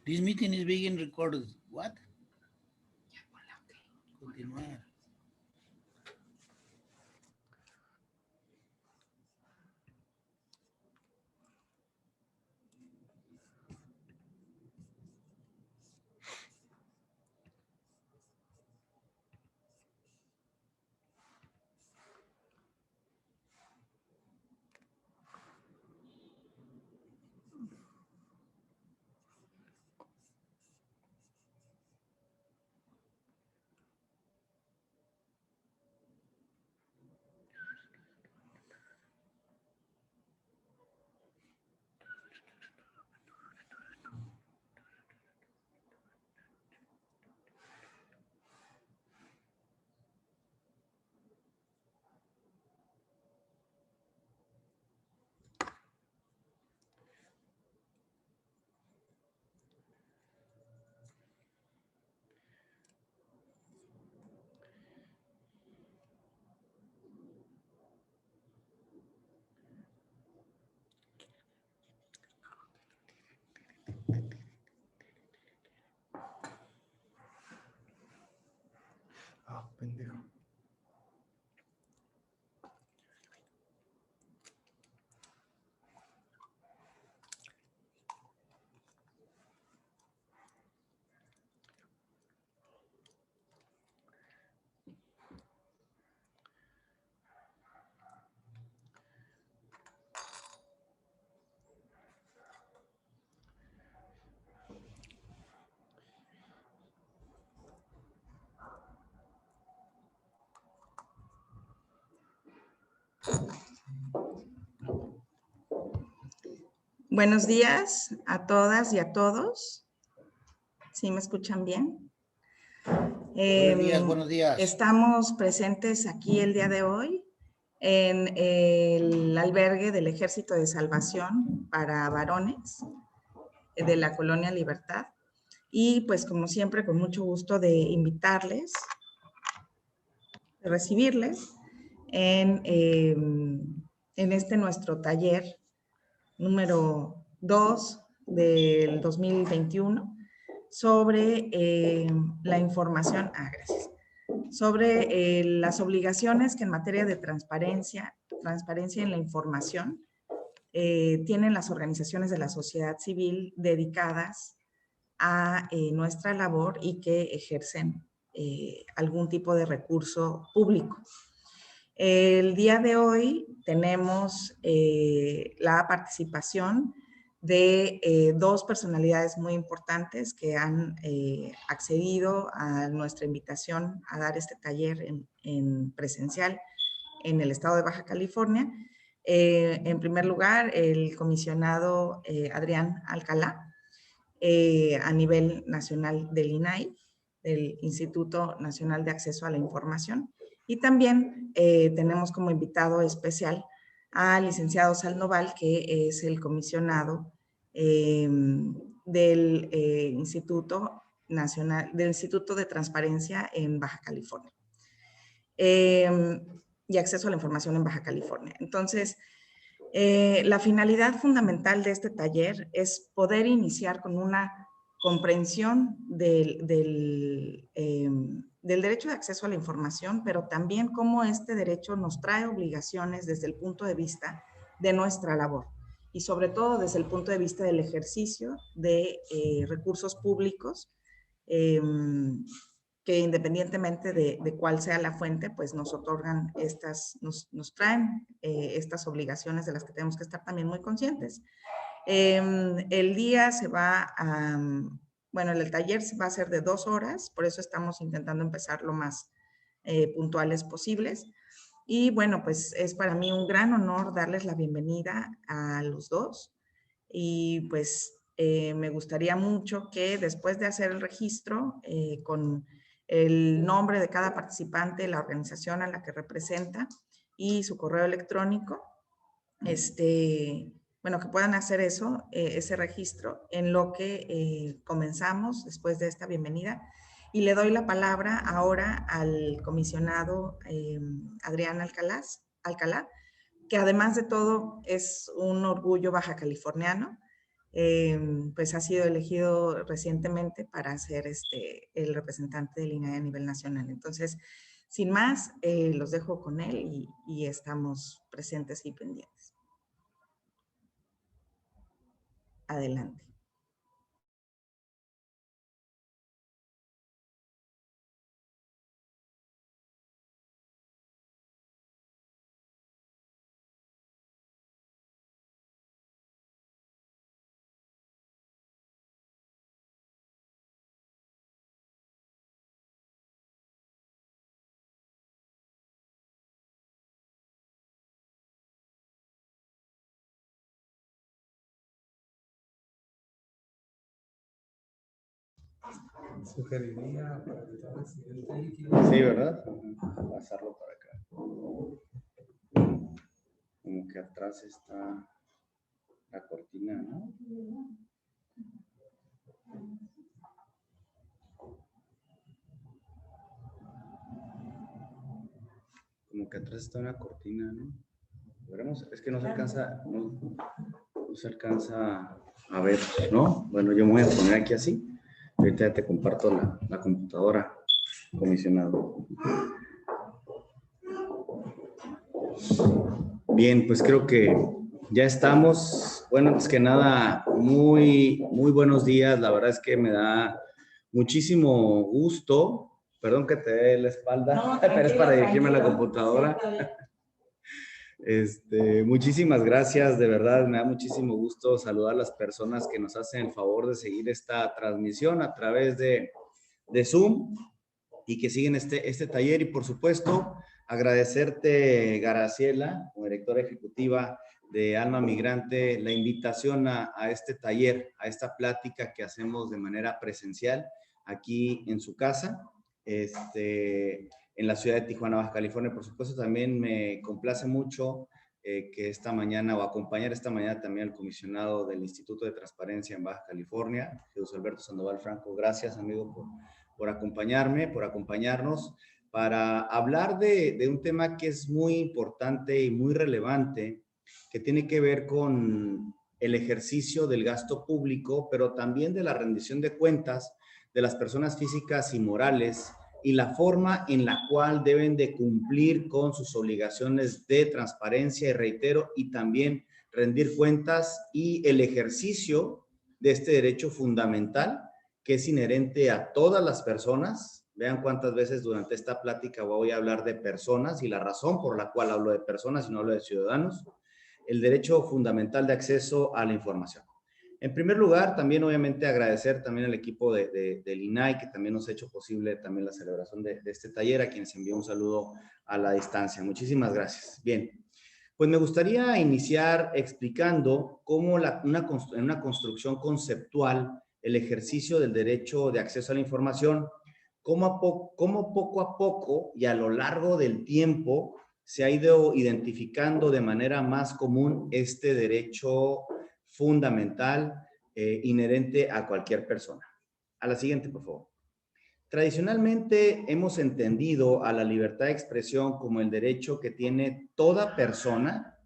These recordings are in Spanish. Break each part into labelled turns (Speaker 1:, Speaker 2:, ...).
Speaker 1: This meeting is being recorded. What? Continuar.
Speaker 2: Ah, pendejo.
Speaker 3: Buenos días a todas y a todos. ¿Sí me escuchan bien?
Speaker 1: Buenos días.
Speaker 3: Estamos presentes aquí el día de hoy en el albergue del Ejército de Salvación para varones de la Colonia Libertad. Y pues como siempre, con mucho gusto de invitarles, de recibirles en este nuestro taller número 2 del 2021 sobre la información, gracias, sobre las obligaciones que en materia de transparencia en la información tienen las organizaciones de la sociedad civil dedicadas a nuestra labor y que ejercen algún tipo de recurso público. El día de hoy tenemos la participación de dos personalidades muy importantes que han accedido a nuestra invitación a dar este taller en presencial en el estado de Baja California. En primer lugar, el comisionado Adrián Alcalá, a nivel nacional del INAI, del Instituto Nacional de Acceso a la Información. Y también tenemos como invitado especial al licenciado Salnoval, que es el comisionado del Instituto Nacional, del Instituto de Transparencia en Baja California. Y acceso a la información en Baja California. Entonces, la finalidad fundamental de este taller es poder iniciar con una comprensión del derecho de acceso a la información, pero también cómo este derecho nos trae obligaciones desde el punto de vista de nuestra labor y sobre todo desde el punto de vista del ejercicio de recursos públicos que independientemente de cuál sea la fuente, pues nos otorgan nos traen estas obligaciones de las que tenemos que estar también muy conscientes. El día se va a, bueno, el taller va a ser de 2 horas, por eso estamos intentando empezar lo más puntuales posibles. Y bueno, pues es para mí un gran honor darles la bienvenida a los dos. Y pues me gustaría mucho que después de hacer el registro con el nombre de cada participante, la organización a la que representa y su correo electrónico, bueno, que puedan hacer eso, ese registro, en lo que comenzamos después de esta bienvenida. Y le doy la palabra ahora al comisionado Adrián Alcalá, que además de todo es un orgullo baja californiano. pues ha sido elegido recientemente para ser el representante del INAI a nivel nacional. Entonces, sin más, los dejo con él y estamos presentes y pendientes. Adelante.
Speaker 2: Sugeriría para el siguiente.
Speaker 4: Sí, ¿verdad? Pasarlo para acá. Como que atrás está la cortina, ¿no? Como que atrás está una cortina, ¿no? Veremos, es que no se alcanza, no se alcanza a ver, ¿no? Bueno, yo me voy a poner aquí así. Ahorita ya te comparto la computadora, comisionado. Bien, pues creo que ya estamos. Bueno, antes que nada, muy buenos días. La verdad es que me da muchísimo gusto. Perdón que te dé la espalda, no, pero es para dirigirme a la computadora. Muchísimas gracias, de verdad, me da muchísimo gusto saludar a las personas que nos hacen el favor de seguir esta transmisión a través de Zoom y que siguen este taller. Y por supuesto, agradecerte, Graciela, como directora ejecutiva de Alma Migrante, la invitación a este taller, a esta plática que hacemos de manera presencial aquí en su casa, en la ciudad de Tijuana, Baja California. Por supuesto, también me complace mucho que esta mañana, o acompañar esta mañana también al comisionado del Instituto de Transparencia en Baja California, Jesús Alberto Sandoval Franco. Gracias, amigo, por acompañarme, por acompañarnos, para hablar de un tema que es muy importante y muy relevante, que tiene que ver con el ejercicio del gasto público, pero también de la rendición de cuentas de las personas físicas y morales y la forma en la cual deben de cumplir con sus obligaciones de transparencia, y reitero, y también rendir cuentas y el ejercicio de este derecho fundamental que es inherente a todas las personas. Vean cuántas veces durante esta plática voy a hablar de personas y la razón por la cual hablo de personas y no hablo de ciudadanos. El derecho fundamental de acceso a la información. En primer lugar, también obviamente agradecer también al equipo del INAI, que también nos ha hecho posible también la celebración de este taller, a quienes envío un saludo a la distancia. Muchísimas gracias. Bien, pues me gustaría iniciar explicando cómo en una construcción conceptual, el ejercicio del derecho de acceso a la información, cómo poco a poco y a lo largo del tiempo se ha ido identificando de manera más común este derecho fundamental inherente a cualquier persona. A la siguiente, por favor. Tradicionalmente hemos entendido a la libertad de expresión como el derecho que tiene toda persona,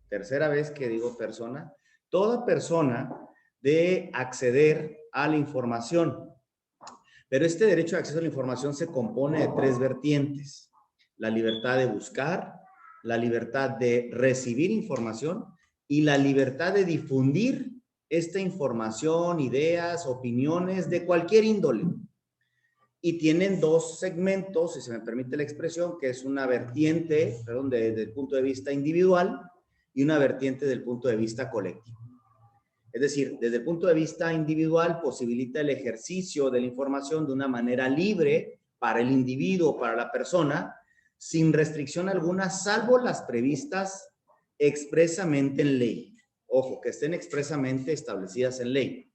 Speaker 4: tercera vez que digo persona, toda persona de acceder a la información. Pero este derecho de acceso a la información se compone de tres vertientes: la libertad de buscar, la libertad de recibir información y la libertad de difundir esta información, ideas, opiniones de cualquier índole. Y tienen dos segmentos, si se me permite la expresión, que es una vertiente, perdón, desde el punto de vista individual y una vertiente del punto de vista colectivo. Es decir, desde el punto de vista individual posibilita el ejercicio de la información de una manera libre para el individuo, para la persona, sin restricción alguna, salvo las previstas expresamente en ley. Ojo, que estén expresamente establecidas en ley.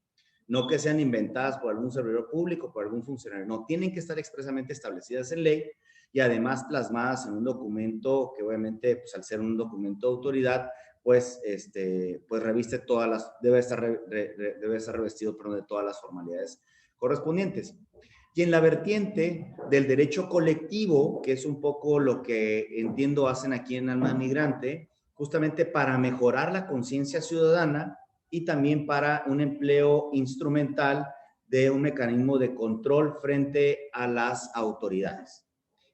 Speaker 4: No que sean inventadas por algún servidor público, por algún funcionario. No, tienen que estar expresamente establecidas en ley y además plasmadas en un documento que obviamente, pues al ser un documento de autoridad, pues reviste todas las, debe estar revestido, perdón, de todas las formalidades correspondientes. Y en la vertiente del derecho colectivo, que es un poco lo que entiendo hacen aquí en Alma Migrante, justamente para mejorar la conciencia ciudadana, y también para un empleo instrumental de un mecanismo de control frente a las autoridades.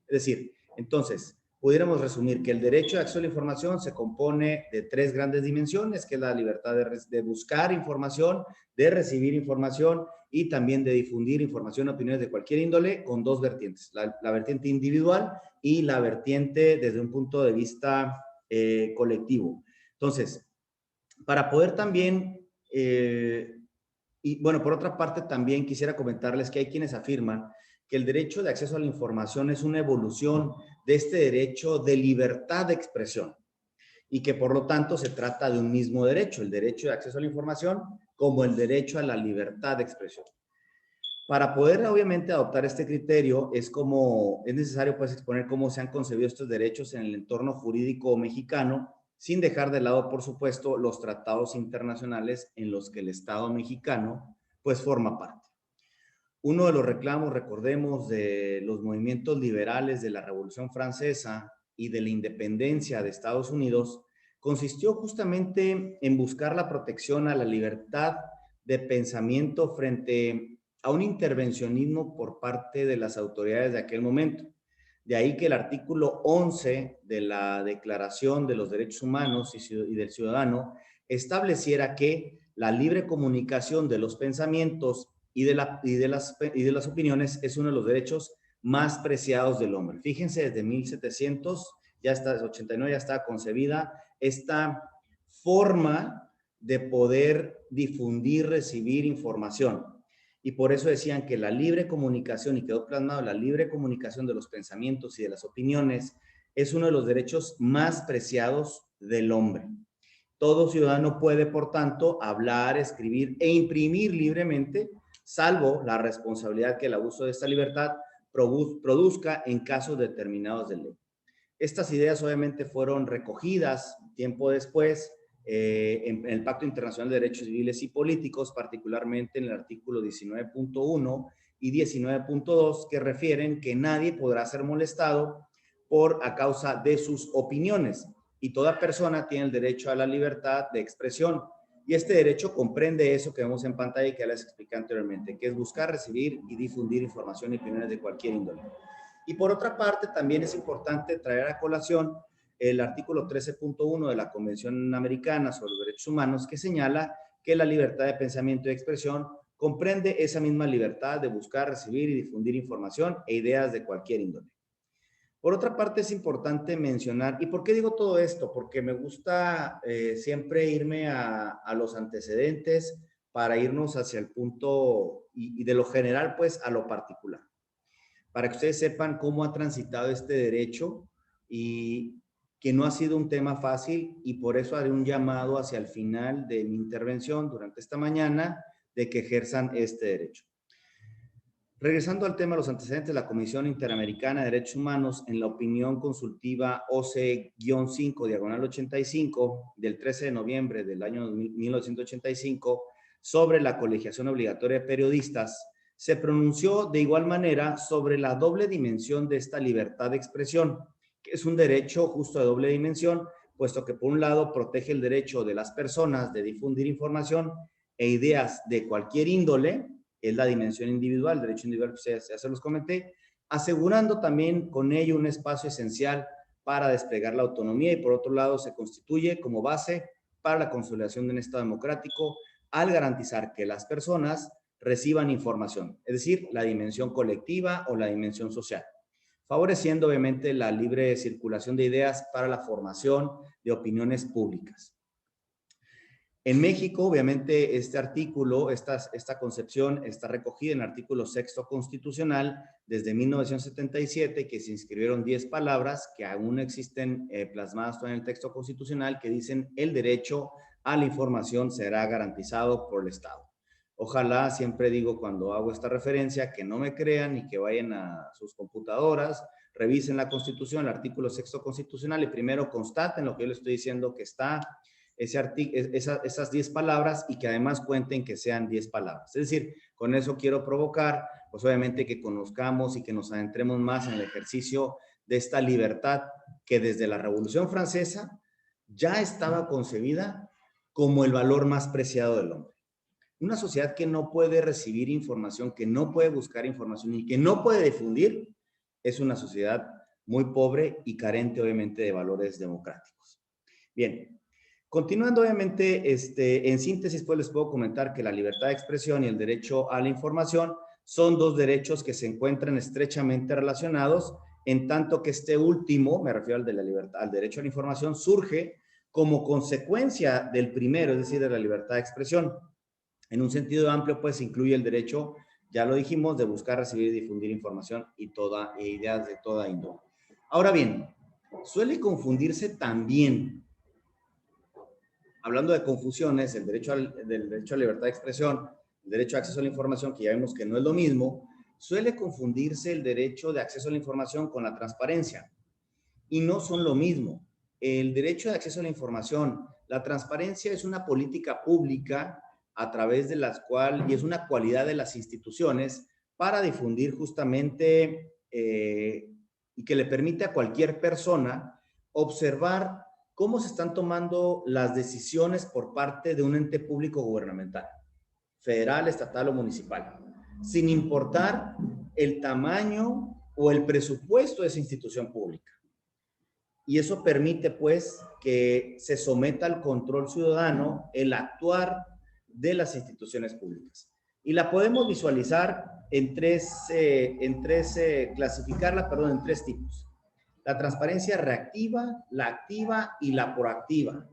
Speaker 4: Es decir, entonces, pudiéramos resumir que el derecho de acceso a la información se compone de tres grandes dimensiones, que es la libertad de buscar información, de recibir información y también de difundir información, opiniones de cualquier índole, con dos vertientes, la vertiente individual y la vertiente desde un punto de vista colectivo. Entonces, para poder también, y bueno, por otra parte también quisiera comentarles que hay quienes afirman que el derecho de acceso a la información es una evolución de este derecho de libertad de expresión y que por lo tanto se trata de un mismo derecho, el derecho de acceso a la información como el derecho a la libertad de expresión. Para poder obviamente adoptar este criterio es necesario pues exponer cómo se han concebido estos derechos en el entorno jurídico mexicano, sin dejar de lado, por supuesto, los tratados internacionales en los que el Estado mexicano pues forma parte. Uno de los reclamos, recordemos, de los movimientos liberales de la Revolución Francesa y de la independencia de Estados Unidos consistió justamente en buscar la protección a la libertad de pensamiento frente a un intervencionismo por parte de las autoridades de aquel momento. De ahí que el artículo 11 de la Declaración de los Derechos Humanos y del Ciudadano estableciera que la libre comunicación de los pensamientos y de las opiniones es uno de los derechos más preciados del hombre. Fíjense, desde 1789 ya está concebida esta forma de poder difundir, recibir información. Y por eso decían que la libre comunicación, y quedó plasmado, la libre comunicación de los pensamientos y de las opiniones es uno de los derechos más preciados del hombre. Todo ciudadano puede, por tanto, hablar, escribir e imprimir libremente, salvo la responsabilidad que el abuso de esta libertad produzca en casos determinados de ley. Estas ideas obviamente fueron recogidas tiempo después en el Pacto Internacional de Derechos Civiles y Políticos, particularmente en el artículo 19.1 y 19.2, que refieren que nadie podrá ser molestado a causa de sus opiniones y toda persona tiene el derecho a la libertad de expresión. Y este derecho comprende eso que vemos en pantalla y que les expliqué anteriormente, que es buscar, recibir y difundir información y opiniones de cualquier índole. Y por otra parte, también es importante traer a colación el artículo 13.1 de la Convención Americana sobre los Derechos Humanos, que señala que la libertad de pensamiento y expresión comprende esa misma libertad de buscar, recibir y difundir información e ideas de cualquier índole. Por otra parte, es importante mencionar, ¿y por qué digo todo esto? Porque me gusta siempre irme a los antecedentes para irnos hacia el punto y de lo general, pues, a lo particular. Para que ustedes sepan cómo ha transitado este derecho y que no ha sido un tema fácil, y por eso haré un llamado hacia el final de mi intervención durante esta mañana de que ejerzan este derecho. Regresando al tema de los antecedentes, la Comisión Interamericana de Derechos Humanos, en la opinión consultiva OC-5/85 del 13 de noviembre del año 1985 sobre la colegiación obligatoria de periodistas, se pronunció de igual manera sobre la doble dimensión de esta libertad de expresión, que es un derecho justo de doble dimensión, puesto que por un lado protege el derecho de las personas de difundir información e ideas de cualquier índole, es la dimensión individual, el derecho individual que ya se los comenté, asegurando también con ello un espacio esencial para desplegar la autonomía, y por otro lado se constituye como base para la consolidación de un Estado democrático al garantizar que las personas reciban información, es decir, la dimensión colectiva o la dimensión social, favoreciendo obviamente la libre circulación de ideas para la formación de opiniones públicas. En México, obviamente, este artículo, esta concepción está recogida en el artículo 6º constitucional desde 1977, que se inscribieron 10 palabras que aún existen plasmadas en el texto constitucional, que dicen: el derecho a la información será garantizado por el Estado. Ojalá, siempre digo cuando hago esta referencia, que no me crean y que vayan a sus computadoras, revisen la Constitución, el artículo 6º constitucional, y primero constaten lo que yo les estoy diciendo, que está esas 10 palabras, y que además cuenten que sean 10 palabras. Es decir, con eso quiero provocar, pues obviamente, que conozcamos y que nos adentremos más en el ejercicio de esta libertad que desde la Revolución Francesa ya estaba concebida como el valor más preciado del hombre. Una sociedad que no puede recibir información, que no puede buscar información y que no puede difundir, es una sociedad muy pobre y carente, obviamente, de valores democráticos. Bien, continuando, obviamente, en síntesis, pues les puedo comentar que la libertad de expresión y el derecho a la información son dos derechos que se encuentran estrechamente relacionados, en tanto que este último, me refiero al de la libertad, al derecho a la información, surge como consecuencia del primero, es decir, de la libertad de expresión. En un sentido amplio, pues incluye el derecho, ya lo dijimos, de buscar, recibir y difundir información y ideas de toda índole. Ahora bien, suele confundirse también, hablando de confusiones, del derecho a la libertad de expresión, el derecho a acceso a la información, que ya vemos que no es lo mismo, suele confundirse el derecho de acceso a la información con la transparencia. Y no son lo mismo. El derecho de acceso a la información, la transparencia es una política pública a través de las cuales, y es una cualidad de las instituciones para difundir justamente y que le permite a cualquier persona observar cómo se están tomando las decisiones por parte de un ente público gubernamental, federal, estatal o municipal, sin importar el tamaño o el presupuesto de esa institución pública. Y eso permite, pues, que se someta al control ciudadano el actuar de las instituciones públicas. Y la podemos visualizar clasificarla en tres tipos. La transparencia reactiva, la activa y la proactiva.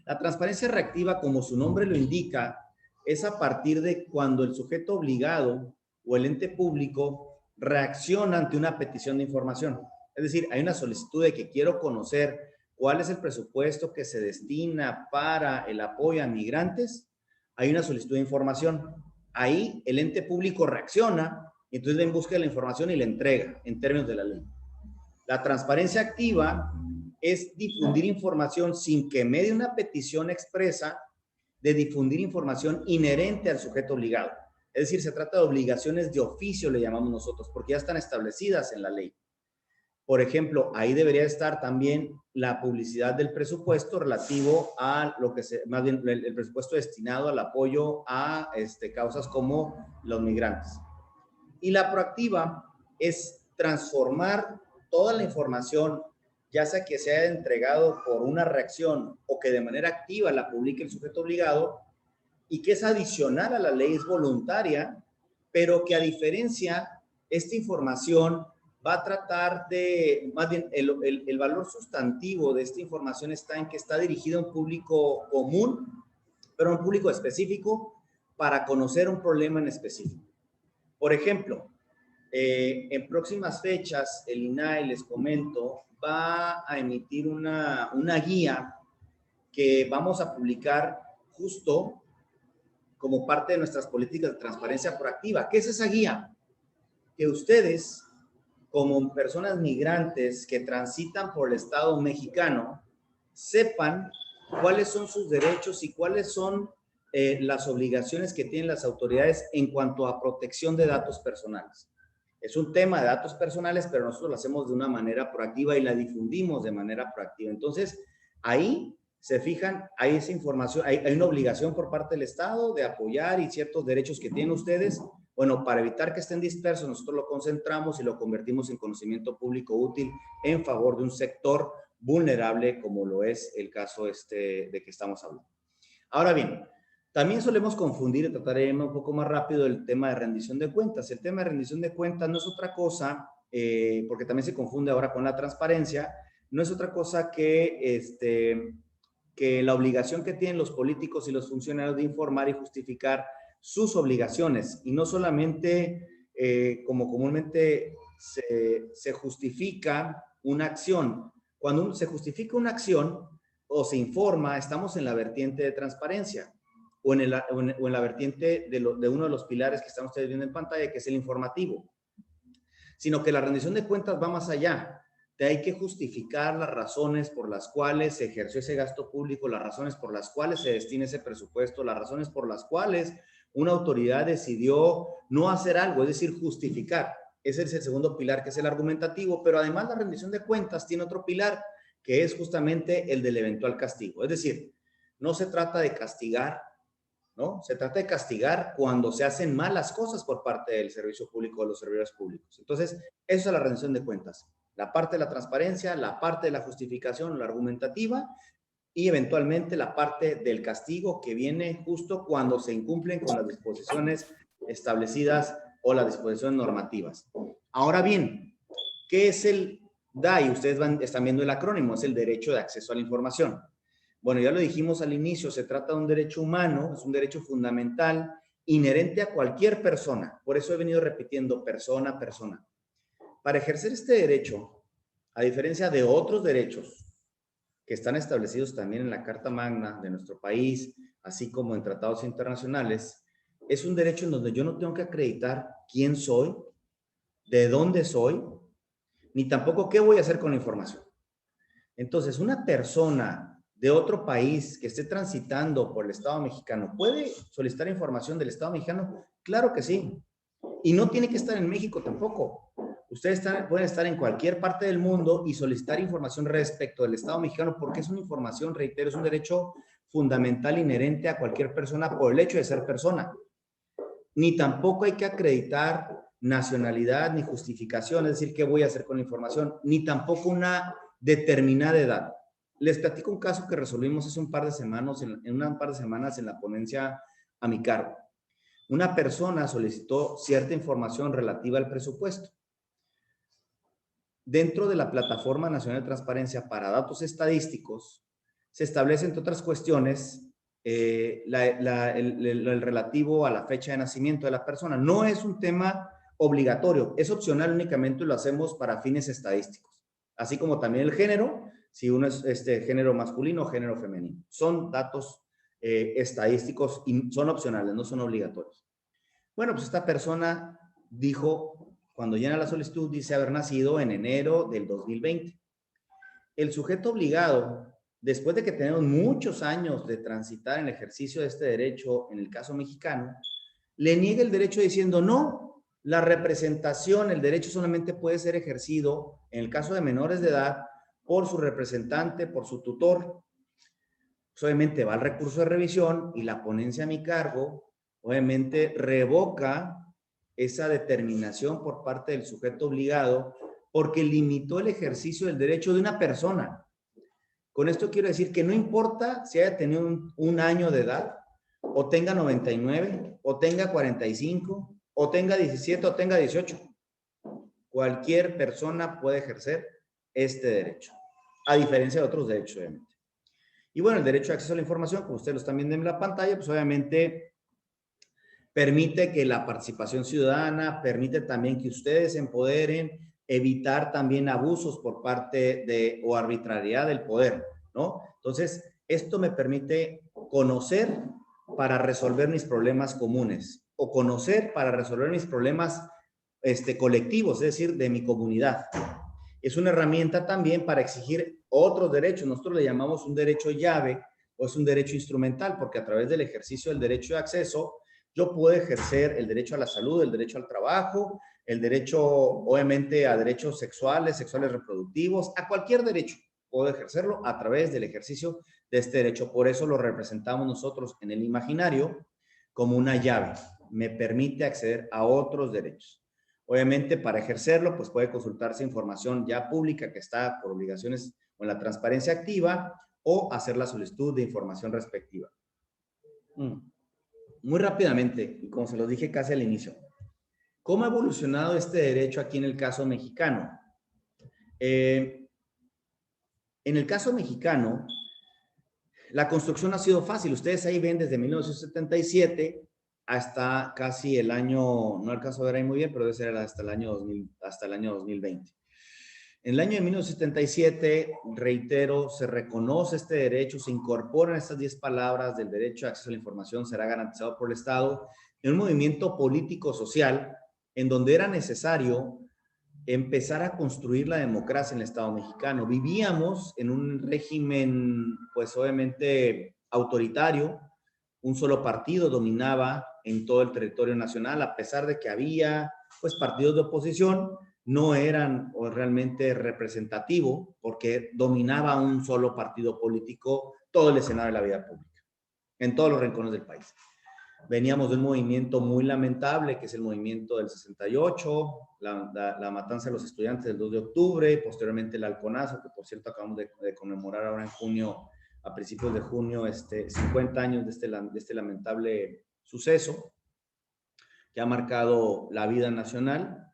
Speaker 4: La transparencia reactiva, como su nombre lo indica, es a partir de cuando el sujeto obligado o el ente público reacciona ante una petición de información. Es decir, hay una solicitud de que quiero conocer cuál es el presupuesto que se destina para el apoyo a migrantes. Hay una solicitud de información. Ahí el ente público reacciona y entonces va en busca de la información y la entrega en términos de la ley. La transparencia activa es difundir información sin que medie una petición expresa de difundir información inherente al sujeto obligado. Es decir, se trata de obligaciones de oficio, le llamamos nosotros, porque ya están establecidas en la ley. Por ejemplo, ahí debería estar también la publicidad del presupuesto relativo a lo que más bien el presupuesto destinado al apoyo a causas como los migrantes. Y la proactiva es transformar toda la información, ya sea que se haya entregado por una reacción o que de manera activa la publique el sujeto obligado, y que es adicional a la ley, es voluntaria, pero que a diferencia, esta información va a tratar de, más bien, el valor sustantivo de esta información está en que está dirigida a un público común, pero a un público específico para conocer un problema en específico. Por ejemplo, en próximas fechas, el INAI, les comento, va a emitir una guía que vamos a publicar justo como parte de nuestras políticas de transparencia proactiva. ¿Qué es esa guía? Que ustedes, como personas migrantes que transitan por el Estado mexicano, sepan cuáles son sus derechos y cuáles son las obligaciones que tienen las autoridades en cuanto a protección de datos personales. Es un tema de datos personales, pero nosotros lo hacemos de una manera proactiva y la difundimos de manera proactiva. Entonces, ahí se fijan, hay esa información, hay una obligación por parte del Estado de apoyar y ciertos derechos que tienen ustedes. Bueno, para evitar que estén dispersos, nosotros lo concentramos y lo convertimos en conocimiento público útil en favor de un sector vulnerable, como lo es el caso de que estamos hablando. Ahora bien, también solemos confundir, y trataré de irme un poco más rápido, el tema de rendición de cuentas. El tema de rendición de cuentas no es otra cosa, porque también se confunde ahora con la transparencia, no es otra cosa que la obligación que tienen los políticos y los funcionarios de informar y justificar sus obligaciones, y no solamente como comúnmente se justifica una acción. Cuando se justifica una acción o se informa, estamos en la vertiente de transparencia o en la vertiente de uno de los pilares que están ustedes viendo en pantalla, que es el informativo. Sino que la rendición de cuentas va más allá. Hay que justificar las razones por las cuales se ejerció ese gasto público, las razones por las cuales se destina ese presupuesto, las razones por las cuales una autoridad decidió no hacer algo, es decir, justificar. Ese es el segundo pilar, que es el argumentativo, pero además la rendición de cuentas tiene otro pilar, que es justamente el del eventual castigo. Es decir, no se trata de castigar, ¿no? Se trata de castigar cuando se hacen malas cosas por parte del servicio público, de los servidores públicos. Entonces, eso es la rendición de cuentas. La parte de la transparencia, la parte de la justificación, la argumentativa, y eventualmente la parte del castigo que viene justo cuando se incumplen con las disposiciones establecidas o las disposiciones normativas. Ahora bien, ¿qué es el DAI? Ustedes están viendo el acrónimo, es el derecho de acceso a la información. Bueno, ya lo dijimos al inicio, se trata de un derecho humano, es un derecho fundamental, inherente a cualquier persona. Por eso he venido repitiendo persona a persona. Para ejercer este derecho, a diferencia de otros derechos que están establecidos también en la Carta Magna de nuestro país, así como en tratados internacionales, es un derecho en donde yo no tengo que acreditar quién soy, de dónde soy, ni tampoco qué voy a hacer con la información. Entonces, una persona de otro país que esté transitando por el Estado mexicano, ¿puede solicitar información del Estado mexicano? Claro que sí. Y no tiene que estar en México tampoco. Ustedes pueden estar en cualquier parte del mundo y solicitar información respecto del Estado mexicano porque es una información, reitero, es un derecho fundamental inherente a cualquier persona por el hecho de ser persona. Ni tampoco hay que acreditar nacionalidad ni justificación, es decir, qué voy a hacer con la información, ni tampoco una determinada edad. Les platico un caso que resolvimos hace un par de semanas, en un par de semanas en la ponencia a mi cargo. Una persona solicitó cierta información relativa al presupuesto. Dentro de la Plataforma Nacional de Transparencia para Datos Estadísticos, se establecen, entre otras cuestiones, el relativo a la fecha de nacimiento de la persona. No es un tema obligatorio, es opcional, únicamente lo hacemos para fines estadísticos. Así como también el género, si uno es género masculino o género femenino. Son datos estadísticos y son opcionales, no son obligatorios. Bueno, pues esta persona dijo, cuando llena la solicitud, dice haber nacido en enero del 2020. El sujeto obligado, después de que tenemos muchos años de transitar en el ejercicio de este derecho, en el caso mexicano, le niega el derecho diciendo, no, la representación, el derecho solamente puede ser ejercido, en el caso de menores de edad, por su representante, por su tutor. Pues obviamente va al recurso de revisión y la ponencia a mi cargo, obviamente revoca esa determinación por parte del sujeto obligado porque limitó el ejercicio del derecho de una persona. Con esto quiero decir que no importa si haya tenido un año de edad, o tenga 99, o tenga 45, o tenga 17, o tenga 18. Cualquier persona puede ejercer este derecho, a diferencia de otros derechos, obviamente. Y bueno, el derecho de acceso a la información, como ustedes lo están viendo en la pantalla, pues obviamente permite que la participación ciudadana, permite también que ustedes se empoderen, evitar también abusos por parte de o arbitrariedad del poder, ¿no? Entonces, esto me permite conocer para resolver mis problemas comunes o conocer para resolver mis problemas colectivos, es decir, de mi comunidad. Es una herramienta también para exigir otros derechos. Nosotros le llamamos un derecho llave o es un derecho instrumental porque a través del ejercicio del derecho de acceso yo puedo ejercer el derecho a la salud, el derecho al trabajo, el derecho, obviamente, a derechos sexuales reproductivos, a cualquier derecho puedo ejercerlo a través del ejercicio de este derecho. Por eso lo representamos nosotros en el imaginario como una llave. Me permite acceder a otros derechos. Obviamente, para ejercerlo, pues puede consultarse información ya pública que está por obligaciones o en la transparencia activa o hacer la solicitud de información respectiva. Muy rápidamente, y como se los dije casi al inicio, ¿cómo ha evolucionado este derecho aquí en el caso mexicano? En el caso mexicano, la construcción ha sido fácil. Ustedes ahí ven desde 1977 hasta casi el año, no alcanzo a ver ahí muy bien, pero debe ser hasta el año 2020. En el año de 1977, reitero, se reconoce este derecho, se incorporan estas 10 palabras del derecho de acceso a la información, será garantizado por el Estado, en un movimiento político-social en donde era necesario empezar a construir la democracia en el Estado mexicano. Vivíamos en un régimen, pues obviamente autoritario, un solo partido dominaba en todo el territorio nacional, a pesar de que había pues partidos de oposición, no eran realmente representativo porque dominaba un solo partido político todo el escenario de la vida pública. en todos los rincones del país. Veníamos de un movimiento muy lamentable, que es el movimiento del 68, la matanza de los estudiantes del 2 de octubre, posteriormente el halconazo, que por cierto acabamos de conmemorar ahora en junio, a principios de junio, 50 años de este lamentable suceso que ha marcado la vida nacional.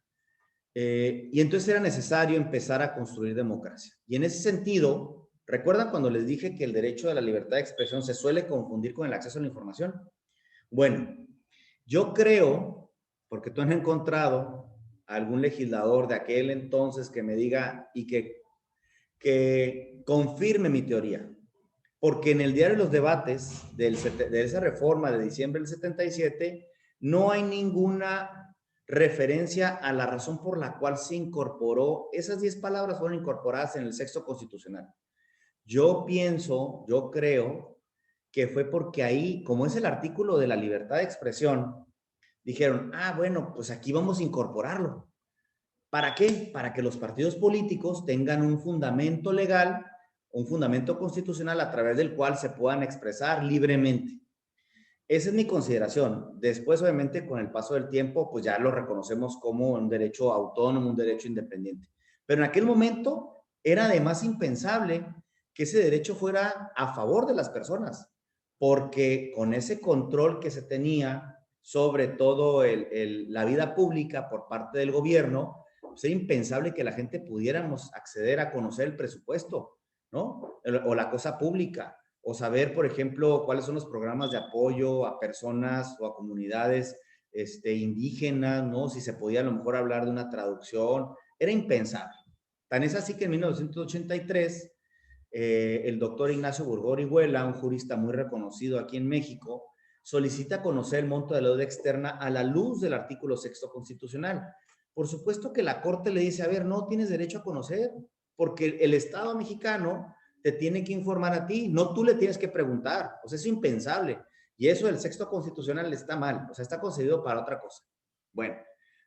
Speaker 4: Y entonces era necesario empezar a construir democracia. Y en ese sentido, ¿recuerdan cuando les dije que el derecho de la libertad de expresión se suele confundir con el acceso a la información? Bueno, yo creo, porque tú has encontrado a algún legislador de aquel entonces que me diga y que confirme mi teoría, porque en el diario de los debates de esa reforma de diciembre del 77 no hay ninguna referencia a la razón por la cual se incorporó, esas 10 palabras fueron incorporadas en el texto constitucional. Yo creo que fue porque ahí, como es el artículo de la libertad de expresión, dijeron, bueno, pues aquí vamos a incorporarlo. ¿Para qué? Para que los partidos políticos tengan un fundamento legal, un fundamento constitucional a través del cual se puedan expresar libremente. Esa es mi consideración. Después, obviamente, con el paso del tiempo, pues ya lo reconocemos como un derecho autónomo, un derecho independiente. Pero en aquel momento era además impensable que ese derecho fuera a favor de las personas, porque con ese control que se tenía sobre todo la vida pública por parte del gobierno, pues era impensable que la gente pudiéramos acceder a conocer el presupuesto, ¿no? O la cosa pública, o saber, por ejemplo, cuáles son los programas de apoyo a personas o a comunidades indígenas, ¿no? Si se podía a lo mejor hablar de una traducción, era impensable. Tan es así que en 1983, el doctor Ignacio Burgó Orihuela, un jurista muy reconocido aquí en México, solicita conocer el monto de la deuda externa a la luz del artículo 6º constitucional. Por supuesto que la Corte le dice, a ver, no tienes derecho a conocer, porque el Estado mexicano te tiene que informar a ti, no tú le tienes que preguntar, o sea, es impensable. Y eso del 6º constitucional está mal, o sea, está concebido para otra cosa. Bueno,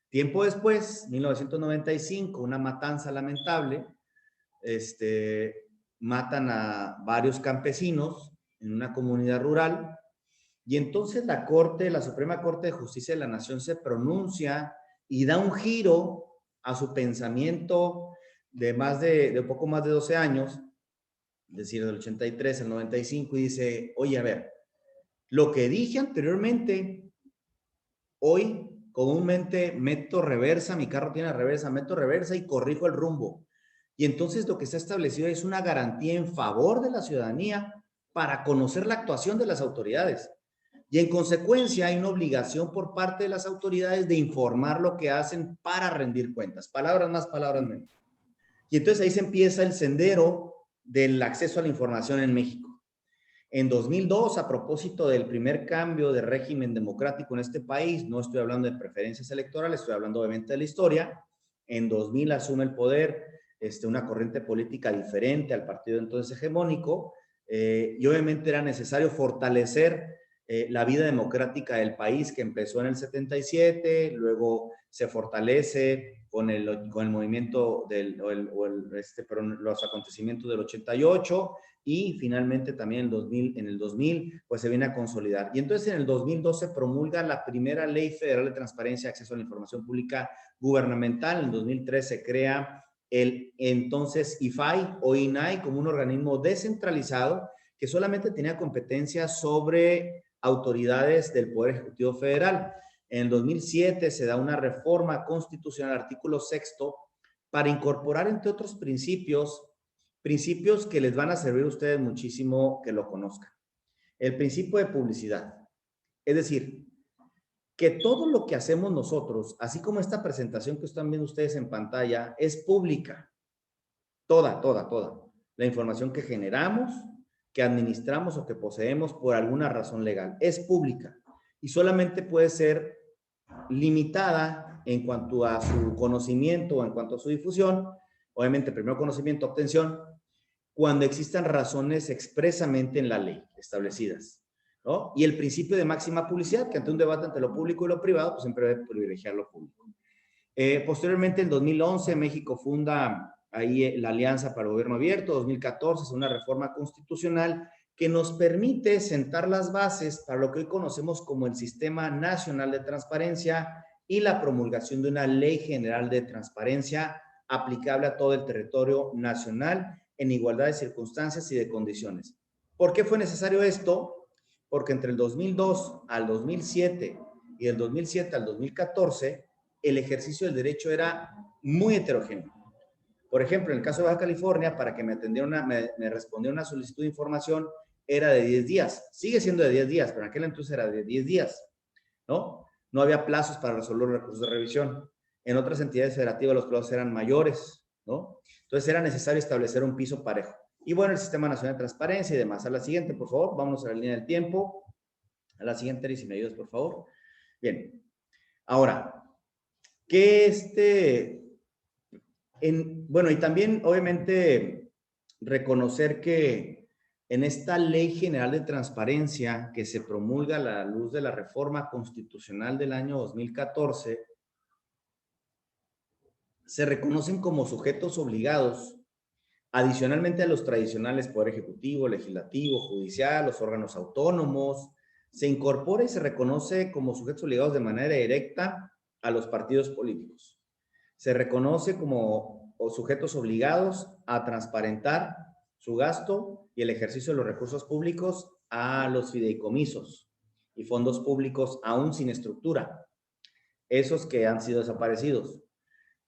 Speaker 4: tiempo después, 1995, una matanza lamentable, matan a varios campesinos en una comunidad rural, y entonces la Suprema Corte de Justicia de la Nación se pronuncia y da un giro a su pensamiento de un poco más de 12 años, es decir, del 83 al 95, y dice, oye, a ver, lo que dije anteriormente, hoy comúnmente meto reversa, mi carro tiene reversa, meto reversa y corrijo el rumbo. Y entonces lo que se ha establecido es una garantía en favor de la ciudadanía para conocer la actuación de las autoridades. Y en consecuencia hay una obligación por parte de las autoridades de informar lo que hacen para rendir cuentas. Palabras más, palabras menos. Y entonces ahí se empieza el sendero del acceso a la información en México. En 2002, a propósito del primer cambio de régimen democrático en este país, no estoy hablando de preferencias electorales, estoy hablando obviamente de la historia, en 2000 asume el poder una corriente política diferente al partido entonces hegemónico, y obviamente era necesario fortalecer la vida democrática del país, que empezó en el 77, luego se fortalece con el movimiento los acontecimientos del 88, y finalmente también en el 2000 pues se viene a consolidar. Y entonces en el 2002 se promulga la primera Ley Federal de Transparencia y Acceso a la Información Pública Gubernamental. En el 2003 se crea el entonces IFAI o INAI como un organismo descentralizado que solamente tenía competencia sobre autoridades del Poder Ejecutivo Federal. En el 2007 se da una reforma constitucional, artículo 6º, para incorporar, entre otros principios que les van a servir a ustedes muchísimo que lo conozcan. El principio de publicidad. Es decir, que todo lo que hacemos nosotros, así como esta presentación que están viendo ustedes en pantalla, es pública. Toda. La información que generamos, que administramos o que poseemos por alguna razón legal, es pública y solamente puede ser limitada en cuanto a su conocimiento o en cuanto a su difusión. Obviamente, primero conocimiento, obtención, cuando existan razones expresamente en la ley establecidas, ¿no? Y el principio de máxima publicidad, que ante un debate entre lo público y lo privado, pues siempre debe privilegiar lo público. Posteriormente, en 2011, México funda ahí la Alianza para el Gobierno Abierto. 2014 es una reforma constitucional que nos permite sentar las bases para lo que hoy conocemos como el Sistema Nacional de Transparencia y la promulgación de una Ley General de Transparencia aplicable a todo el territorio nacional en igualdad de circunstancias y de condiciones. ¿Por qué fue necesario esto? Porque entre el 2002 al 2007 y del 2007 al 2014, el ejercicio del derecho era muy heterogéneo. Por ejemplo, en el caso de Baja California, para que me respondiera una solicitud de información, era de 10 días. Sigue siendo de 10 días, pero en aquel entonces era de 10 días, ¿no? No había plazos para resolver los recursos de revisión. En otras entidades federativas los plazos eran mayores, ¿no? Entonces era necesario establecer un piso parejo. Y bueno, el Sistema Nacional de Transparencia y demás. A la siguiente, por favor, vámonos a la línea del tiempo. A la siguiente, Eri, si me ayudas, por favor. Bien. Ahora, bueno, y también, obviamente, reconocer que en esta Ley General de Transparencia que se promulga a la luz de la reforma constitucional del año 2014, se reconocen como sujetos obligados, adicionalmente a los tradicionales Poder Ejecutivo, Legislativo, Judicial, los órganos autónomos, se incorpora y se reconoce como sujetos obligados de manera directa a los partidos políticos. Se reconoce como sujetos obligados a transparentar su gasto y el ejercicio de los recursos públicos a los fideicomisos y fondos públicos aún sin estructura, esos que han sido desaparecidos.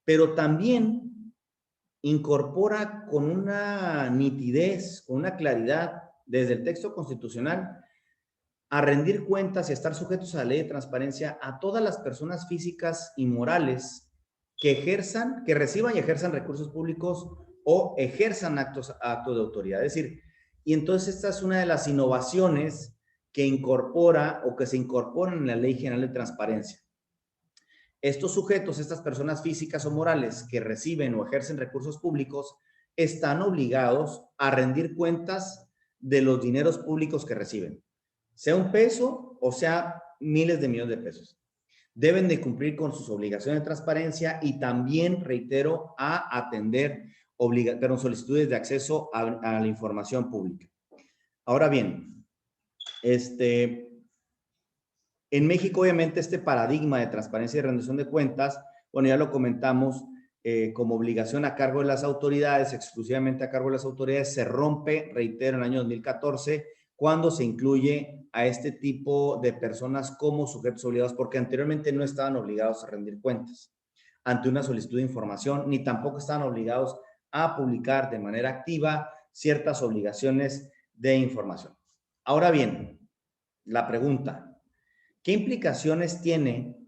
Speaker 4: Pero también incorpora con una nitidez, con una claridad desde el texto constitucional a rendir cuentas y a estar sujetos a la ley de transparencia a todas las personas físicas y morales que reciban y ejerzan recursos públicos o ejerzan actos de autoridad. Es decir, y entonces esta es una de las innovaciones que incorpora o que se incorporan en la Ley General de Transparencia. Estos sujetos, estas personas físicas o morales que reciben o ejercen recursos públicos, están obligados a rendir cuentas de los dineros públicos que reciben, sea un peso o sea miles de millones de pesos. Deben de cumplir con sus obligaciones de transparencia y también, reitero, a atender solicitudes de acceso a la información pública. Ahora bien, en México, obviamente, este paradigma de transparencia y rendición de cuentas, bueno, ya lo comentamos, como obligación a cargo de las autoridades, exclusivamente a cargo de las autoridades, se rompe, reitero, en el año 2014, cuando se incluye a este tipo de personas como sujetos obligados, porque anteriormente no estaban obligados a rendir cuentas ante una solicitud de información, ni tampoco estaban obligados a publicar de manera activa ciertas obligaciones de información. Ahora bien, la pregunta, ¿qué implicaciones tiene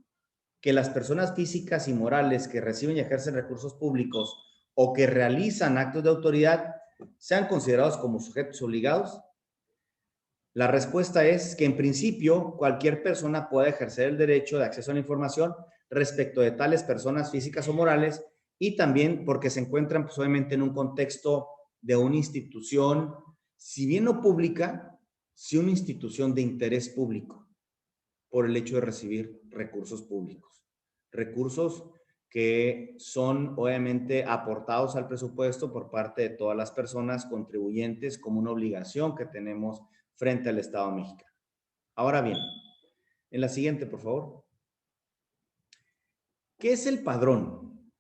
Speaker 4: que las personas físicas y morales que reciben y ejercen recursos públicos o que realizan actos de autoridad sean considerados como sujetos obligados? La respuesta es que en principio cualquier persona puede ejercer el derecho de acceso a la información respecto de tales personas físicas o morales y también porque se encuentran pues, obviamente en un contexto de una institución, si bien no pública, sí una institución de interés público por el hecho de recibir recursos públicos. Recursos que son obviamente aportados al presupuesto por parte de todas las personas contribuyentes como una obligación que tenemos frente al Estado mexicano. Ahora bien, en la siguiente, por favor. ¿Qué es el padrón?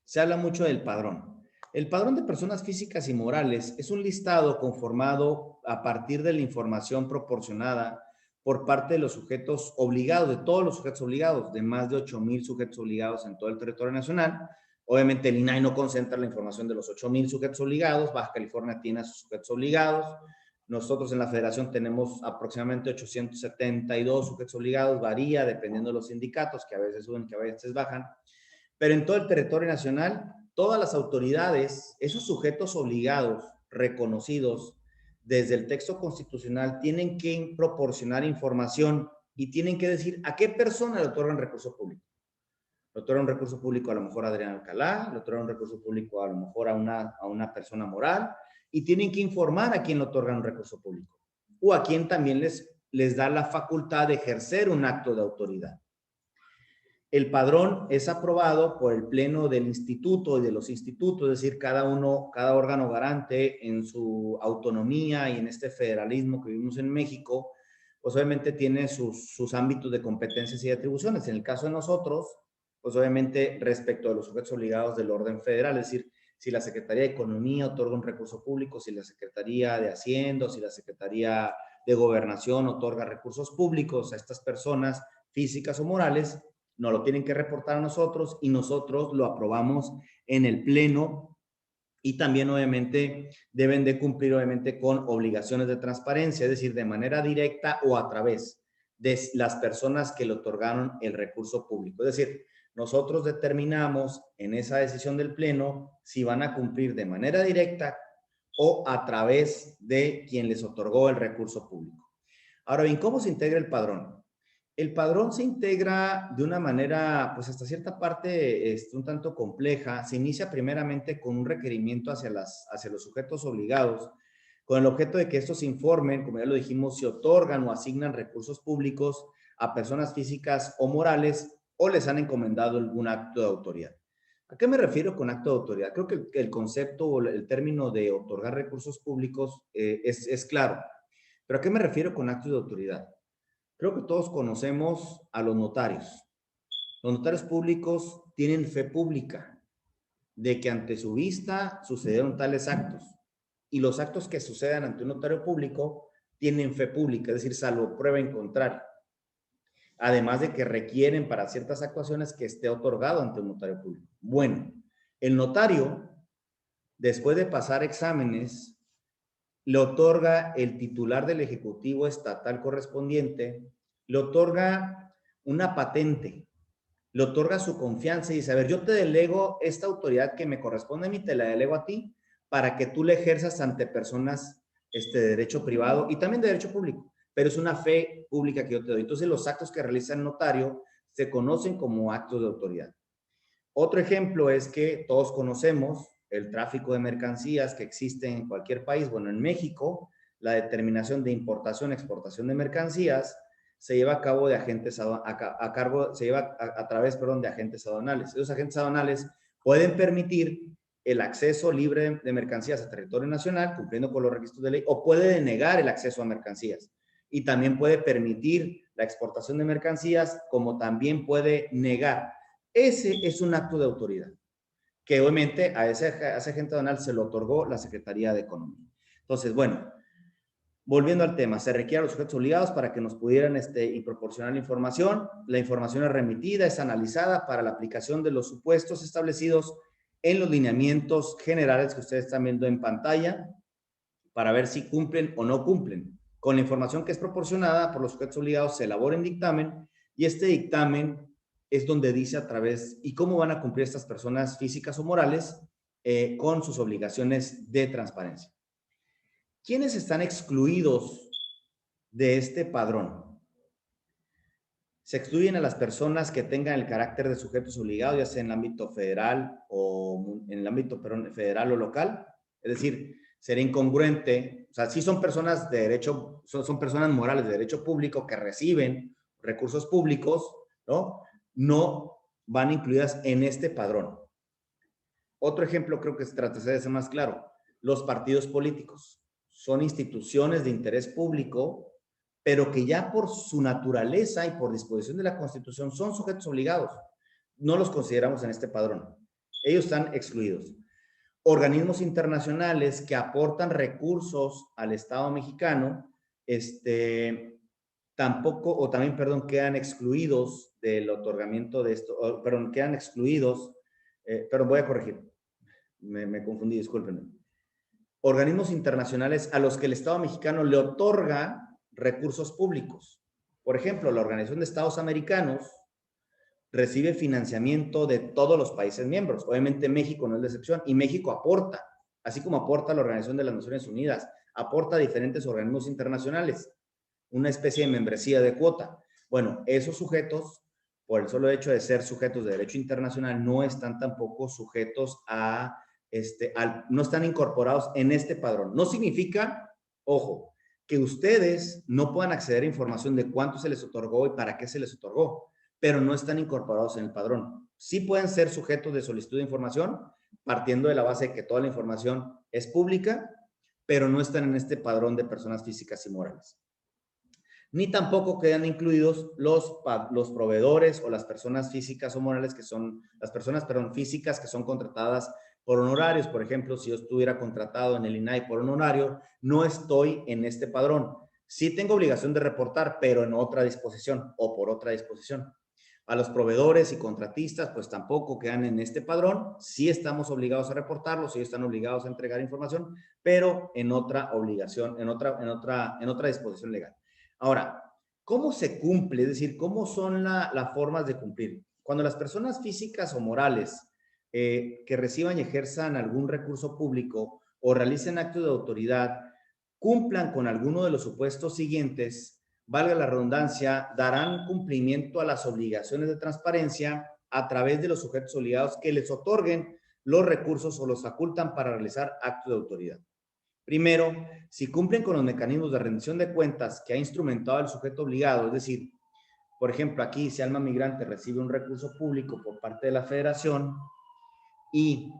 Speaker 4: Se habla mucho del padrón. El padrón de personas físicas y morales es un listado conformado a partir de la información proporcionada por parte de los sujetos obligados, de todos los sujetos obligados, de más de 8,000 sujetos obligados en todo el territorio nacional. Obviamente el INAI no concentra la información de los 8,000 sujetos obligados, Baja California tiene a sus sujetos obligados. Nosotros en la federación tenemos aproximadamente 872 sujetos obligados, varía dependiendo de los sindicatos, que a veces suben, que a veces bajan. Pero en todo el territorio nacional, todas las autoridades, esos sujetos obligados, reconocidos desde el texto constitucional, tienen que proporcionar información y tienen que decir a qué persona le otorgan recurso público. Le otorgan un recurso público a lo mejor a Adrián Alcalá, le otorgan un recurso público a lo mejor a una persona moral, y tienen que informar a quién le otorgan un recurso público o a quién también les da la facultad de ejercer un acto de autoridad. El padrón es aprobado por el pleno del instituto y de los institutos, es decir, cada órgano garante en su autonomía y en este federalismo que vivimos en México, pues obviamente tiene sus ámbitos de competencias y de atribuciones. En el caso de nosotros, pues obviamente respecto a los sujetos obligados del orden federal, es decir, si la Secretaría de Economía otorga un recurso público, si la Secretaría de Hacienda, si la Secretaría de Gobernación otorga recursos públicos a estas personas físicas o morales, nos lo tienen que reportar a nosotros y nosotros lo aprobamos en el pleno y también obviamente deben de cumplir obviamente con obligaciones de transparencia, es decir, de manera directa o a través de las personas que le otorgaron el recurso público. Es decir, nosotros determinamos en esa decisión del pleno si van a cumplir de manera directa o a través de quien les otorgó el recurso público. Ahora bien, ¿cómo se integra el padrón? El padrón se integra de una manera, pues hasta cierta parte, un tanto compleja. Se inicia primeramente con un requerimiento hacia los sujetos obligados, con el objeto de que estos informen, como ya lo dijimos, si otorgan o asignan recursos públicos a personas físicas o morales o les han encomendado algún acto de autoridad. ¿A qué me refiero con acto de autoridad? Creo que el concepto o el término de otorgar recursos públicos es claro. ¿Pero a qué me refiero con acto de autoridad? Creo que todos conocemos a los notarios. Los notarios públicos tienen fe pública de que ante su vista sucedieron tales actos. Y los actos que sucedan ante un notario público tienen fe pública, es decir, salvo prueba en contrario. Además de que requieren para ciertas actuaciones que esté otorgado ante un notario público. Bueno, el notario, después de pasar exámenes, le otorga el titular del Ejecutivo Estatal correspondiente, le otorga una patente, le otorga su confianza y dice, a ver, yo te delego esta autoridad que me corresponde a mí, te la delego a ti, para que tú la ejerzas ante personas de derecho privado y también de derecho público, pero es una fe pública que yo te doy. Entonces, los actos que realiza el notario se conocen como actos de autoridad. Otro ejemplo es que todos conocemos el tráfico de mercancías que existe en cualquier país. Bueno, en México, la determinación de importación, exportación de mercancías se lleva a cabo de agentes a través de agentes aduanales. Esos agentes aduanales pueden permitir el acceso libre de mercancías a territorio nacional, cumpliendo con los requisitos de ley, o puede denegar el acceso a mercancías. Y también puede permitir la exportación de mercancías, como también puede negar. Ese es un acto de autoridad, que obviamente a ese agente aduanal se lo otorgó la Secretaría de Economía. Entonces, bueno, volviendo al tema, se requieren los sujetos obligados para que nos pudieran y proporcionar la información. La información es remitida, es analizada para la aplicación de los supuestos establecidos en los lineamientos generales que ustedes están viendo en pantalla, para ver si cumplen o no cumplen. Con la información que es proporcionada por los sujetos obligados se elabora un dictamen y este dictamen es donde dice a través y cómo van a cumplir estas personas físicas o morales con sus obligaciones de transparencia. ¿Quiénes están excluidos de este padrón? Se excluyen a las personas que tengan el carácter de sujetos obligados, ya sea en el ámbito federal o en el ámbito federal o local. Es decir, sería incongruente, o sea, sí son personas de derecho, son personas morales de derecho público que reciben recursos públicos, ¿no? No van incluidas en este padrón. Otro ejemplo creo que se trata de ser más claro. Los partidos políticos son instituciones de interés público, pero que ya por su naturaleza y por disposición de la Constitución son sujetos obligados. No los consideramos en este padrón. Ellos están excluidos. Organismos internacionales que aportan recursos al Estado mexicano, quedan excluidos del otorgamiento de esto, quedan excluidos, voy a corregir, me confundí, discúlpenme. Organismos internacionales a los que el Estado mexicano le otorga recursos públicos. Por ejemplo, la Organización de Estados Americanos recibe financiamiento de todos los países miembros. Obviamente México no es la excepción y México aporta, así como aporta la Organización de las Naciones Unidas, aporta a diferentes organismos internacionales, una especie de membresía de cuota. Bueno, esos sujetos, por el solo hecho de ser sujetos de derecho internacional, no están tampoco sujetos no están incorporados en este padrón. No significa, ojo, que ustedes no puedan acceder a información de cuánto se les otorgó y para qué se les otorgó. pero no están incorporados en el padrón. Sí pueden ser sujetos de solicitud de información, partiendo de la base de que toda la información es pública, pero no están en este padrón de personas físicas y morales. Ni tampoco quedan incluidos los proveedores o las personas físicas o morales que son, las personas, perdón, físicas que son contratadas por honorarios. Por ejemplo, si yo estuviera contratado en el INAI por honorario, no estoy en este padrón. Sí tengo obligación de reportar, pero en otra disposición o por otra disposición. A los proveedores y contratistas, pues tampoco quedan en este padrón. Sí estamos obligados a reportarlos, sí están obligados a entregar información, pero en otra obligación, en otra disposición legal. Ahora, ¿cómo se cumple? Es decir, ¿cómo son las formas de cumplir? Cuando las personas físicas o morales que reciban y ejerzan algún recurso público o realicen actos de autoridad, cumplan con alguno de los supuestos siguientes, valga la redundancia, darán cumplimiento a las obligaciones de transparencia a través de los sujetos obligados que les otorguen los recursos o los facultan para realizar actos de autoridad. Primero, si cumplen con los mecanismos de rendición de cuentas que ha instrumentado el sujeto obligado, es decir, por ejemplo, aquí si Alma Migrante recibe un recurso público por parte de la Federación y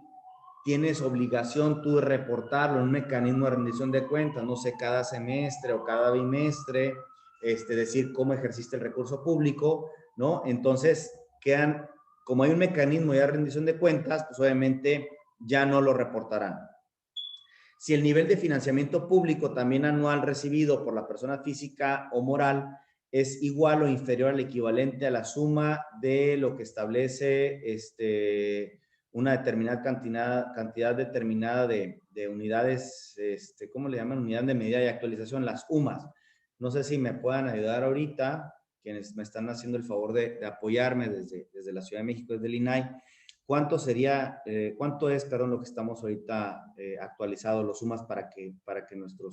Speaker 4: tienes obligación tú de reportarlo en un mecanismo de rendición de cuentas, no sé, cada semestre o cada bimestre, decir cómo ejerciste el recurso público, ¿no? Entonces, quedan, como hay un mecanismo de rendición de cuentas, pues obviamente ya no lo reportarán. Si el nivel de financiamiento público también anual recibido por la persona física o moral es igual o inferior al equivalente a la suma de lo que establece una determinada cantidad determinada de unidades, ¿cómo le llaman? Unidad de medida y actualización, las UMAS. No sé si me puedan ayudar ahorita, quienes me están haciendo el favor de apoyarme desde la Ciudad de México, desde el INAI. ¿Cuánto es, lo que estamos ahorita actualizado, los sumas para que nuestra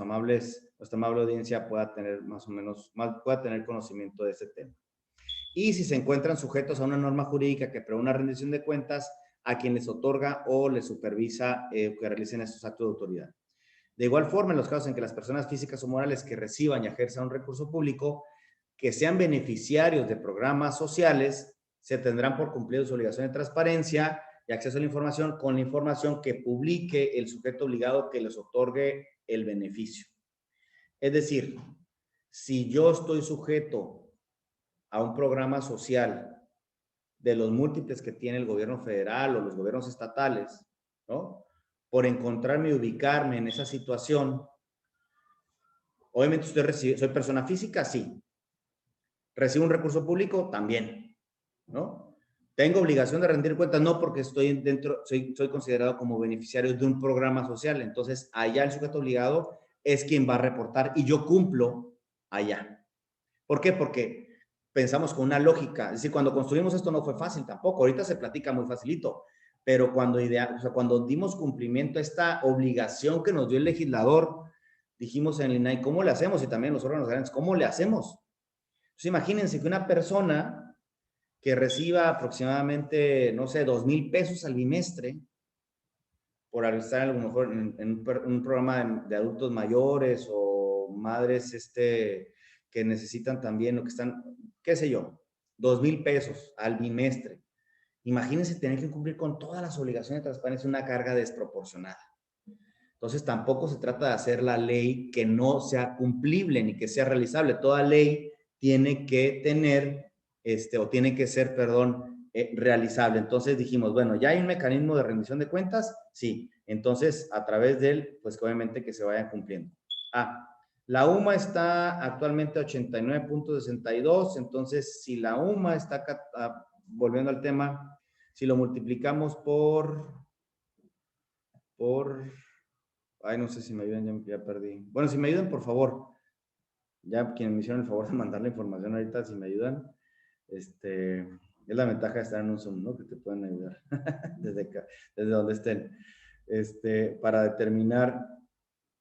Speaker 4: amable audiencia pueda tener más o menos, pueda tener conocimiento de este tema? Y si se encuentran sujetos a una norma jurídica que prevé una rendición de cuentas a quien les otorga o les supervisa que realicen estos actos de autoridad. De igual forma, en los casos en que las personas físicas o morales que reciban y ejerzan un recurso público, que sean beneficiarios de programas sociales, se tendrán por cumplir su obligación de transparencia y acceso a la información con la información que publique el sujeto obligado que les otorgue el beneficio. Es decir, si yo estoy sujeto a un programa social de los múltiples que tiene el gobierno federal o los gobiernos estatales, ¿no? Por encontrarme y ubicarme en esa situación, obviamente soy persona física, sí. ¿Recibo un recurso público? También, ¿no? ¿Tengo obligación de rendir cuentas? No, porque soy considerado como beneficiario de un programa social. Entonces, allá el sujeto obligado es quien va a reportar y yo cumplo allá. ¿Por qué? Porque pensamos con una lógica. Es decir, cuando construimos esto no fue fácil tampoco. Ahorita se platica muy facilito. Pero cuando dimos cumplimiento a esta obligación que nos dio el legislador, dijimos en el INAI, ¿cómo le hacemos? Y también los órganos grandes, ¿cómo le hacemos? Pues imagínense que una persona que reciba aproximadamente, no sé, 2,000 pesos al bimestre por estar a lo mejor en un programa de adultos mayores o madres que necesitan también o que están, qué sé yo, 2,000 pesos al bimestre. Imagínense tener que cumplir con todas las obligaciones de transparencia, una carga desproporcionada. Entonces tampoco se trata de hacer la ley que no sea cumplible ni que sea realizable. Toda ley tiene que tener, tiene que ser, realizable. Entonces dijimos, bueno, ya hay un mecanismo de rendición de cuentas, sí. Entonces, a través de él, pues obviamente que se vayan cumpliendo. La UMA está actualmente a 89.62, entonces si la UMA está, volviendo al tema, si lo multiplicamos ay, no sé si me ayudan, ya perdí. Bueno, si me ayudan, por favor. Ya quienes me hicieron el favor de mandar la información ahorita, si me ayudan. Es la ventaja de estar en un Zoom, ¿no? Que te pueden ayudar desde donde estén. Para determinar,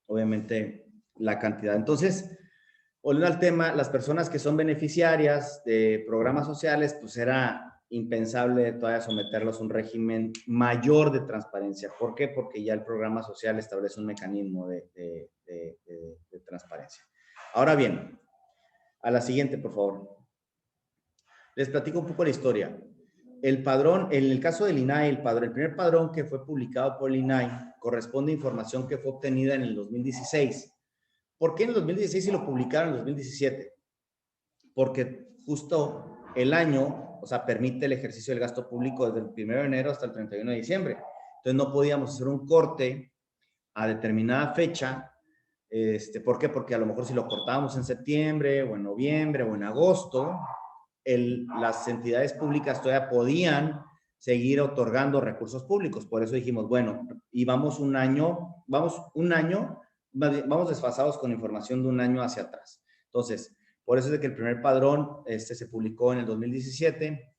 Speaker 4: obviamente, la cantidad. Entonces, volviendo al tema, las personas que son beneficiarias de programas sociales, pues era impensable todavía someterlos a un régimen mayor de transparencia. ¿Por qué? Porque ya el programa social establece un mecanismo de transparencia. Ahora bien, a la siguiente, por favor. Les platico un poco la historia. El padrón, en el caso del INAI, el primer padrón que fue publicado por el INAI corresponde a información que fue obtenida en el 2016. ¿Por qué en el 2016 y lo publicaron en el 2017? Porque justo el año, o sea, permite el ejercicio del gasto público desde el 1 de enero hasta el 31 de diciembre. Entonces no podíamos hacer un corte a determinada fecha. ¿Por qué? Porque a lo mejor si lo cortábamos en septiembre o en noviembre o en agosto, las entidades públicas todavía podían seguir otorgando recursos públicos. Por eso dijimos, bueno, y vamos desfasados con información de un año hacia atrás. Entonces, por eso es de que el primer padrón se publicó en el 2017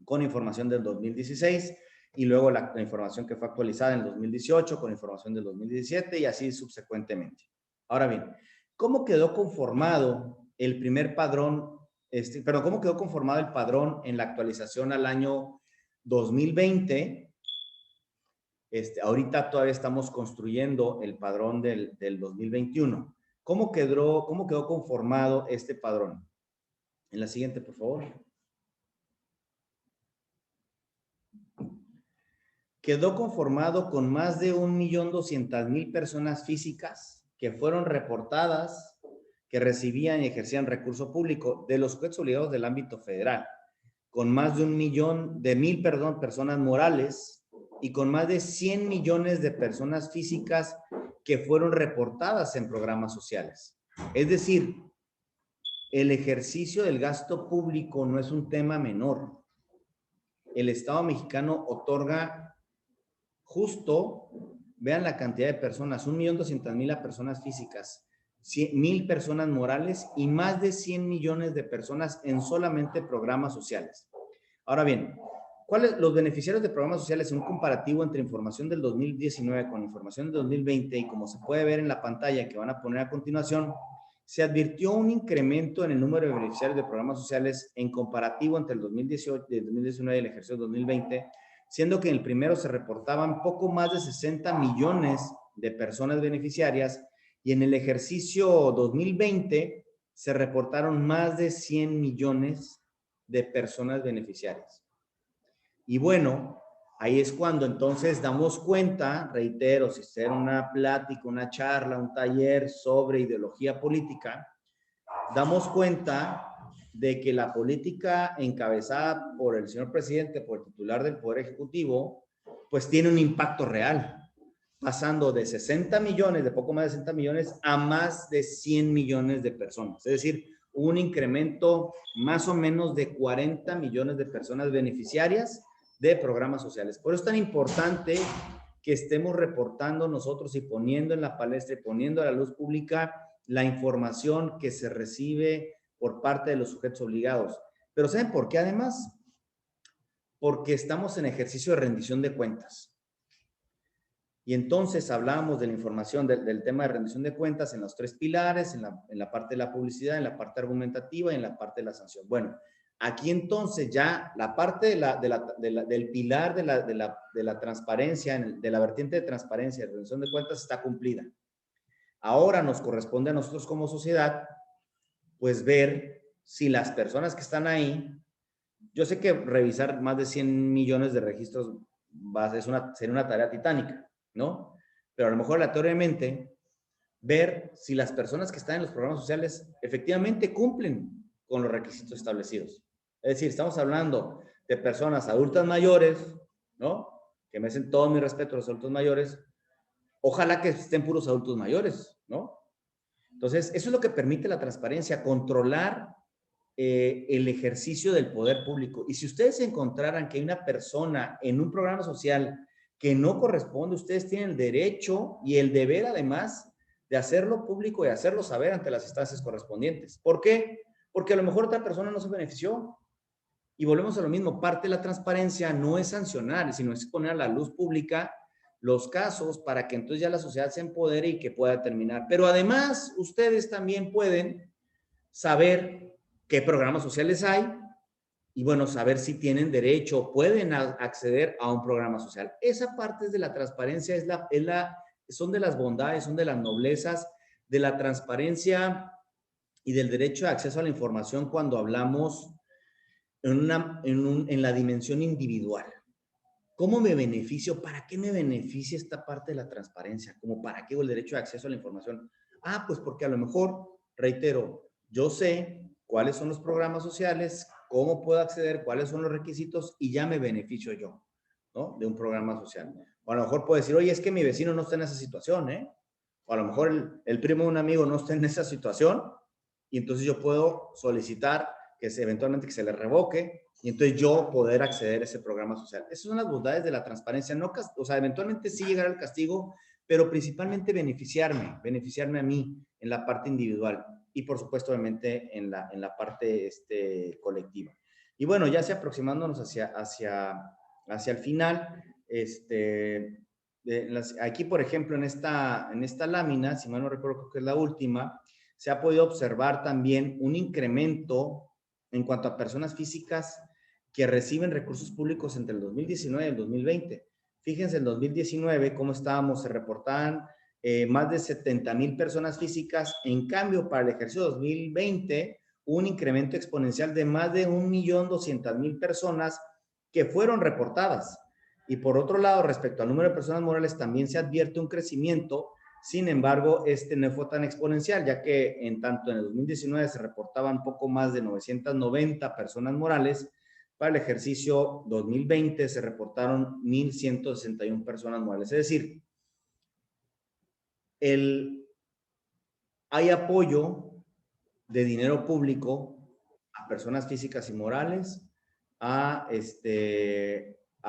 Speaker 4: con información del 2016 y luego la información que fue actualizada en el 2018 con información del 2017 y así subsecuentemente. Ahora bien, ¿cómo quedó conformado el primer padrón? ¿Cómo quedó conformado el padrón en la actualización al año 2020? Ahorita todavía estamos construyendo el padrón del 2021. ¿Cómo quedó conformado este padrón? En la siguiente, por favor. Quedó conformado con más de 1.200.000 personas físicas que fueron reportadas, que recibían y ejercían recurso público de los sujetos obligados del ámbito federal, con más de 1.000.000 personas morales y con más de 100 millones de personas físicas que fueron reportadas en programas sociales. Es decir, el ejercicio del gasto público no es un tema menor. El Estado mexicano otorga justo, vean la cantidad de personas, 1.200.000 a personas físicas, 100.000 personas morales y más de 100 millones de personas en solamente programas sociales. Ahora bien, ¿cuáles los beneficiarios de programas sociales en un comparativo entre información del 2019 con información del 2020? Y como se puede ver en la pantalla que van a poner a continuación, se advirtió un incremento en el número de beneficiarios de programas sociales en comparativo entre el 2018, el 2019 y el ejercicio 2020, siendo que en el primero se reportaban poco más de 60 millones de personas beneficiarias y en el ejercicio 2020 se reportaron más de 100 millones de personas beneficiarias. Y bueno, ahí es cuando entonces damos cuenta, reitero, si será una plática, una charla, un taller sobre ideología política, damos cuenta de que la política encabezada por el señor presidente, por el titular del Poder Ejecutivo, pues tiene un impacto real, pasando de 60 millones, de poco más de 60 millones, a más de 100 millones de personas. Es decir, un incremento más o menos de 40 millones de personas beneficiarias de programas sociales. Por eso es tan importante que estemos reportando nosotros y poniendo en la palestra y poniendo a la luz pública la información que se recibe por parte de los sujetos obligados. Pero ¿saben por qué además? Porque estamos en ejercicio de rendición de cuentas. Y entonces hablábamos de la información del tema de rendición de cuentas en los tres pilares, en la parte de la publicidad, en la parte argumentativa y en la parte de la sanción. Bueno, aquí entonces ya la parte del pilar de la transparencia, de la vertiente de transparencia y de rendición de cuentas está cumplida. Ahora nos corresponde a nosotros como sociedad, pues ver si las personas que están ahí, yo sé que revisar más de 100 millones de registros sería una tarea titánica, ¿no? Pero a lo mejor aleatoriamente ver si las personas que están en los programas sociales efectivamente cumplen con los requisitos establecidos. Es decir, estamos hablando de personas adultas mayores, ¿no? Que merecen todo mi respeto a los adultos mayores. Ojalá que estén puros adultos mayores, ¿no? Entonces, eso es lo que permite la transparencia, controlar el ejercicio del poder público. Y si ustedes encontraran que hay una persona en un programa social que no corresponde, ustedes tienen el derecho y el deber, además, de hacerlo público y hacerlo saber ante las instancias correspondientes. ¿Por qué? Porque a lo mejor otra persona no se benefició. Y volvemos a lo mismo, parte de la transparencia no es sancionar, sino es poner a la luz pública los casos para que entonces ya la sociedad se empodere y que pueda determinar. Pero además, ustedes también pueden saber qué programas sociales hay y, bueno, saber si tienen derecho, pueden acceder a un programa social. Esa parte de la transparencia son de las bondades, son de las noblezas de la transparencia y del derecho de acceso a la información cuando hablamos en la dimensión individual. ¿Cómo me beneficio? ¿Para qué me beneficia esta parte de la transparencia? ¿Como para qué o el derecho de acceso a la información? Ah, pues porque a lo mejor, reitero, yo sé cuáles son los programas sociales, cómo puedo acceder, cuáles son los requisitos y ya me beneficio yo, ¿no? De un programa social. O a lo mejor puedo decir, oye, es que mi vecino no está en esa situación, ¿eh? O a lo mejor el primo de un amigo no está en esa situación y entonces yo puedo solicitar eventualmente que se le revoque y entonces yo poder acceder a ese programa social. Esas son las bondades de la transparencia. No, o sea, eventualmente sí llegar al castigo, pero principalmente beneficiarme a mí en la parte individual y por supuesto obviamente en la parte colectiva. Y bueno, ya se aproximándonos hacia el final, aquí por ejemplo en esta lámina, si mal no recuerdo creo que es la última, se ha podido observar también un incremento en cuanto a personas físicas que reciben recursos públicos entre el 2019 y el 2020. Fíjense, en 2019, cómo estábamos, se reportaban más de 70,000 personas físicas. En cambio, para el ejercicio 2020, un incremento exponencial de más de 1,200,000 personas que fueron reportadas. Y por otro lado, respecto al número de personas morales, también se advierte un crecimiento. Sin embargo, no fue tan exponencial, ya que tanto en el 2019 se reportaban poco más de 990 personas morales. Para el ejercicio 2020 se reportaron 1,161 personas morales. Es decir, hay apoyo de dinero público a personas físicas y morales, a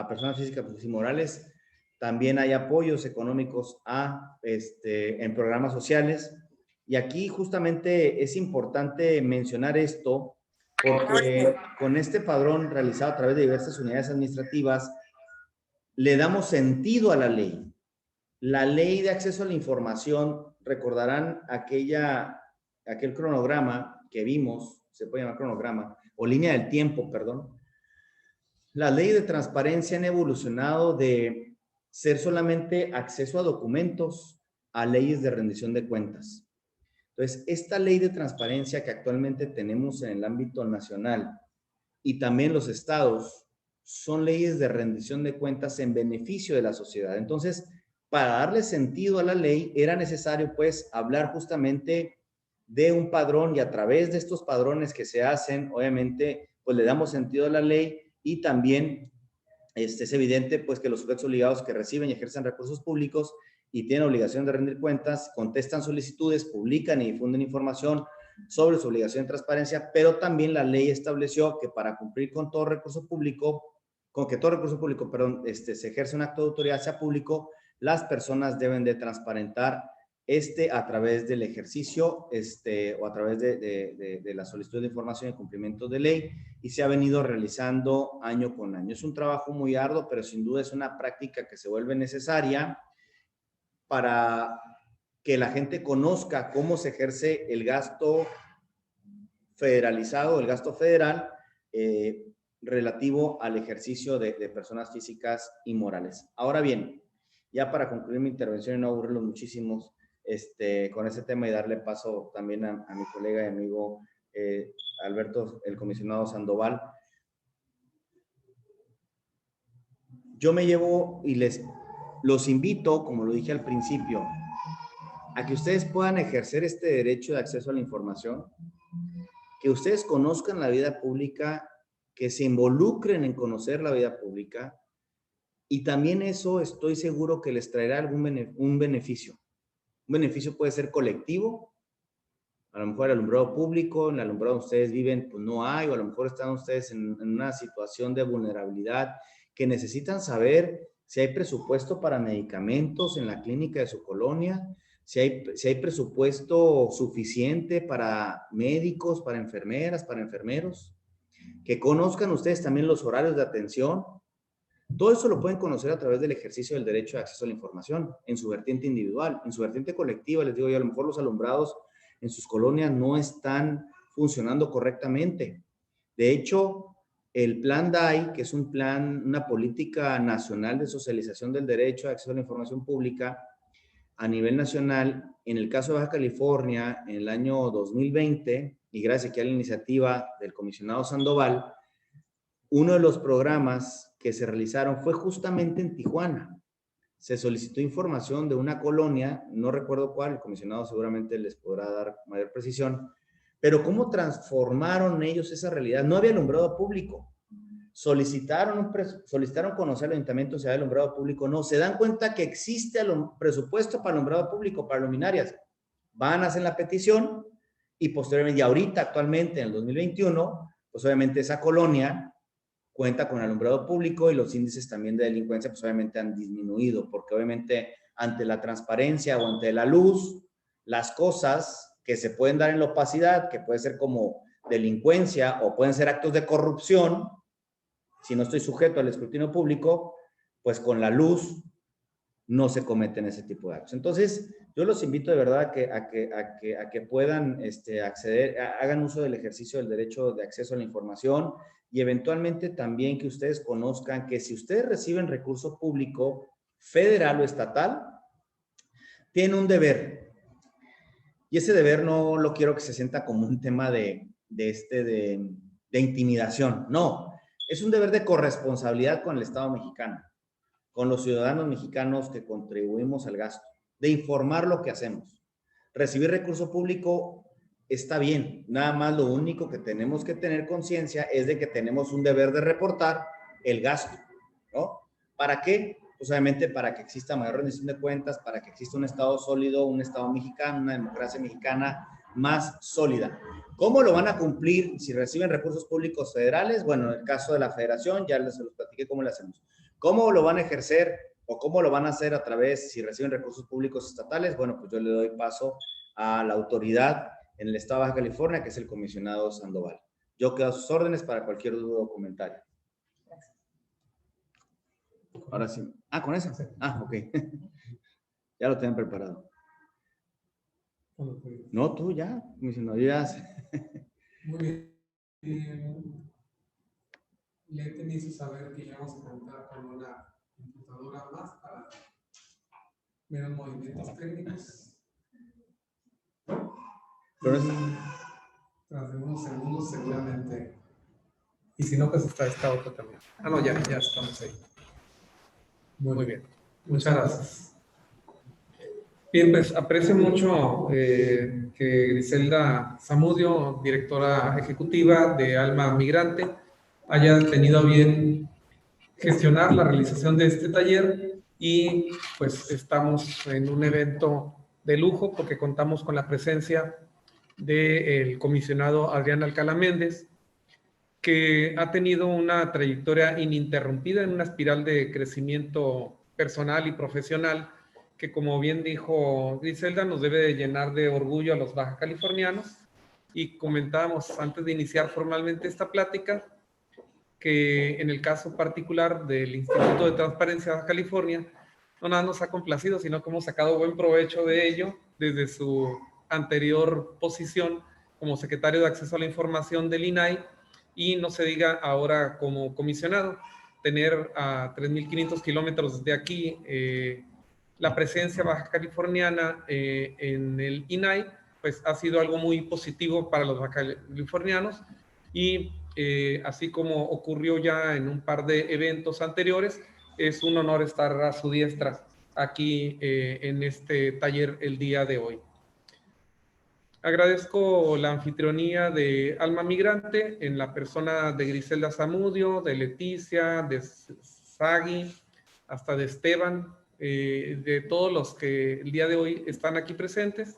Speaker 4: personas físicas y morales. También hay apoyos económicos en programas sociales. Y aquí justamente es importante mencionar esto porque con este padrón realizado a través de diversas unidades administrativas, le damos sentido a la ley. La ley de acceso a la información, recordarán aquel cronograma que vimos, se puede llamar cronograma, o línea del tiempo, perdón. Las leyes de transparencia han evolucionado de ser solamente acceso a documentos a leyes de rendición de cuentas. Entonces, esta ley de transparencia que actualmente tenemos en el ámbito nacional y también los estados son leyes de rendición de cuentas en beneficio de la sociedad. Entonces, para darle sentido a la ley, era necesario, pues, hablar justamente de un padrón y a través de estos padrones que se hacen, obviamente, pues le damos sentido a la ley y también es evidente, pues, que los sujetos obligados que reciben y ejercen recursos públicos y tienen obligación de rendir cuentas, contestan solicitudes, publican y difunden información sobre su obligación de transparencia, pero también la ley estableció que para cumplir con todo recurso público, se ejerce un acto de autoridad, sea público, las personas deben de transparentar a través del ejercicio o a través de la solicitud de información y cumplimiento de ley, y se ha venido realizando año con año. Es un trabajo muy arduo, pero sin duda es una práctica que se vuelve necesaria para que la gente conozca cómo se ejerce el gasto federalizado, el gasto federal, relativo al ejercicio de personas físicas y morales. Ahora bien, ya para concluir mi intervención y no aburrirlos muchísimos con ese tema y darle paso también a mi colega y amigo Alberto, el comisionado Sandoval, yo me llevo y los invito, como lo dije al principio, a que ustedes puedan ejercer este derecho de acceso a la información, que ustedes conozcan la vida pública, que se involucren en conocer la vida pública, y también eso estoy seguro que les traerá un beneficio. Un beneficio puede ser colectivo, a lo mejor el alumbrado público, en el alumbrado donde ustedes viven, pues no hay, o a lo mejor están ustedes en una situación de vulnerabilidad que necesitan saber si hay presupuesto para medicamentos en la clínica de su colonia, si hay presupuesto suficiente para médicos, para enfermeras, para enfermeros, que conozcan ustedes también los horarios de atención. Todo eso lo pueden conocer a través del ejercicio del derecho de acceso a la información, en su vertiente individual, en su vertiente colectiva. Les digo yo, a lo mejor los alumbrados en sus colonias no están funcionando correctamente. De hecho, el Plan DAI, que es una política nacional de socialización del derecho de acceso a la información pública a nivel nacional, en el caso de Baja California, en el año 2020, y gracias aquí a la iniciativa del comisionado Sandoval, uno de los programas que se realizaron fue justamente en Tijuana. Se solicitó información de una colonia, no recuerdo cuál, el comisionado seguramente les podrá dar mayor precisión, pero cómo transformaron ellos esa realidad. No había alumbrado público. Solicitaron conocer al ayuntamiento si había alumbrado público. No, se dan cuenta que existe presupuesto para alumbrado público, para luminarias. Van a hacer la petición y posteriormente, y ahorita actualmente en el 2021, pues obviamente esa colonia cuenta con alumbrado público y los índices también de delincuencia pues obviamente han disminuido, porque obviamente ante la transparencia o ante la luz, las cosas que se pueden dar en la opacidad, que puede ser como delincuencia o pueden ser actos de corrupción, si no estoy sujeto al escrutinio público, pues con la luz no se cometen ese tipo de actos. Entonces, yo los invito de verdad a que puedan acceder, hagan uso del ejercicio del derecho de acceso a la información y eventualmente también que ustedes conozcan que si ustedes reciben recurso público federal o estatal, tienen un deber. Y ese deber no lo quiero que se sienta como un tema de intimidación. No, es un deber de corresponsabilidad con el Estado mexicano, con los ciudadanos mexicanos que contribuimos al gasto, de informar lo que hacemos. Recibir recurso público está bien, nada más lo único que tenemos que tener conciencia es de que tenemos un deber de reportar el gasto, ¿no? ¿Para qué? Pues obviamente para que exista mayor rendición de cuentas, para que exista un Estado sólido, un Estado mexicano, una democracia mexicana más sólida. ¿Cómo lo van a cumplir si reciben recursos públicos federales? Bueno, en el caso de la federación, ya les los platiqué cómo lo hacemos. ¿Cómo lo van a ejercer o cómo lo van a hacer a través, si reciben recursos públicos estatales? Bueno, pues yo le doy paso a la autoridad en el Estado de Baja California, que es el comisionado Sandoval. Yo quedo a sus órdenes para cualquier duda o comentario. Ahora sí. Ah, ¿con eso? Ah, ok. Ya lo tienen preparado. No, tú ya, comisionado, ya.
Speaker 2: Muy bien. Lete me hizo saber que ya vamos a contar con una computadora más para ver los movimientos técnicos.
Speaker 4: Pero
Speaker 2: tras de unos segundos seguramente. Y si no, pues está esta otra también. Ah, no, ya estamos ahí. Muy bien. Muchas gracias. Bien, pues aprecio mucho que Griselda Zamudio, directora ejecutiva de Alma Migrante, haya tenido a bien gestionar la realización de este taller y pues estamos en un evento de lujo porque contamos con la presencia del comisionado Adrián Alcalá Méndez, que ha tenido una trayectoria ininterrumpida en una espiral de crecimiento personal y profesional que, como bien dijo Griselda, nos debe de llenar de orgullo a los baja californianos. Y comentábamos antes de iniciar formalmente esta plática que en el caso particular del Instituto de Transparencia de Baja California, no nada nos ha complacido, sino que hemos sacado buen provecho de ello desde su anterior posición como secretario de Acceso a la Información del INAI y no se diga ahora como comisionado. Tener a 3.500 kilómetros de aquí la presencia baja californiana en el INAI, pues ha sido algo muy positivo para los baja californianos y así como ocurrió ya en un par de eventos anteriores, es un honor estar a su diestra aquí en este taller el día de hoy. Agradezco la anfitrionía de Alma Migrante en la persona de Griselda Zamudio, de Leticia, de Sagi, hasta de Esteban, de todos los que el día de hoy están aquí presentes,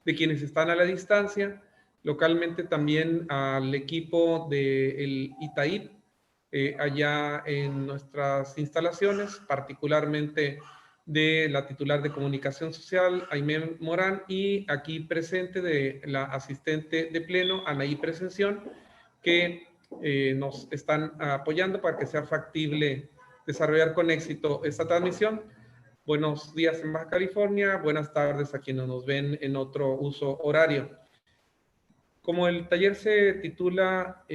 Speaker 2: de quienes están a la distancia, localmente también al equipo del ITAIP, allá en nuestras instalaciones, particularmente de la titular de Comunicación Social, Aimé Morán, y aquí presente de la asistente de pleno, Anaí Presención, que nos están apoyando para que sea factible desarrollar con éxito esta transmisión. Buenos días en Baja California, buenas tardes a quienes nos ven en otro uso horario. Como el taller se titula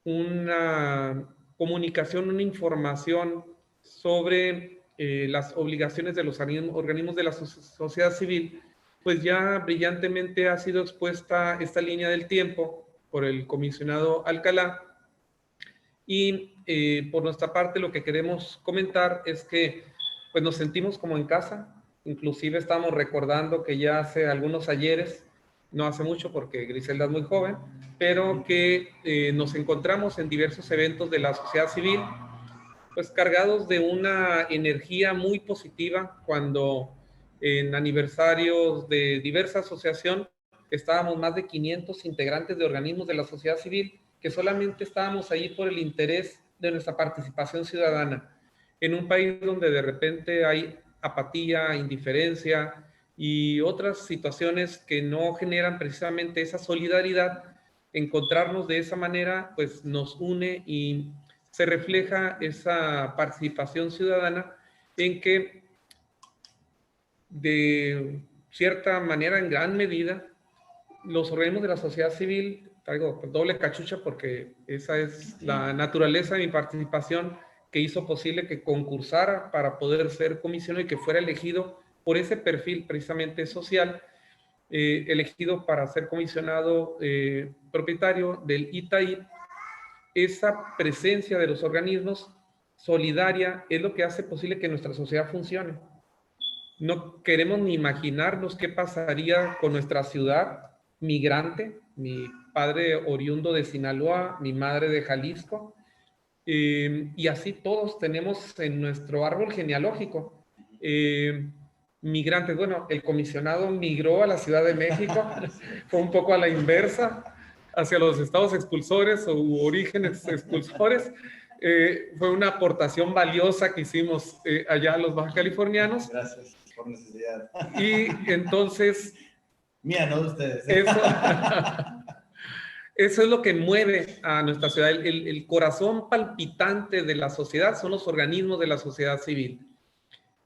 Speaker 2: una comunicación, una información sobre las obligaciones de los organismos de la sociedad civil, pues ya brillantemente ha sido expuesta esta línea del tiempo por el comisionado Alcalá, Y por nuestra parte lo que queremos comentar es que pues nos sentimos como en casa. Inclusive estamos recordando que ya hace algunos ayeres, no hace mucho porque Griselda es muy joven, pero que nos encontramos en diversos eventos de la sociedad civil, pues cargados de una energía muy positiva cuando en aniversarios de diversa asociación estábamos más de 500 integrantes de organismos de la sociedad civil que solamente estábamos ahí por el interés de nuestra participación ciudadana en un país donde de repente hay apatía, indiferencia y otras situaciones que no generan precisamente esa solidaridad. Encontrarnos de esa manera pues nos une y se refleja esa participación ciudadana en que de cierta manera, en gran medida, los organismos de la sociedad civil, traigo doble cachucha porque esa es la naturaleza de mi participación que hizo posible que concursara para poder ser comisionado y que fuera elegido por ese perfil precisamente social, elegido para ser comisionado propietario del ITAIP. Esa presencia de los organismos solidaria es lo que hace posible que nuestra sociedad funcione. No queremos ni imaginarnos qué pasaría con nuestra ciudad migrante, mi padre oriundo de Sinaloa, mi madre de Jalisco, y así todos tenemos en nuestro árbol genealógico migrantes. Bueno, el comisionado migró a la Ciudad de México, fue un poco a la inversa, hacia los estados expulsores o orígenes expulsores. Fue una aportación valiosa que hicimos allá a los baja californianos.
Speaker 5: Gracias por necesidad.
Speaker 2: Y entonces...
Speaker 5: Mía, no de ustedes.
Speaker 2: Eso es lo que mueve a nuestra ciudad. El corazón palpitante de la sociedad son los organismos de la sociedad civil.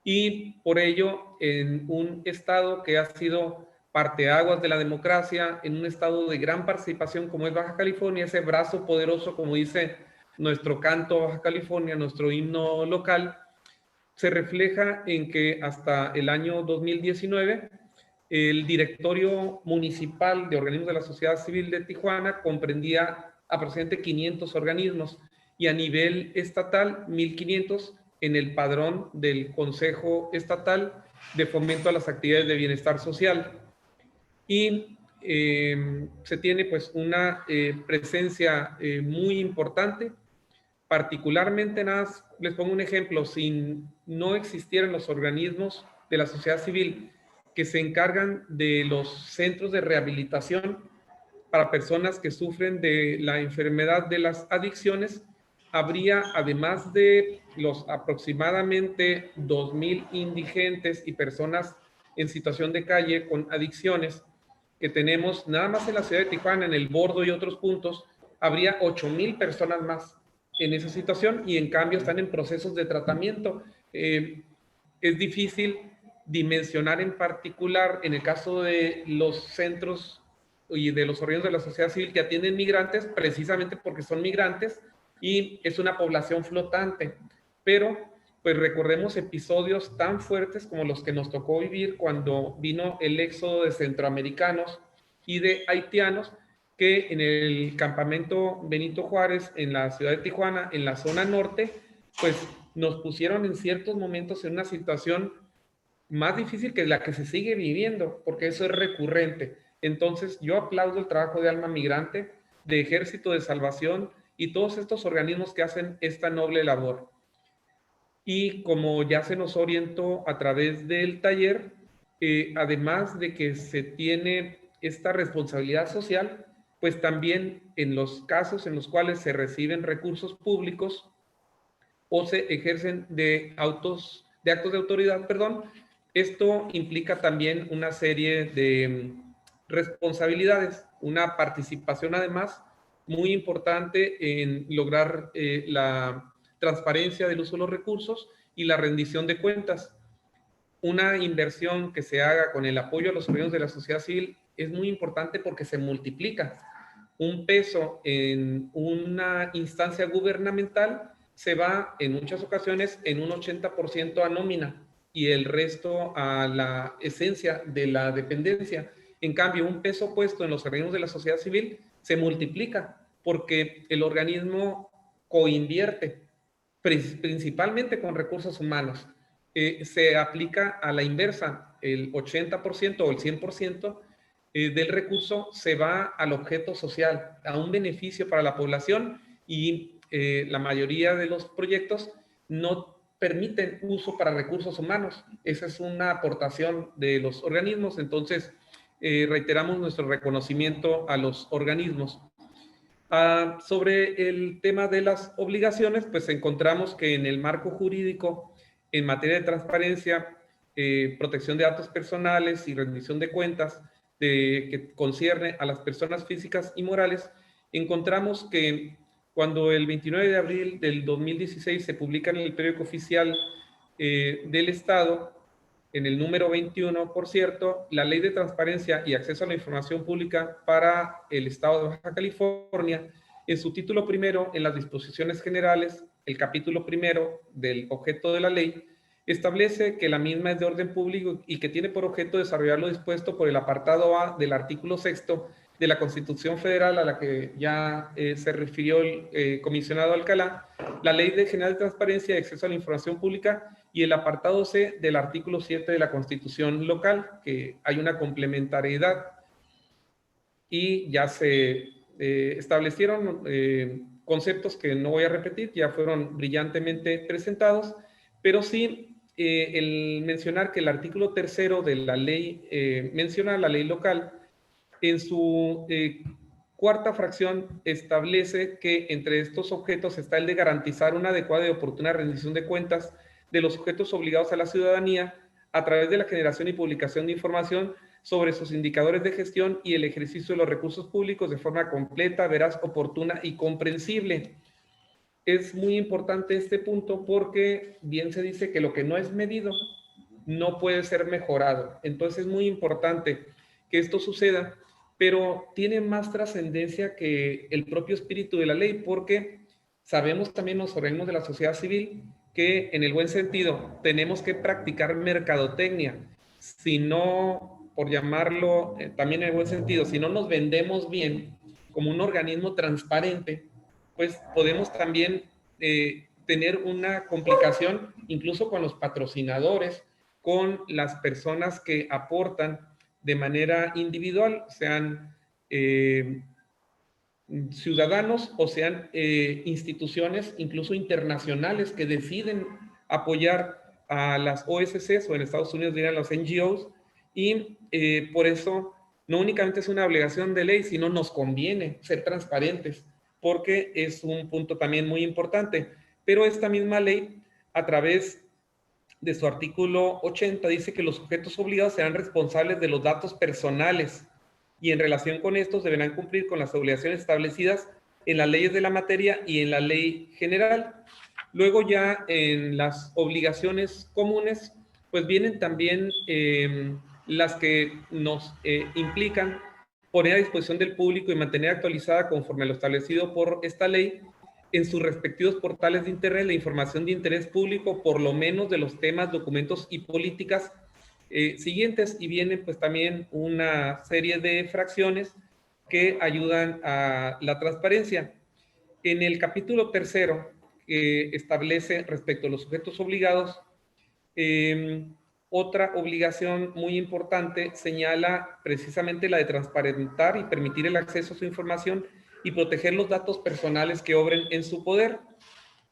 Speaker 2: Y por ello, en un estado que ha sido parteaguas de la democracia, en un estado de gran participación como es Baja California, ese brazo poderoso, como dice nuestro canto Baja California, nuestro himno local, se refleja en que hasta el año 2019, el directorio municipal de organismos de la sociedad civil de Tijuana comprendía aproximadamente 500 organismos y a nivel estatal 1,500 en el padrón del Consejo Estatal de Fomento a las Actividades de Bienestar Social. Y se tiene pues una presencia muy importante. Particularmente, les pongo un ejemplo, si no existieran los organismos de la sociedad civil que se encargan de los centros de rehabilitación para personas que sufren de la enfermedad de las adicciones, habría, además de los aproximadamente 2,000 indigentes y personas en situación de calle con adicciones que tenemos nada más en la ciudad de Tijuana, en El Bordo y otros puntos, habría 8,000 personas más en esa situación y en cambio están en procesos de tratamiento. Es difícil dimensionar en particular en el caso de los centros y de los organismos de la sociedad civil que atienden migrantes, precisamente porque son migrantes y es una población flotante. Pero pues recordemos episodios tan fuertes como los que nos tocó vivir cuando vino el éxodo de centroamericanos y de haitianos, que en el campamento Benito Juárez, en la ciudad de Tijuana, en la zona norte, pues nos pusieron en ciertos momentos en una situación más difícil que la que se sigue viviendo, porque eso es recurrente. Entonces, yo aplaudo el trabajo de Alma Migrante, de Ejército de Salvación y todos estos organismos que hacen esta noble labor. Y como ya se nos orientó a través del taller, además de que se tiene esta responsabilidad social, pues también en los casos en los cuales se reciben recursos públicos o se ejercen de actos de autoridad, esto implica también una serie de responsabilidades, una participación además muy importante en lograr la transparencia del uso de los recursos y la rendición de cuentas. Una inversión que se haga con el apoyo a los organismos de la sociedad civil es muy importante porque se multiplica. Un peso en una instancia gubernamental se va en muchas ocasiones en un 80% a nómina y el resto a la esencia de la dependencia. En cambio, un peso puesto en los organismos de la sociedad civil se multiplica porque el organismo coinvierte, principalmente con recursos humanos. Se aplica a la inversa, el 80% o el 100% del recurso se va al objeto social, a un beneficio para la población, y la mayoría de los proyectos no permiten uso para recursos humanos. Esa es una aportación de los organismos, entonces reiteramos nuestro reconocimiento a los organismos. Sobre el tema de las obligaciones, pues encontramos que en el marco jurídico en materia de transparencia, protección de datos personales y rendición de cuentas que concierne a las personas físicas y morales, encontramos que cuando el 29 de abril del 2016 se publica en el periódico oficial del Estado, en el número 21, por cierto, la Ley de Transparencia y Acceso a la Información Pública para el Estado de Baja California, en su título primero, en las disposiciones generales, el capítulo primero del objeto de la ley, establece que la misma es de orden público y que tiene por objeto desarrollar lo dispuesto por el apartado A del artículo 6º de la Constitución Federal, a la que ya se refirió el comisionado Alcalá, la Ley General de Transparencia y Acceso a la Información Pública, y el apartado C del artículo 7 de la Constitución local, que hay una complementariedad, y ya se establecieron conceptos que no voy a repetir, ya fueron brillantemente presentados, pero sí el mencionar que el artículo 3º de la ley menciona la ley local. En su cuarta fracción establece que entre estos objetos está el de garantizar una adecuada y oportuna rendición de cuentas de los sujetos obligados a la ciudadanía a través de la generación y publicación de información sobre sus indicadores de gestión y el ejercicio de los recursos públicos de forma completa, veraz, oportuna y comprensible. Es muy importante este punto porque bien se dice que lo que no es medido no puede ser mejorado. Entonces es muy importante que esto suceda, pero tiene más trascendencia que el propio espíritu de la ley, porque sabemos también los organismos de la sociedad civil que en el buen sentido tenemos que practicar mercadotecnia. Si no, por llamarlo también en el buen sentido, si no nos vendemos bien como un organismo transparente, pues podemos también tener una complicación incluso con los patrocinadores, con las personas que aportan de manera individual, sean ciudadanos o sean instituciones incluso internacionales que deciden apoyar a las OSCs, o en Estados Unidos dirían los NGOs, y por eso no únicamente es una obligación de ley, sino nos conviene ser transparentes, porque es un punto también muy importante. Pero esta misma ley, a través de su artículo 80, dice que los sujetos obligados serán responsables de los datos personales y en relación con estos deberán cumplir con las obligaciones establecidas en las leyes de la materia y en la ley general. Luego ya en las obligaciones comunes, pues vienen también las que nos implican poner a disposición del público y mantener actualizada conforme a lo establecido por esta ley en sus respectivos portales de internet la información de interés público, por lo menos de los temas, documentos y políticas siguientes, y vienen pues también una serie de fracciones que ayudan a la transparencia. En el capítulo 3º, que establece respecto a los sujetos obligados, otra obligación muy importante señala precisamente la de transparentar y permitir el acceso a su información y proteger los datos personales que obren en su poder.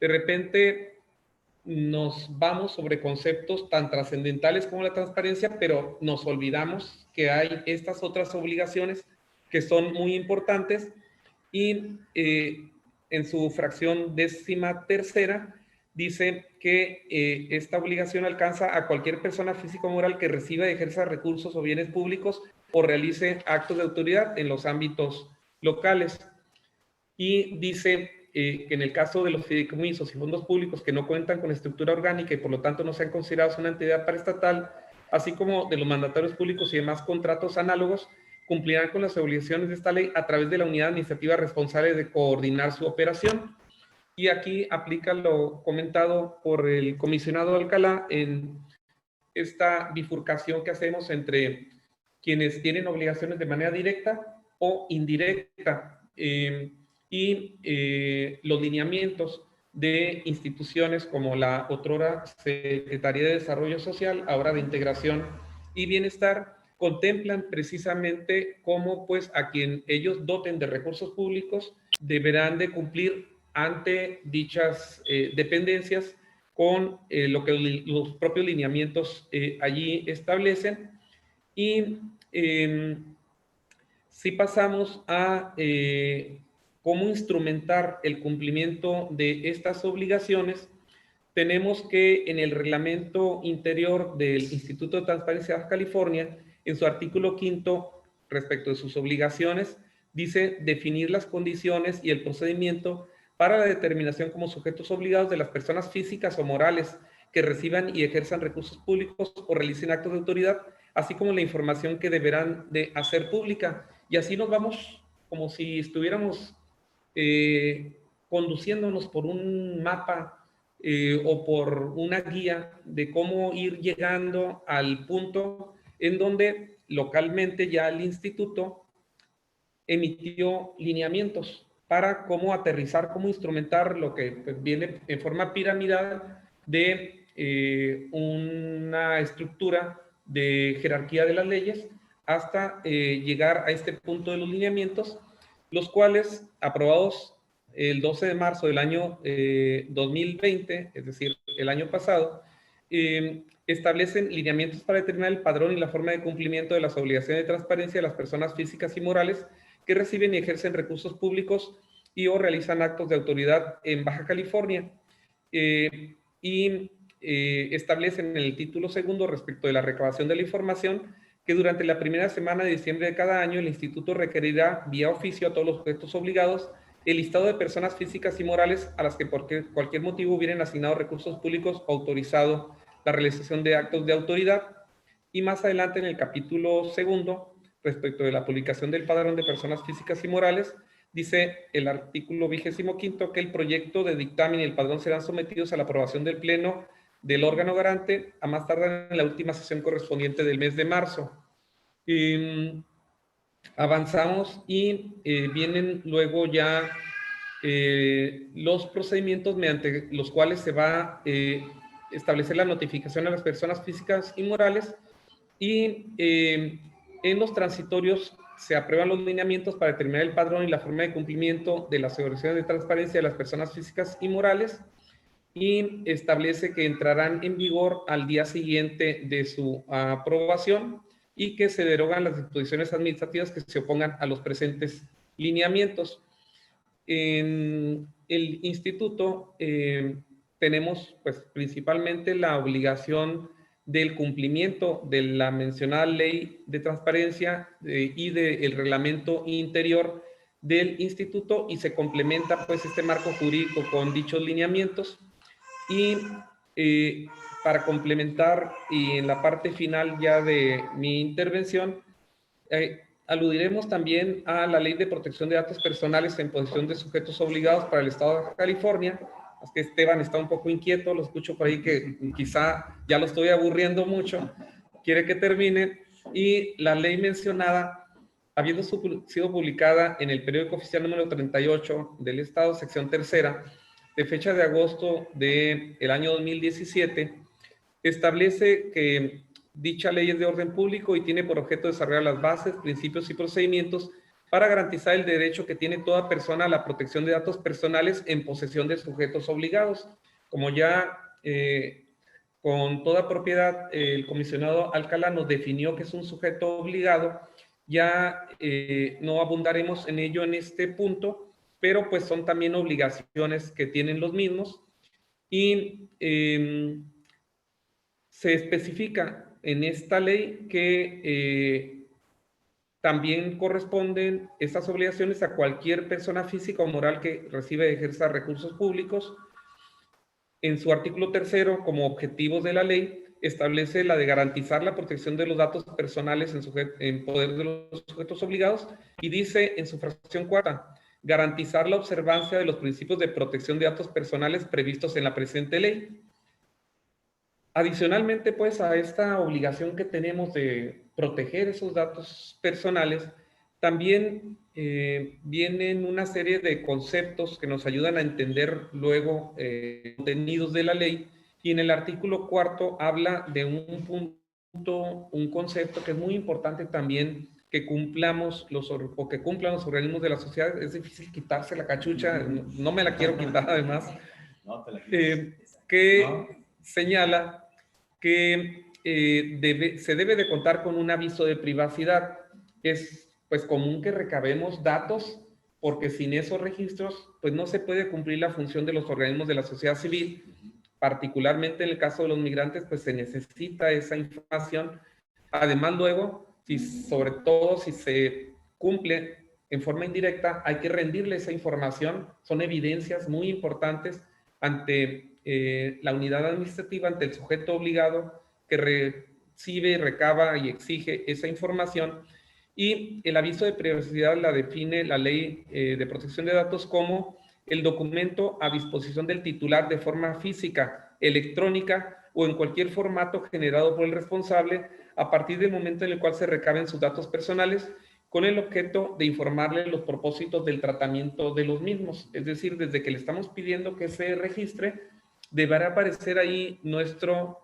Speaker 2: De repente nos vamos sobre conceptos tan trascendentales como la transparencia, pero nos olvidamos que hay estas otras obligaciones que son muy importantes, y en su fracción 13ª dice que esta obligación alcanza a cualquier persona física o moral que reciba y ejerza recursos o bienes públicos o realice actos de autoridad en los ámbitos locales. Y dice que en el caso de los fideicomisos y fondos públicos que no cuentan con estructura orgánica y por lo tanto no sean considerados una entidad paraestatal, así como de los mandatarios públicos y demás contratos análogos, cumplirán con las obligaciones de esta ley a través de la unidad administrativa responsable de coordinar su operación. Y aquí aplica lo comentado por el comisionado Alcalá en esta bifurcación que hacemos entre quienes tienen obligaciones de manera directa o indirecta.
Speaker 6: y los lineamientos de instituciones como la otrora Secretaría de Desarrollo Social, ahora de Integración y Bienestar, contemplan precisamente cómo pues a quien ellos doten de recursos públicos deberán de cumplir ante dichas dependencias con lo que los propios lineamientos allí establecen. Y si pasamos a cómo instrumentar el cumplimiento de estas obligaciones, tenemos que en el reglamento interior del Instituto de Transparencia de Baja California, en su artículo 5, respecto de sus obligaciones, dice definir las condiciones y el procedimiento para la determinación como sujetos obligados de las personas físicas o morales que reciban y ejerzan recursos públicos o realicen actos de autoridad, así como la información que deberán de hacer pública. Y así nos vamos como si estuviéramos conduciéndonos por un mapa o por una guía de cómo ir llegando al punto en donde localmente ya el instituto emitió lineamientos para cómo aterrizar, cómo instrumentar lo que pues, viene en forma piramidal de una estructura de jerarquía de las leyes hasta llegar a este punto de los lineamientos, los cuales aprobados el 12 de marzo del año 2020, es decir, el año pasado, establecen lineamientos para determinar el padrón y la forma de cumplimiento de las obligaciones de transparencia de las personas físicas y morales que reciben y ejercen recursos públicos y o realizan actos de autoridad en Baja California. Establecen en el título segundo respecto de la recabación de la información que durante la primera semana de diciembre de cada año el instituto requerirá vía oficio a todos los sujetos obligados el listado de personas físicas y morales a las que por cualquier motivo hubieran asignado recursos públicos o autorizado la realización de actos de autoridad. Y más adelante en el capítulo segundo, respecto de la publicación del padrón de personas físicas y morales, dice el artículo 25 que el proyecto de dictamen y el padrón serán sometidos a la aprobación del Pleno del órgano garante a más tardar en la última sesión correspondiente del mes de marzo. Avanzamos y vienen luego ya los procedimientos mediante los cuales se va a establecer la notificación a las personas físicas y morales y en los transitorios se aprueban los lineamientos para determinar el padrón y la forma de cumplimiento de las obligaciones de transparencia de las personas físicas y morales y establece que entrarán en vigor al día siguiente de su aprobación y que se derogan las disposiciones administrativas que se opongan a los presentes lineamientos. En el instituto tenemos pues principalmente la obligación del cumplimiento de la mencionada ley de transparencia y del reglamento interior del instituto y se complementa pues este marco jurídico con dichos lineamientos y para complementar y en la parte final ya de mi intervención aludiremos también a la Ley de Protección de Datos Personales en posesión de sujetos obligados para el Estado de Baja California. Es que Esteban está un poco inquieto, lo escucho por ahí que quizá ya lo estoy aburriendo mucho, quiere que termine. Y la ley mencionada, habiendo sido publicada en el periódico oficial número 38 del Estado, sección tercera, de fecha de agosto del año 2017, establece que dicha ley es de orden público y tiene por objeto desarrollar las bases, principios y procedimientos para garantizar el derecho que tiene toda persona a la protección de datos personales en posesión de sujetos obligados. Como ya con toda propiedad el comisionado Alcalá nos definió que es un sujeto obligado, ya no abundaremos en ello en este punto, pero pues son también obligaciones que tienen los mismos y se especifica en esta ley que también corresponden estas obligaciones a cualquier persona física o moral que reciba y ejerza recursos públicos. En su artículo tercero, como objetivos de la ley, establece la de garantizar la protección de los datos personales en poder de los sujetos obligados y dice en su fracción cuarta, garantizar la observancia de los principios de protección de datos personales previstos en la presente ley. Adicionalmente, pues, a esta obligación que tenemos de proteger esos datos personales, También vienen una serie de conceptos que nos ayudan a entender luego contenidos de la ley, y en el artículo 4 habla de un punto, un concepto que es muy importante también que cumplamos que cumplan los organismos de la sociedad. Es difícil quitarse la cachucha, no me la quiero quitar además,
Speaker 5: No te la quites.
Speaker 6: que
Speaker 5: ¿No?
Speaker 6: señala que se debe de contar con un aviso de privacidad. Es pues común que recabemos datos, porque sin esos registros pues no se puede cumplir la función de los organismos de la sociedad civil. Particularmente en el caso de los migrantes, pues se necesita esa información. Además, luego, sobre todo si se cumple en forma indirecta, hay que rendirle esa información. Son evidencias muy importantes ante la unidad administrativa, ante el sujeto obligado que recibe, recaba y exige esa información. Y el aviso de privacidad la define la Ley de Protección de Datos como el documento a disposición del titular de forma física, electrónica o en cualquier formato generado por el responsable a partir del momento en el cual se recaben sus datos personales, con el objeto de informarle los propósitos del tratamiento de los mismos. Es decir, desde que le estamos pidiendo que se registre, deberá aparecer ahí nuestro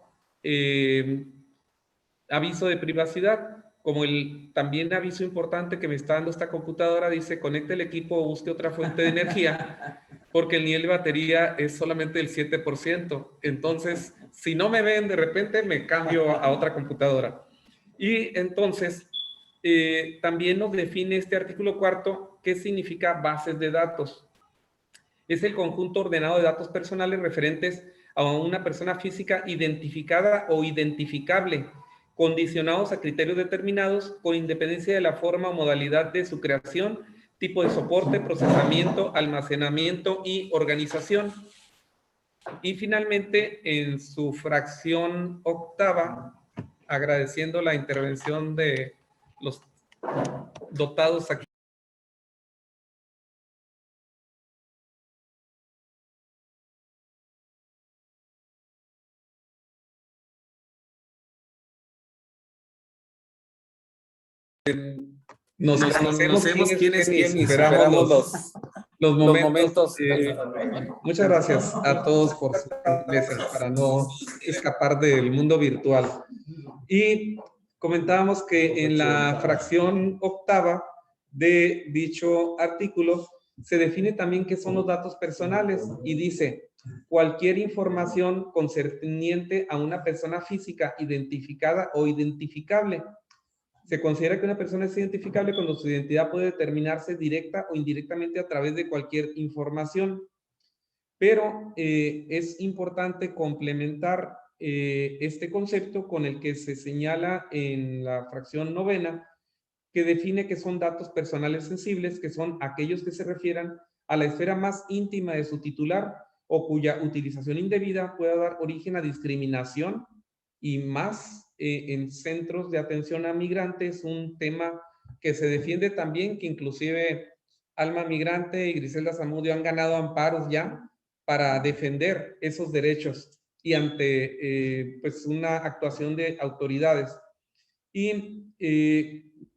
Speaker 6: aviso de privacidad, como el también aviso importante que me está dando esta computadora, dice: conecte el equipo o busque otra fuente de energía, porque el nivel de batería es solamente el 7%. Entonces, si no me ven, de repente me cambio a otra computadora. Y entonces, también nos define este artículo 4 qué significa bases de datos. Es el conjunto ordenado de datos personales referentes a una persona física identificada o identificable, condicionados a criterios determinados con independencia de la forma o modalidad de su creación, tipo de soporte, procesamiento, almacenamiento y organización. Y finalmente, en su fracción octava, agradeciendo la intervención de los dotados aquí, nos conocemos quién es quién y superamos los momentos. Muchas gracias a todos por su gentileza para no escapar del mundo virtual. Y comentábamos que en la fracción octava de dicho artículo se define también qué son los datos personales y dice: cualquier información concerniente a una persona física identificada o identificable. Se considera que una persona es identificable cuando su identidad puede determinarse directa o indirectamente a través de cualquier información. Pero es importante complementar este concepto con el que se señala en la fracción novena, que define que son datos personales sensibles, que son aquellos que se refieran a la esfera más íntima de su titular o cuya utilización indebida pueda dar origen a discriminación, y más en centros de atención a migrantes, un tema que se defiende también, que inclusive Alma Migrante y Griselda Zamudio han ganado amparos ya para defender esos derechos y ante pues una actuación de autoridades. Y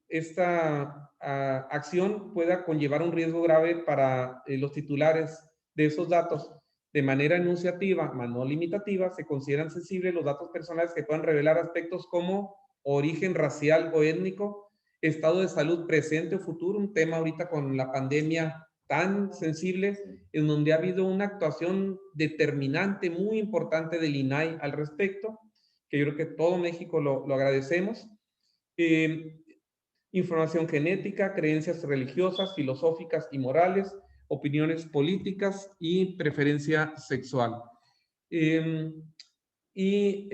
Speaker 6: esta acción pueda conllevar un riesgo grave para los titulares de esos datos. De manera enunciativa, más no limitativa, se consideran sensibles los datos personales que puedan revelar aspectos como origen racial o étnico, estado de salud presente o futuro, un tema ahorita con la pandemia tan sensible, en donde ha habido una actuación determinante, muy importante del INAI al respecto, que yo creo que todo México lo agradecemos. Información genética, creencias religiosas, filosóficas y morales, opiniones políticas y preferencia sexual.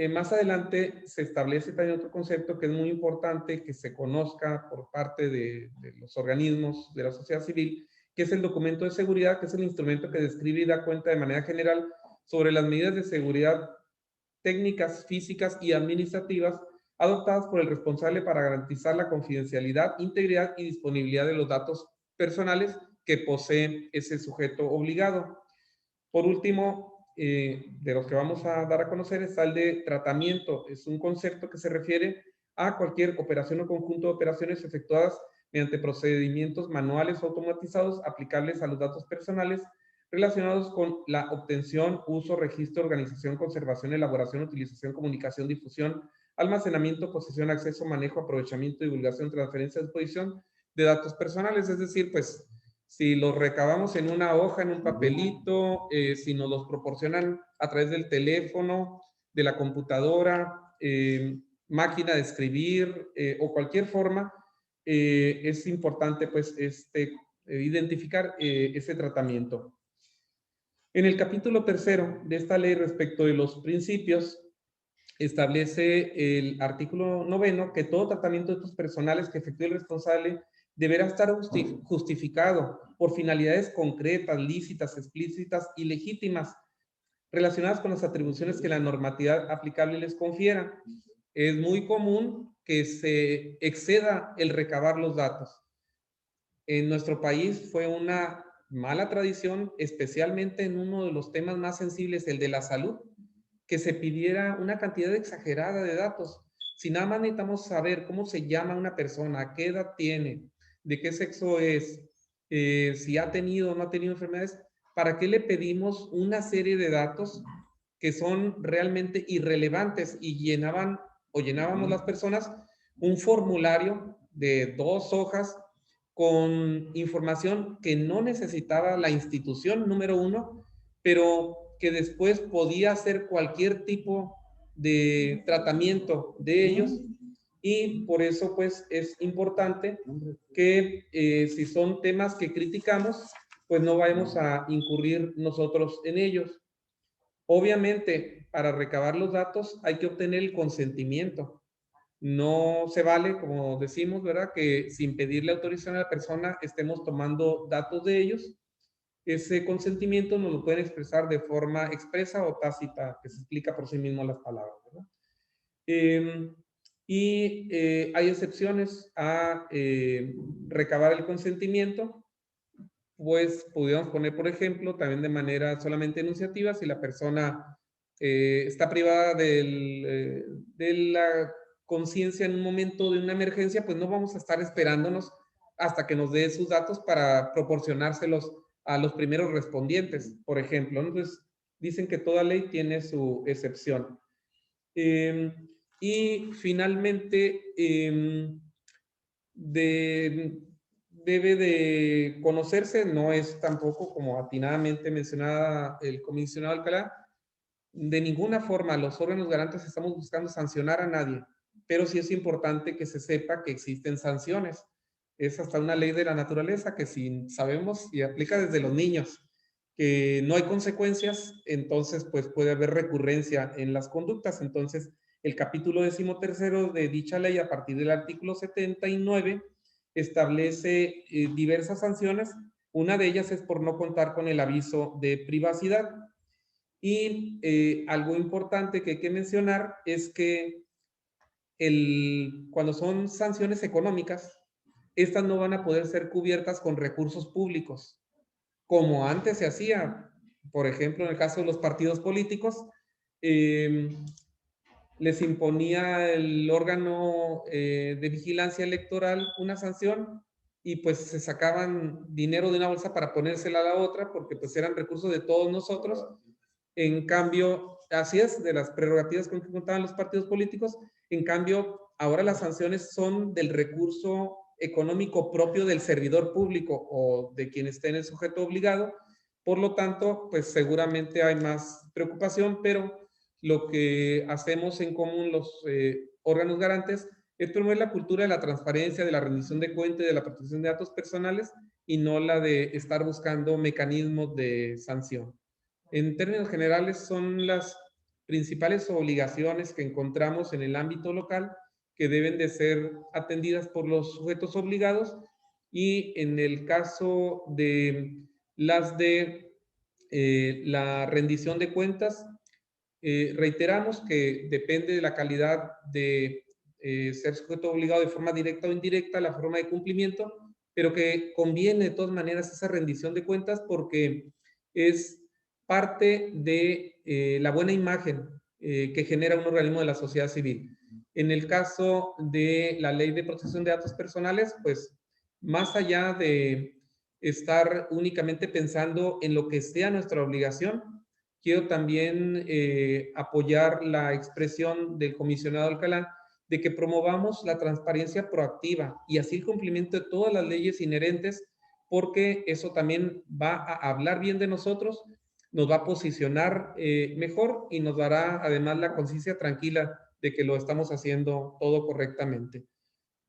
Speaker 6: Más adelante se establece también otro concepto que es muy importante que se conozca por parte de los organismos de la sociedad civil, que es el documento de seguridad, que es el instrumento que describe y da cuenta de manera general sobre las medidas de seguridad técnicas, físicas y administrativas adoptadas por el responsable para garantizar la confidencialidad, integridad y disponibilidad de los datos personales que posee ese sujeto obligado. Por último, de los que vamos a dar a conocer está el de tratamiento. Es un concepto que se refiere a cualquier operación o conjunto de operaciones efectuadas mediante procedimientos manuales o automatizados aplicables a los datos personales relacionados con la obtención, uso, registro, organización, conservación, elaboración, utilización, comunicación, difusión, almacenamiento, posesión, acceso, manejo, aprovechamiento, divulgación, transferencia, disposición de datos personales. Es decir, pues, si los recabamos en una hoja, en un papelito, si nos los proporcionan a través del teléfono, de la computadora, máquina de escribir o cualquier forma, es importante pues identificar ese tratamiento. En el capítulo 3 de esta ley respecto de los principios, establece el artículo 9 que todo tratamiento de datos personales que efectúe el responsable deberá estar justificado por finalidades concretas, lícitas, explícitas y legítimas relacionadas con las atribuciones que la normatividad aplicable les confiera. Es muy común que se exceda el recabar los datos. En nuestro país fue una mala tradición, especialmente en uno de los temas más sensibles, el de la salud, que se pidiera una cantidad exagerada de datos. Si nada más necesitamos saber cómo se llama una persona, qué edad tiene, de qué sexo es, si ha tenido o no ha tenido enfermedades, ¿para qué le pedimos una serie de datos que son realmente irrelevantes? Y llenábamos las personas un formulario de 2 hojas con información que no necesitaba la institución, número 1, pero que después podía hacer cualquier tipo de tratamiento de ellos, y por eso pues es importante que si son temas que criticamos, pues no vayamos a incurrir nosotros en ellos. Obviamente, para recabar los datos hay que obtener el consentimiento. No se vale, como decimos, ¿verdad?, que sin pedirle autorización a la persona estemos tomando datos de ellos. Ese consentimiento nos lo pueden expresar de forma expresa o tácita, que se explica por sí mismo las palabras, ¿verdad? Hay excepciones a recabar el consentimiento. Pues pudiéramos poner, por ejemplo, también de manera solamente enunciativa, si la persona está privada de la conciencia en un momento de una emergencia, pues no vamos a estar esperándonos hasta que nos dé sus datos para proporcionárselos a los primeros respondientes, por ejemplo. Entonces, dicen que toda ley tiene su excepción. Y finalmente, debe de conocerse, no es tampoco como atinadamente mencionada el comisionado Alcalá, de ninguna forma los órganos garantes estamos buscando sancionar a nadie, pero sí es importante que se sepa que existen sanciones. Es hasta una ley de la naturaleza que si sabemos y aplica desde los niños que no hay consecuencias, entonces pues puede haber recurrencia en las conductas. Entonces el capítulo 13 de dicha ley, a partir del artículo 79, establece diversas sanciones. Una de ellas es por no contar con el aviso de privacidad. Y algo importante que hay que mencionar es que cuando son sanciones económicas, estas no van a poder ser cubiertas con recursos públicos, como antes se hacía. Por ejemplo, en el caso de los partidos políticos, les imponía el órgano de vigilancia electoral una sanción y pues se sacaban dinero de una bolsa para ponérsela a la otra, porque pues eran recursos de todos nosotros. En cambio, así es, de las prerrogativas con que contaban los partidos políticos. En cambio, ahora las sanciones son del recurso económico propio del servidor público o de quien esté en el sujeto obligado. Por lo tanto, pues seguramente hay más preocupación, pero lo que hacemos en común los órganos garantes es promover la cultura de la transparencia, de la rendición de cuentas y de la protección de datos personales, y no la de estar buscando mecanismos de sanción. En términos generales, son las principales obligaciones que encontramos en el ámbito local que deben de ser atendidas por los sujetos obligados. Y en el caso de las de la rendición de cuentas, reiteramos que depende de la calidad de ser sujeto obligado de forma directa o indirecta, la forma de cumplimiento, pero que conviene de todas maneras esa rendición de cuentas porque es parte de la buena imagen que genera un organismo de la sociedad civil. En el caso de la Ley de Protección de Datos Personales, pues más allá de estar únicamente pensando en lo que sea nuestra obligación, quiero también apoyar la expresión del comisionado Alcalá de que promovamos la transparencia proactiva y así el cumplimiento de todas las leyes inherentes, porque eso también va a hablar bien de nosotros, nos va a posicionar mejor y nos dará además la conciencia tranquila de que lo estamos haciendo todo correctamente.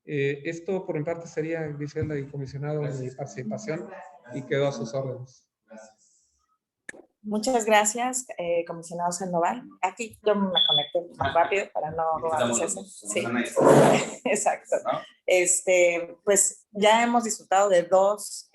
Speaker 6: Esto por mi parte sería, Griselda y comisionado, mi participación y quedo a sus órdenes.
Speaker 7: Muchas gracias, comisionado Sandoval. Aquí yo me conecté más rápido para no robar acceso. Sí, exacto. Pues ya hemos disfrutado de dos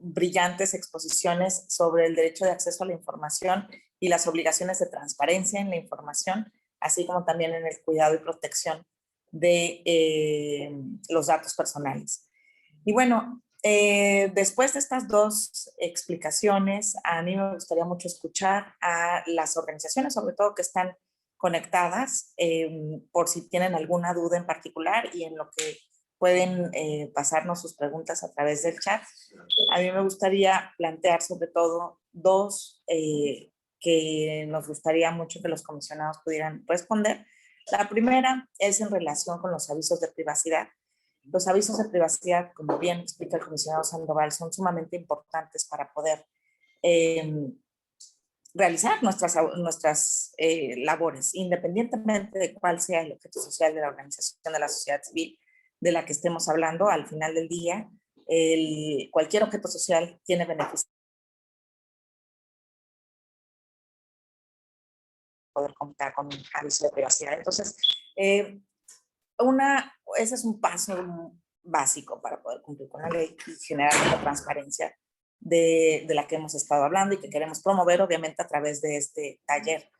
Speaker 7: brillantes exposiciones sobre el derecho de acceso a la información y las obligaciones de transparencia en la información, así como también en el cuidado y protección de los datos personales. Y bueno, después de estas dos explicaciones, a mí me gustaría mucho escuchar a las organizaciones, sobre todo que están conectadas, por si tienen alguna duda en particular y en lo que pueden pasarnos sus preguntas a través del chat. A mí me gustaría plantear sobre todo dos que nos gustaría mucho que los comisionados pudieran responder. La primera es en relación con los avisos de privacidad. Los avisos de privacidad, como bien explica el comisionado Sandoval, son sumamente importantes para poder realizar nuestras labores, independientemente de cuál sea el objeto social de la organización de la sociedad civil de la que estemos hablando. Al final del día, cualquier objeto social tiene beneficios poder contar con un aviso de privacidad. Entonces, ese es un paso básico para poder cumplir con la ley y generar la transparencia de la que hemos estado hablando y que queremos promover, obviamente, a través de este taller.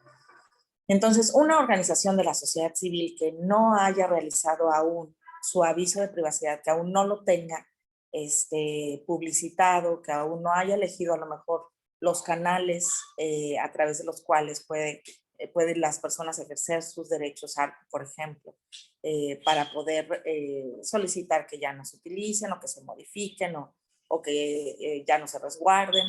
Speaker 7: Entonces, una organización de la sociedad civil que no haya realizado aún su aviso de privacidad, que aún no lo tenga publicitado, que aún no haya elegido a lo mejor los canales a través de los cuales pueden las personas ejercer sus derechos, por ejemplo, para poder solicitar que ya no se utilicen o que se modifiquen o que ya no se resguarden,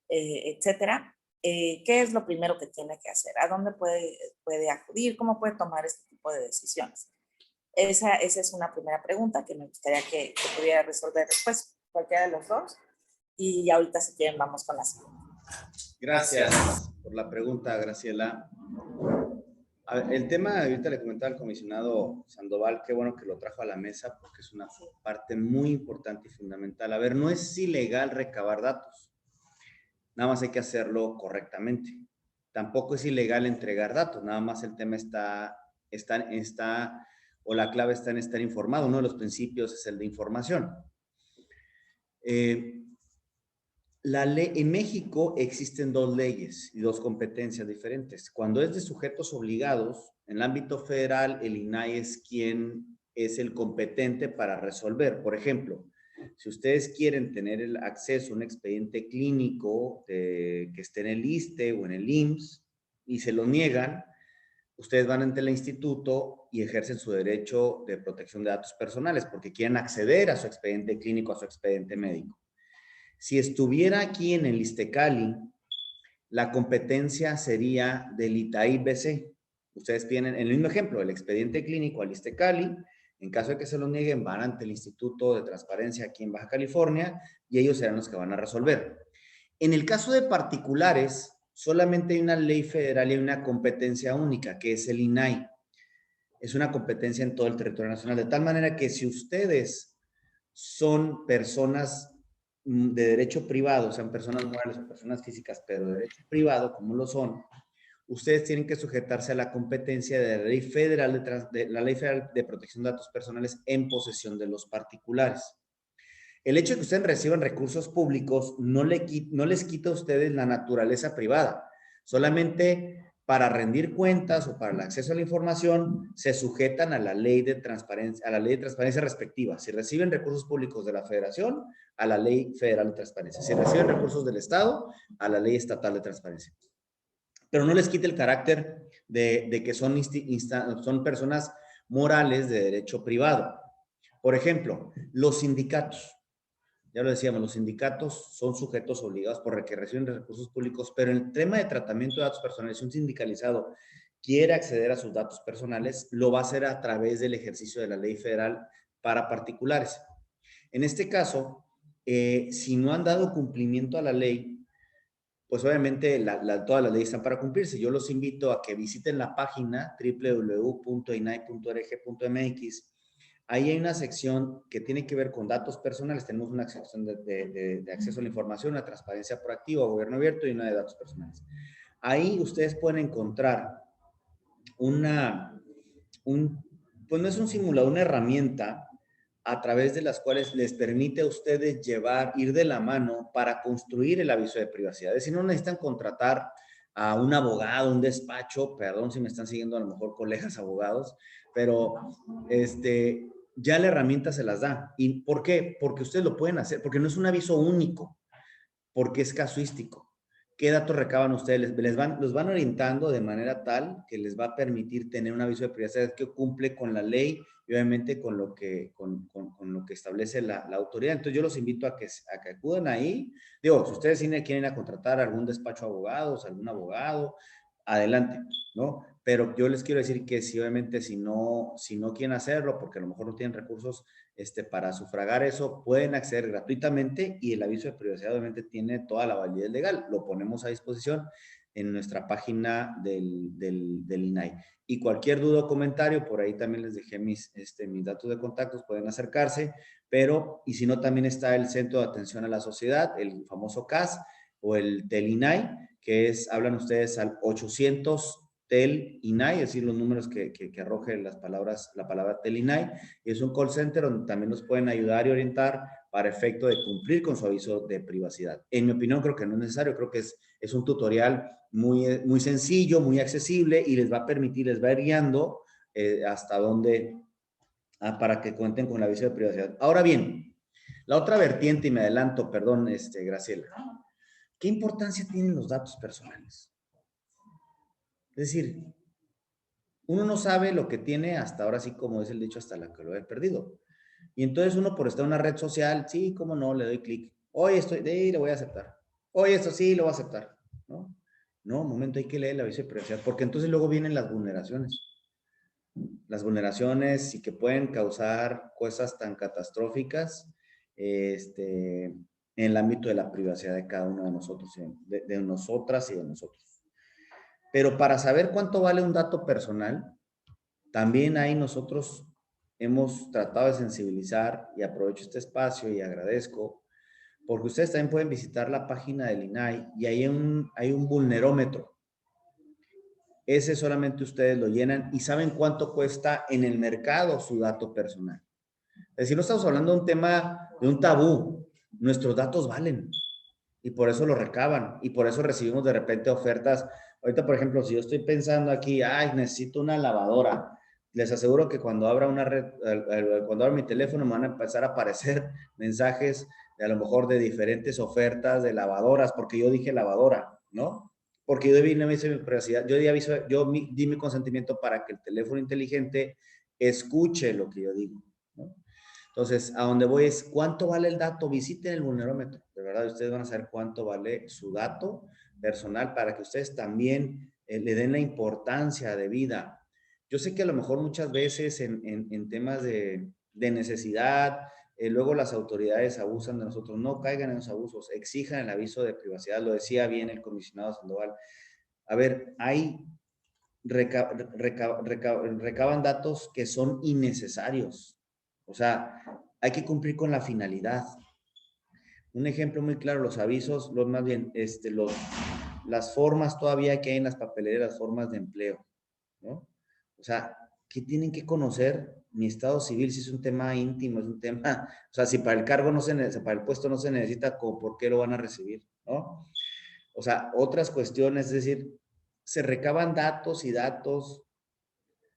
Speaker 7: etcétera. ¿Qué es lo primero que tiene que hacer? ¿A dónde puede acudir? ¿Cómo puede tomar este tipo de decisiones? Esa es una primera pregunta que me gustaría que pudiera resolver después cualquiera de los dos. Y ahorita, si quieren, vamos con la segunda.
Speaker 4: Gracias por la pregunta, Graciela. A ver, el tema, ahorita le comentaba al comisionado Sandoval, qué bueno que lo trajo a la mesa porque es una parte muy importante y fundamental. A ver, no es ilegal recabar datos, nada más hay que hacerlo correctamente. Tampoco es ilegal entregar datos, nada más el tema o la clave está en estar informado. Uno de los principios es el de información. La ley, en México existen dos leyes y dos competencias diferentes. Cuando es de sujetos obligados, en el ámbito federal, el INAI es quien es el competente para resolver. Por ejemplo, si ustedes quieren tener el acceso a un expediente clínico que esté en el ISSSTE o en el IMSS y se lo niegan, ustedes van ante el instituto y ejercen su derecho de protección de datos personales porque quieren acceder a su expediente clínico, a su expediente médico. Si estuviera aquí en el ISSSTECALI, la competencia sería del ITAI-BC. Ustedes tienen, en el mismo ejemplo, el expediente clínico al ISSSTECALI. En caso de que se lo nieguen, van ante el Instituto de Transparencia aquí en Baja California y ellos serán los que van a resolver. En el caso de particulares, solamente hay una ley federal y una competencia única, que es el INAI. Es una competencia en todo el territorio nacional, de tal manera que si ustedes son personas de derecho privado, sean personas morales o personas físicas, pero de derecho privado, como lo son, ustedes tienen que sujetarse a la competencia de la Ley Federal de Protección de Datos Personales en posesión de los particulares. El hecho de que ustedes reciban recursos públicos no les quita a ustedes la naturaleza privada. Solamente para rendir cuentas o para el acceso a la información se sujetan a la ley de transparencia, respectiva. Si reciben recursos públicos de la Federación, a la Ley Federal de Transparencia. Si reciben recursos del Estado, a la Ley Estatal de Transparencia. Pero no les quita el carácter de que son personas morales de derecho privado. Por ejemplo, los sindicatos. Ya lo decíamos, los sindicatos son sujetos obligados porque reciben recursos públicos, pero en el tema de tratamiento de datos personales, si un sindicalizado quiere acceder a sus datos personales, lo va a hacer a través del ejercicio de la ley federal para particulares. En este caso, si no han dado cumplimiento a la ley, pues obviamente todas las leyes están para cumplirse. Yo los invito a que visiten la página www.inai.org.mx. Ahí hay una sección que tiene que ver con datos personales. Tenemos una sección de acceso a la información, una transparencia proactiva, gobierno abierto y una de datos personales. Ahí ustedes pueden encontrar pues no es un simulador, una herramienta a través de las cuales les permite a ustedes ir de la mano para construir el aviso de privacidad. Es decir, no necesitan contratar a un abogado, un despacho, perdón si me están siguiendo a lo mejor colegas abogados, pero ya la herramienta se las da. ¿Y por qué? Porque ustedes lo pueden hacer, porque no es un aviso único, porque es casuístico. ¿Qué datos recaban ustedes? Los van orientando de manera tal que les va a permitir tener un aviso de privacidad que cumple con la ley y obviamente con lo que establece la autoridad. Entonces yo los invito a que acudan ahí. Digo, si ustedes quieren ir a contratar a algún despacho de abogados, algún abogado, adelante, ¿no? Pero yo les quiero decir que si obviamente si no quieren hacerlo porque a lo mejor no tienen recursos para sufragar eso, pueden acceder gratuitamente y el aviso de privacidad obviamente tiene toda la validez legal. Lo ponemos a disposición en nuestra página del INAI. Y cualquier duda o comentario, por ahí también les dejé mis datos de contactos, pueden acercarse, y si no, también está el Centro de Atención a la Sociedad, el famoso CAS, o el TEL-INAI, que hablan ustedes al 800 TEL-INAI, es decir, los números que arroje la palabra TEL-INAI, y es un call center donde también nos pueden ayudar y orientar para efecto de cumplir con su aviso de privacidad. En mi opinión, creo que no es necesario, creo que es un tutorial muy sencillo, muy accesible, y les va a permitir, les va a ir guiando hasta dónde, para que cuenten con el aviso de privacidad. Ahora bien, la otra vertiente, y me adelanto, perdón, Graciela, ¿qué importancia tienen los datos personales? Es decir, uno no sabe lo que tiene hasta ahora, sí, como es el dicho, hasta la que lo he perdido. Y entonces uno por estar en una red social, sí, cómo no, le doy clic. Hoy le voy a aceptar. Hoy esto sí, lo voy a aceptar. No, un momento, hay que leer el aviso de privacidad, porque entonces luego vienen las vulneraciones. Las vulneraciones y que pueden causar cosas tan catastróficas en el ámbito de la privacidad de cada uno de nosotros, de nosotras y de nosotros. Pero para saber cuánto vale un dato personal, también ahí nosotros hemos tratado de sensibilizar, y aprovecho este espacio y agradezco, porque ustedes también pueden visitar la página del INAI y hay un vulnerómetro. Ese solamente ustedes lo llenan y saben cuánto cuesta en el mercado su dato personal. Es decir, no estamos hablando de un tema, de un tabú. Nuestros datos valen y por eso lo recaban y por eso recibimos de repente ofertas. Ahorita, por ejemplo, si yo estoy pensando aquí, necesito una lavadora, les aseguro que cuando abra una red, cuando abra mi teléfono, me van a empezar a aparecer mensajes de a lo mejor de diferentes ofertas de lavadoras, porque yo dije lavadora, ¿no? Porque yo di mi privacidad, yo di mi consentimiento para que el teléfono inteligente escuche lo que yo digo, ¿no? Entonces, a donde voy es, ¿cuánto vale el dato? Visiten el vulnerómetro. De verdad, ustedes van a saber cuánto vale su dato personal para que ustedes también le den la importancia de vida. Yo sé que a lo mejor muchas veces en temas de necesidad, luego las autoridades abusan de nosotros. No caigan en los abusos, exijan el aviso de privacidad. Lo decía bien el comisionado Sandoval. A ver, recaban datos que son innecesarios. O sea, hay que cumplir con la finalidad. Un ejemplo muy claro, los avisos, las formas todavía que hay en las papeleras, las formas de empleo, ¿no? O sea, ¿qué tienen que conocer? Mi estado civil, si es un tema íntimo, es un tema, o sea, si para el cargo para el puesto no se necesita, ¿por qué lo van a recibir? ¿No? O sea, otras cuestiones, es decir, se recaban datos y datos,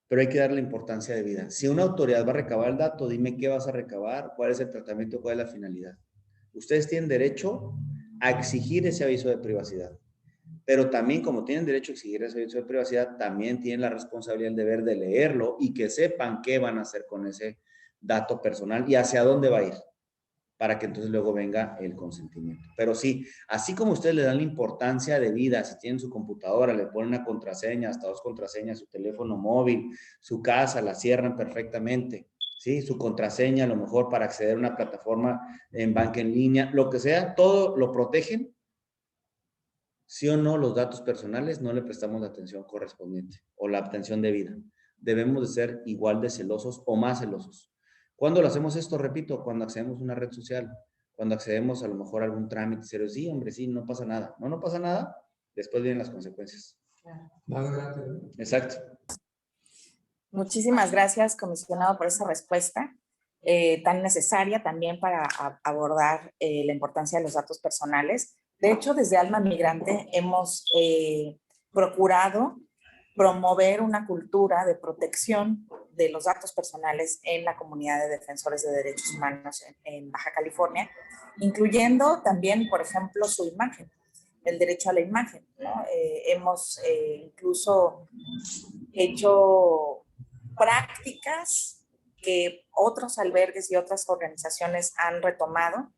Speaker 4: pero hay que darle importancia de vida. Si una autoridad va a recabar el dato, dime qué vas a recabar, cuál es el tratamiento, cuál es la finalidad. Ustedes tienen derecho a exigir ese aviso de privacidad, pero también como tienen derecho a exigir ese aviso de privacidad, también tienen la responsabilidad, el deber de leerlo y que sepan qué van a hacer con ese dato personal y hacia dónde va a ir. para que entonces luego venga el consentimiento. Pero sí, así como ustedes le dan la importancia de vida, si tienen su computadora, le ponen una contraseña, hasta 2 contraseñas, su teléfono móvil, su casa, la cierran perfectamente, ¿sí? Su contraseña, a lo mejor para acceder a una plataforma en banca en línea, lo que sea, todo lo protegen. Sí o no, los datos personales no le prestamos la atención correspondiente o la atención debida. Debemos de ser igual de celosos o más celosos. ¿Cuándo lo hacemos esto? Repito, cuando accedemos a una red social, cuando accedemos a lo mejor a algún trámite serio. Sí, hombre, sí, no pasa nada. No pasa nada, después vienen las consecuencias.
Speaker 2: Más grande, ¿no?
Speaker 4: Exacto.
Speaker 7: Muchísimas gracias, comisionado, por esa respuesta tan necesaria también para abordar la importancia de los datos personales. De hecho, desde Alma Migrante hemos procurado promover una cultura de protección de los datos personales en la comunidad de defensores de derechos humanos en Baja California, incluyendo también, por ejemplo, su imagen, el derecho a la imagen, ¿no? Hemos incluso hecho prácticas que otros albergues y otras organizaciones han retomado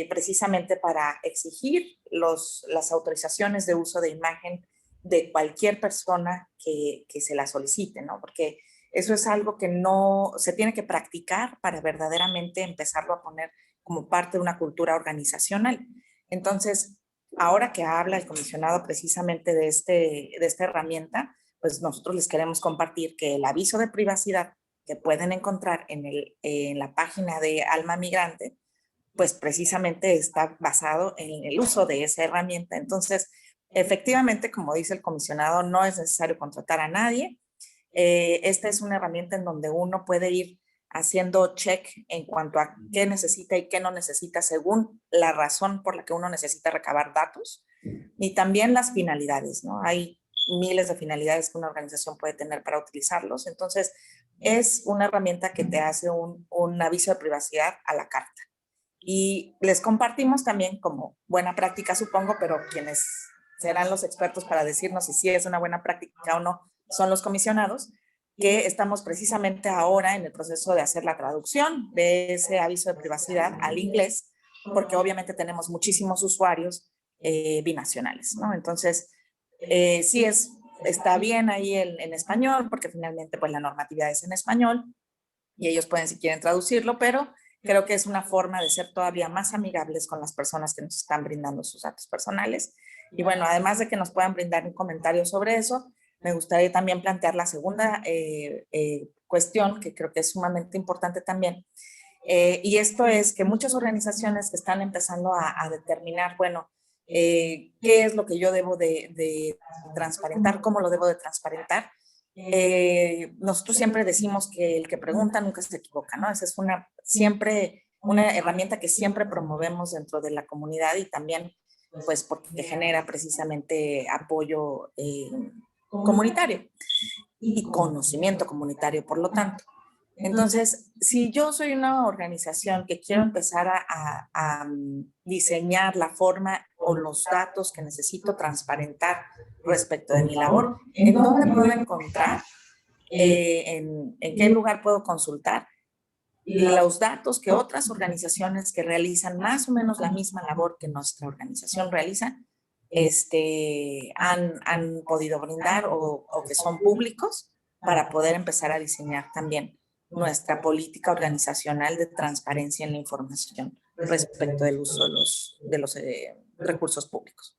Speaker 7: precisamente para exigir las autorizaciones de uso de imagen de cualquier persona que se la solicite, ¿no? Porque eso es algo que no se tiene que practicar para verdaderamente empezarlo a poner como parte de una cultura organizacional. Entonces, ahora que habla el comisionado precisamente de esta herramienta, pues nosotros les queremos compartir que el aviso de privacidad que pueden encontrar en la página de Alma Migrante, pues precisamente está basado en el uso de esa herramienta. Entonces, efectivamente, como dice el comisionado, no es necesario contratar a nadie. Esta es una herramienta en donde uno puede ir haciendo check en cuanto a qué necesita y qué no necesita según la razón por la que uno necesita recabar datos y también las finalidades, ¿no? Hay miles de finalidades que una organización puede tener para utilizarlos. Entonces, es una herramienta que te hace un aviso de privacidad a la carta. Y les compartimos también como buena práctica, supongo, pero quienes serán los expertos para decirnos si es una buena práctica o no son los comisionados, que estamos precisamente ahora en el proceso de hacer la traducción de ese aviso de privacidad al inglés, porque obviamente tenemos muchísimos usuarios binacionales, ¿no? Entonces, sí está bien ahí en español, porque finalmente pues la normatividad es en español y ellos pueden si quieren traducirlo, pero creo que es una forma de ser todavía más amigables con las personas que nos están brindando sus datos personales. Y bueno, además de que nos puedan brindar un comentario sobre eso, me gustaría también plantear la segunda cuestión, que creo que es sumamente importante también. Y esto es que muchas organizaciones que están empezando a determinar, bueno, qué es lo que yo debo de transparentar, cómo lo debo de transparentar. Nosotros siempre decimos que el que pregunta nunca se equivoca, ¿no? Esa es siempre una herramienta que siempre promovemos dentro de la comunidad y también pues porque genera precisamente apoyo comunitario y conocimiento comunitario, por lo tanto. Entonces, si yo soy una organización que quiero empezar a diseñar la forma o los datos que necesito transparentar respecto de mi labor, ¿en dónde puedo encontrar? ¿En qué lugar puedo consultar los datos que otras organizaciones que realizan más o menos la misma labor que nuestra organización realiza han podido brindar o que son públicos para poder empezar a diseñar también nuestra política organizacional de transparencia en la información respecto del uso de los recursos públicos?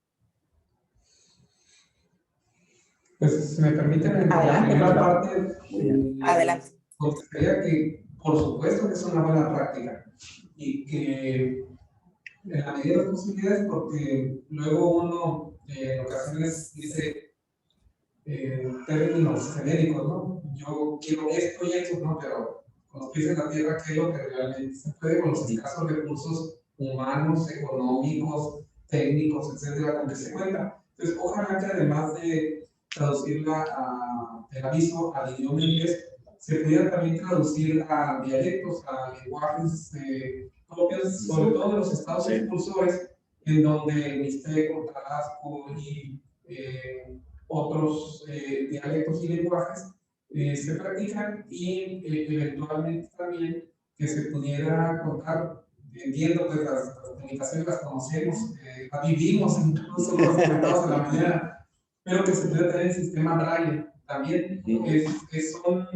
Speaker 2: Pues, si me permiten, en la primera parte,
Speaker 7: Adelante.
Speaker 2: contestaría que, por supuesto, que es una buena práctica y que en la medida de las posibilidades, porque luego uno en ocasiones dice términos genéricos, ¿no? Yo quiero esto y esto, ¿no? Pero con los pies en la tierra, ¿qué es lo que realmente se puede con los escasos recursos humanos, económicos, técnicos, etcétera, con que se cuenta? Entonces, ojalá que además de traducirla el aviso al idioma inglés, se pudiera también traducir a dialectos, a lenguajes propios, sobre todo de los estados impulsores, en donde el mixteco, tarasco y otros dialectos y lenguajes se practican y eventualmente también que se pudiera contar entiendo que las comunicaciones las conocemos, las vivimos, incluso los comentados en la mañana, pero que se puede tener el sistema Braille también, que son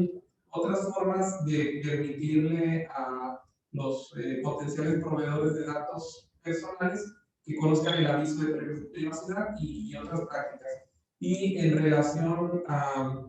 Speaker 2: otras formas de permitirle a los potenciales proveedores de datos personales que conozcan el aviso de privacidad y otras prácticas. Y en relación a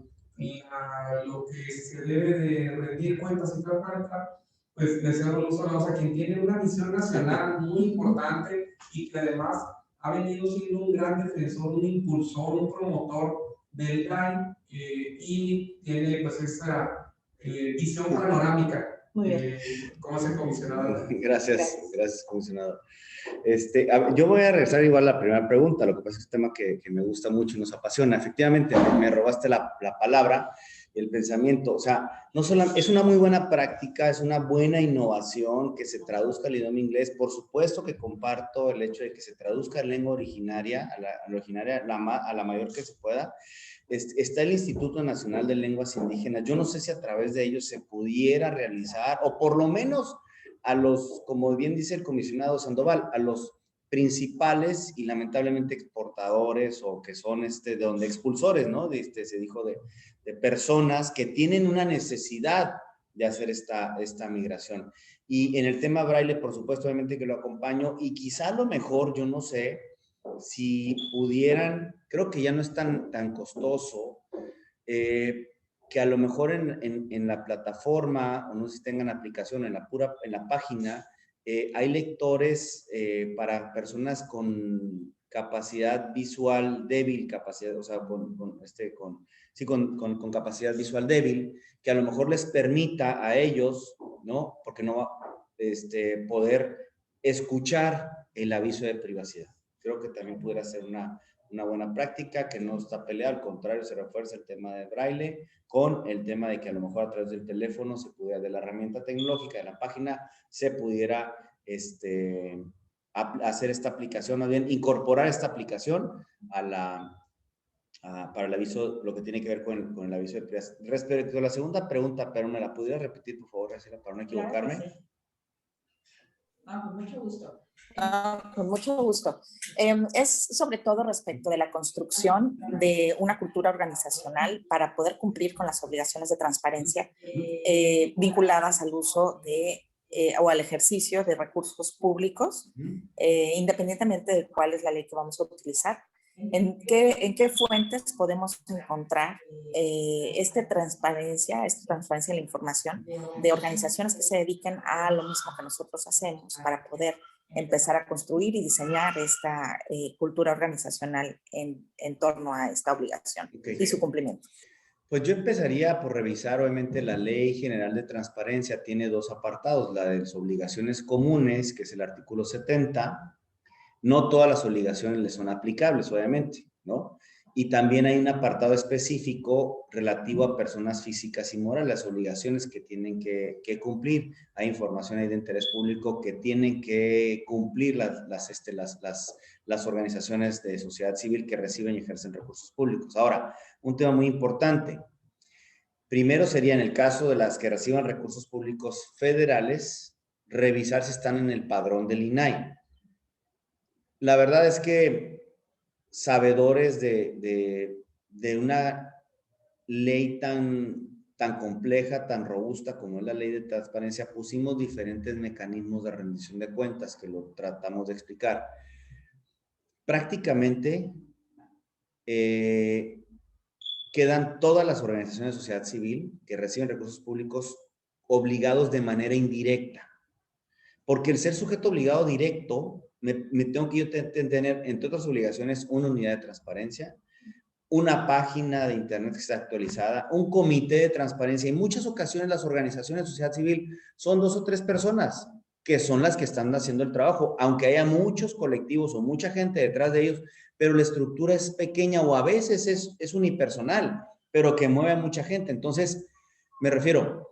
Speaker 2: lo que se debe de rendir cuentas y transparentar, pues deseo los usuarios a quien tiene una misión nacional muy importante y que además ha venido siendo un gran defensor, un impulsor, un promotor del GAI y tiene pues esa visión panorámica.
Speaker 7: Muy bien.
Speaker 2: ¿Cómo se comisionado?
Speaker 4: Gracias, comisionado. Yo voy a regresar igual a la primera pregunta, lo que pasa es que es un tema que me gusta mucho y nos apasiona. Efectivamente, me robaste la palabra, el pensamiento, o sea, no solo es una muy buena práctica, es una buena innovación que se traduzca al idioma inglés. Por supuesto que comparto el hecho de que se traduzca en lengua originaria, a la mayor que se pueda. Está el Instituto Nacional de Lenguas Indígenas. Yo no sé si a través de ellos se pudiera realizar, o por lo menos a los, como bien dice el comisionado Sandoval, a los principales y lamentablemente exportadores o que son de donde expulsores, ¿no? Se dijo de personas que tienen una necesidad de hacer esta migración. Y en el tema Braille, por supuesto, obviamente que lo acompaño y quizá a lo mejor, yo no sé, si pudieran, creo que ya no es tan costoso, que a lo mejor en la plataforma, o no sé si tengan aplicación, en la página, hay lectores para personas con capacidad visual débil, o sea, con capacidad visual débil, que a lo mejor les permita a ellos, ¿no? Porque no va poder escuchar el aviso de privacidad. Creo que también pudiera ser una buena práctica que no está peleada, al contrario, se refuerza el tema de Braille con el tema de que a lo mejor a través del teléfono se pudiera, de la herramienta tecnológica de la página, se pudiera hacer esta aplicación, más bien incorporar esta aplicación para el aviso, lo que tiene que ver con el aviso de privacidad. Respecto a la segunda pregunta, pero ¿me la pudiera repetir, por favor, Graciela, para no equivocarme?
Speaker 3: Claro que sí. Con mucho gusto.
Speaker 7: Con mucho gusto. Es sobre todo respecto de la construcción de una cultura organizacional para poder cumplir con las obligaciones de transparencia vinculadas al uso o al ejercicio de recursos públicos, independientemente de cuál es la ley que vamos a utilizar. ¿En qué fuentes podemos encontrar esta transparencia en la información de organizaciones que se dediquen a lo mismo que nosotros hacemos para poder empezar a construir y diseñar esta cultura organizacional en torno a esta obligación y su cumplimiento?
Speaker 4: Pues yo empezaría por revisar, obviamente, la Ley General de Transparencia tiene dos apartados, la de las obligaciones comunes, que es el artículo 70. No todas las obligaciones le son aplicables, obviamente, ¿no? Y también hay un apartado específico relativo a personas físicas y morales, las obligaciones que tienen que cumplir. Hay información ahí de interés público que tienen que cumplir las organizaciones de sociedad civil que reciben y ejercen recursos públicos. Ahora, un tema muy importante. Primero sería en el caso de las que reciban recursos públicos federales, revisar si están en el padrón del INAI. La verdad es que sabedores de una ley tan compleja, tan robusta como es la ley de transparencia, pusimos diferentes mecanismos de rendición de cuentas que lo tratamos de explicar. Prácticamente quedan todas las organizaciones de sociedad civil que reciben recursos públicos obligados de manera indirecta. Porque el ser sujeto obligado directo, me tengo que yo tener, entre otras obligaciones, una unidad de transparencia, una página de internet que está actualizada, un comité de transparencia. En muchas ocasiones las organizaciones de sociedad civil son 2 o 3 personas que son las que están haciendo el trabajo, aunque haya muchos colectivos o mucha gente detrás de ellos, pero la estructura es pequeña o a veces es unipersonal, pero que mueve a mucha gente. Entonces, me refiero,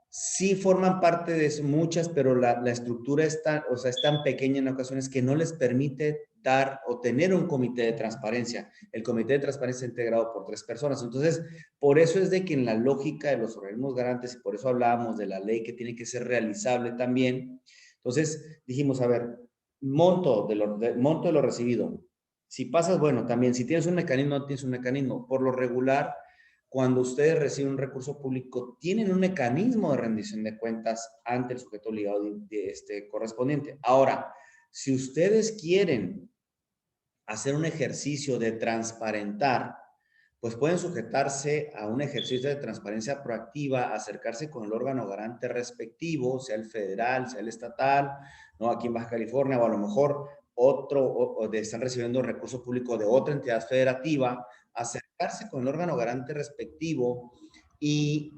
Speaker 4: sí forman parte de eso, muchas, pero la estructura es tan pequeña en ocasiones que no les permite dar o tener un comité de transparencia. El comité de transparencia está integrado por 3 personas. Entonces, por eso es de que en la lógica de los organismos garantes, y por eso hablábamos de la ley que tiene que ser realizable también, Entonces dijimos, a ver, monto de lo recibido. Si pasas, bueno, también, si tienes un mecanismo, no tienes un mecanismo. Por lo regular, cuando ustedes reciben un recurso público, tienen un mecanismo de rendición de cuentas ante el sujeto obligado correspondiente. Ahora, si ustedes quieren hacer un ejercicio de transparentar, pues pueden sujetarse a un ejercicio de transparencia proactiva, acercarse con el órgano garante respectivo, sea el federal, sea el estatal, ¿no? Aquí en Baja California, o a lo mejor están recibiendo recurso público de otra entidad federativa, acercarse con el órgano garante respectivo e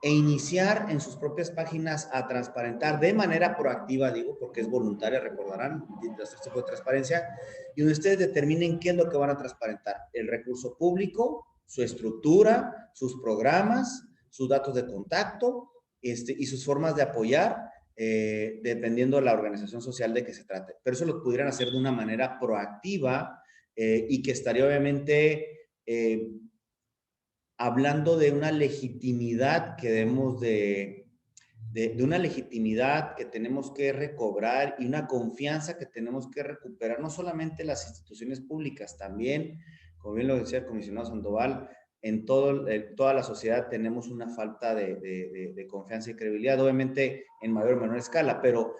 Speaker 4: iniciar en sus propias páginas a transparentar de manera proactiva, digo, porque es voluntaria, recordarán, este tipo de transparencia, y donde ustedes determinen qué es lo que van a transparentar: el recurso público, su estructura, sus programas, sus datos de contacto, y sus formas de apoyar, dependiendo de la organización social de que se trate. Pero eso lo pudieran hacer de una manera proactiva, y que estaría obviamente hablando de una legitimidad que debemos de una legitimidad que tenemos que recobrar y una confianza que tenemos que recuperar, no solamente las instituciones públicas, también, como bien lo decía el comisionado Sandoval, en toda la sociedad tenemos una falta de confianza y credibilidad, obviamente en mayor o menor escala, pero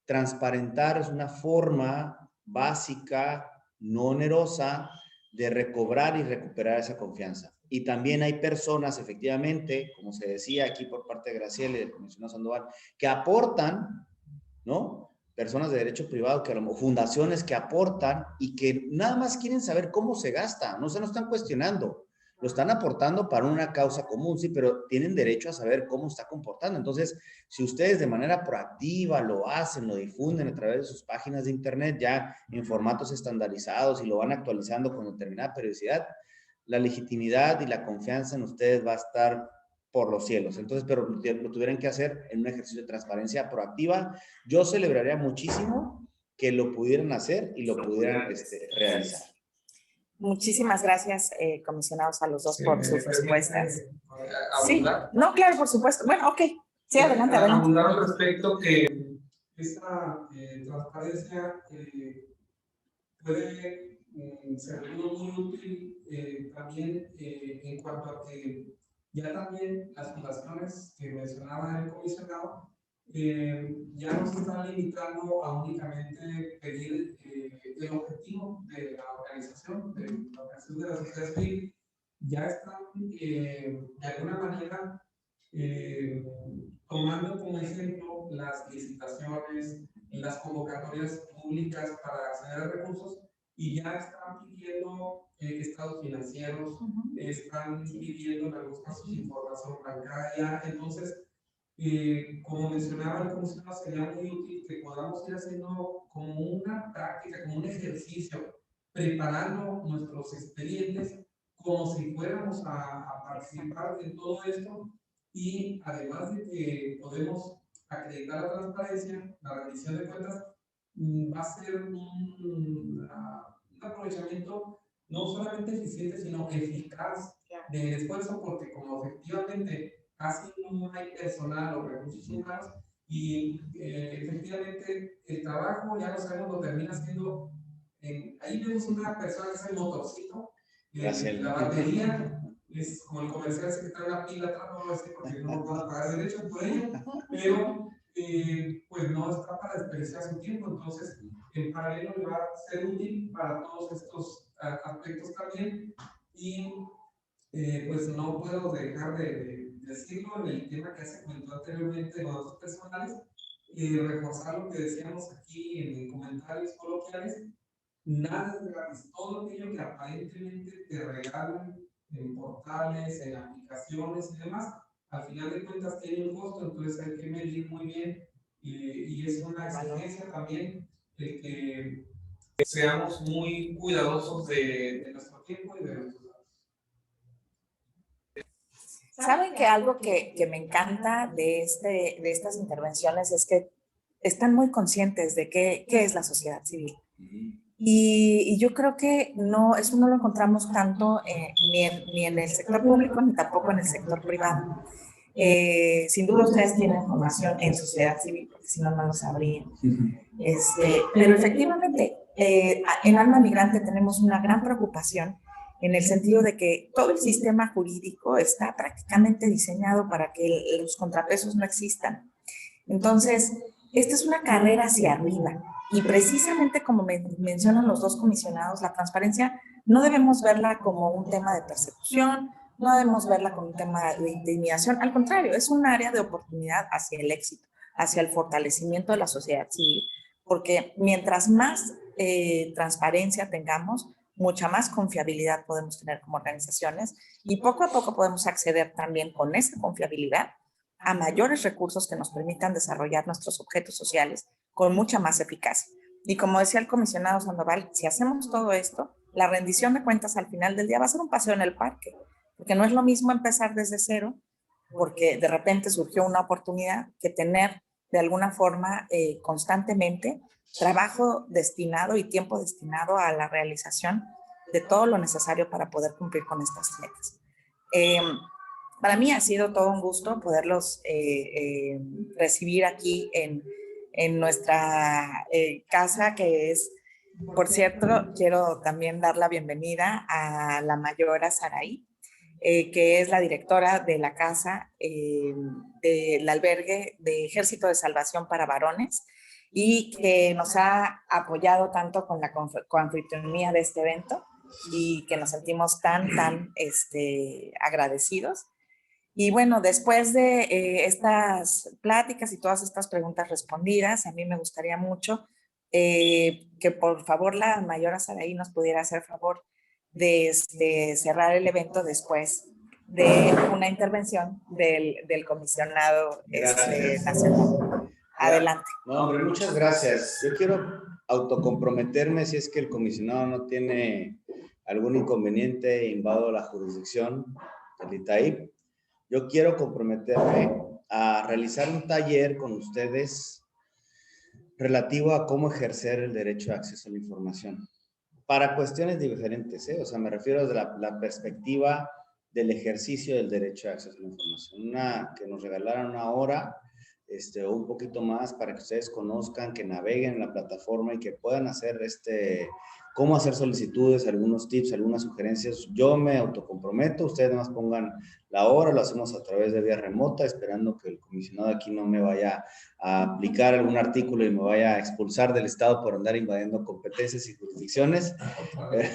Speaker 4: transparentar es una forma básica, no onerosa, de recobrar y recuperar esa confianza. Y también hay personas, efectivamente, como se decía aquí por parte de Graciela y del comisionado Sandoval, que aportan, ¿no? Personas de derecho privado, fundaciones que aportan y que nada más quieren saber cómo se gasta, no se nos están cuestionando. Lo están aportando para una causa común, sí, pero tienen derecho a saber cómo está comportando. Entonces, si ustedes de manera proactiva lo hacen, lo difunden a través de sus páginas de internet, ya en formatos estandarizados, y lo van actualizando con determinada periodicidad, la legitimidad y la confianza en ustedes va a estar por los cielos. Entonces, pero lo tuvieran que hacer en un ejercicio de transparencia proactiva. Yo celebraría muchísimo que lo pudieran hacer y lo pudieran realizar.
Speaker 7: Muchísimas gracias, comisionados a los dos por sus respuestas. Sí, no, claro, por supuesto. Bueno, ok. Sí, adelante, adelante.
Speaker 2: Abundar al respecto que esta transparencia puede ser muy útil también en cuanto a que ya también las fundaciones que mencionaba el comisionado ya no se están limitando a únicamente pedir el objetivo de la organización, de la sociedad civil, ya están de alguna manera tomando como ejemplo las licitaciones y las convocatorias públicas para acceder a recursos, y ya están pidiendo estados financieros, están pidiendo en algunos casos información bancaria. Entonces, como mencionaba el comisionado, sería muy útil que podamos ir haciendo como una práctica, como un ejercicio, preparando nuestros expedientes como si fuéramos a participar en todo esto. Y además de que podemos acreditar la transparencia, la rendición de cuentas va a ser un aprovechamiento no solamente eficiente, sino eficaz del esfuerzo, porque como efectivamente casi no hay personal o recursos humanos, y efectivamente el trabajo, ya lo sabemos, lo termina siendo, ahí vemos una persona que es el motorcito, la batería, es como el comercial que trae la pila atrás, no lo sé porque no nos van a pagar derechos por ello, pero pues no está para desperdiciar su tiempo. Entonces, en paralelo le va a ser útil para todos estos aspectos también. Y pues no puedo dejar de decirlo en el tema que se comentó anteriormente con los personales, reforzar lo que decíamos aquí en comentarios coloquiales: nada es gratis. Todo aquello que aparentemente te regalan en portales, en aplicaciones y demás, al final de cuentas tiene un costo, entonces hay que medir muy bien, y es una exigencia también de que seamos muy cuidadosos de nuestro tiempo y de nuestros datos.
Speaker 7: Saben que algo que me encanta de estas intervenciones es que están muy conscientes de qué es la sociedad civil. Y yo creo que eso no lo encontramos tanto ni en el sector público ni tampoco en el sector privado. Sin duda ustedes tienen formación en sociedad civil, porque si no, no lo sabrían. Pero efectivamente, en Alma Migrante tenemos una gran preocupación en el sentido de que todo el sistema jurídico está prácticamente diseñado para que los contrapesos no existan. Entonces, esta es una carrera hacia arriba y precisamente como mencionan los dos comisionados, la transparencia no debemos verla como un tema de persecución, no debemos verla como un tema de intimidación, al contrario, es un área de oportunidad hacia el éxito, hacia el fortalecimiento de la sociedad civil, porque mientras más transparencia tengamos, mucha más confiabilidad podemos tener como organizaciones y poco a poco podemos acceder también con esa confiabilidad a mayores recursos que nos permitan desarrollar nuestros objetos sociales con mucha más eficacia. Y como decía el comisionado Sandoval, si hacemos todo esto, la rendición de cuentas al final del día va a ser un paseo en el parque, porque no es lo mismo empezar desde cero, porque de repente surgió una oportunidad, que tener de alguna forma constantemente trabajo destinado y tiempo destinado a la realización de todo lo necesario para poder cumplir con estas metas. Para mí ha sido todo un gusto poderlos recibir aquí en nuestra casa, que es, por cierto, quiero también dar la bienvenida a la mayora Saraí, que es la directora de la casa del albergue de Ejército de Salvación para Varones y que nos ha apoyado tanto con la coanfitrionía de este evento y que nos sentimos tan agradecidos. Y bueno, después de estas pláticas y todas estas preguntas respondidas, a mí me gustaría mucho que por favor la mayora Saraí nos pudiera hacer favor de cerrar el evento después de una intervención del comisionado nacional. Adelante.
Speaker 4: No, hombre, muchas gracias. Yo quiero autocomprometerme, si es que el comisionado no tiene algún inconveniente e invado la jurisdicción del ITAIP. Yo quiero comprometerme a realizar un taller con ustedes relativo a cómo ejercer el derecho de acceso a la información. Para cuestiones diferentes, o sea, me refiero desde la perspectiva del ejercicio del derecho de acceso a la información. Que nos regalaran una hora o un poquito más para que ustedes conozcan, que naveguen en la plataforma y que puedan hacer cómo hacer solicitudes, algunos tips, algunas sugerencias. Yo me autocomprometo, ustedes nada más pongan la hora, lo hacemos a través de vía remota, esperando que el comisionado aquí no me vaya a aplicar algún artículo y me vaya a expulsar del Estado por andar invadiendo competencias y jurisdicciones.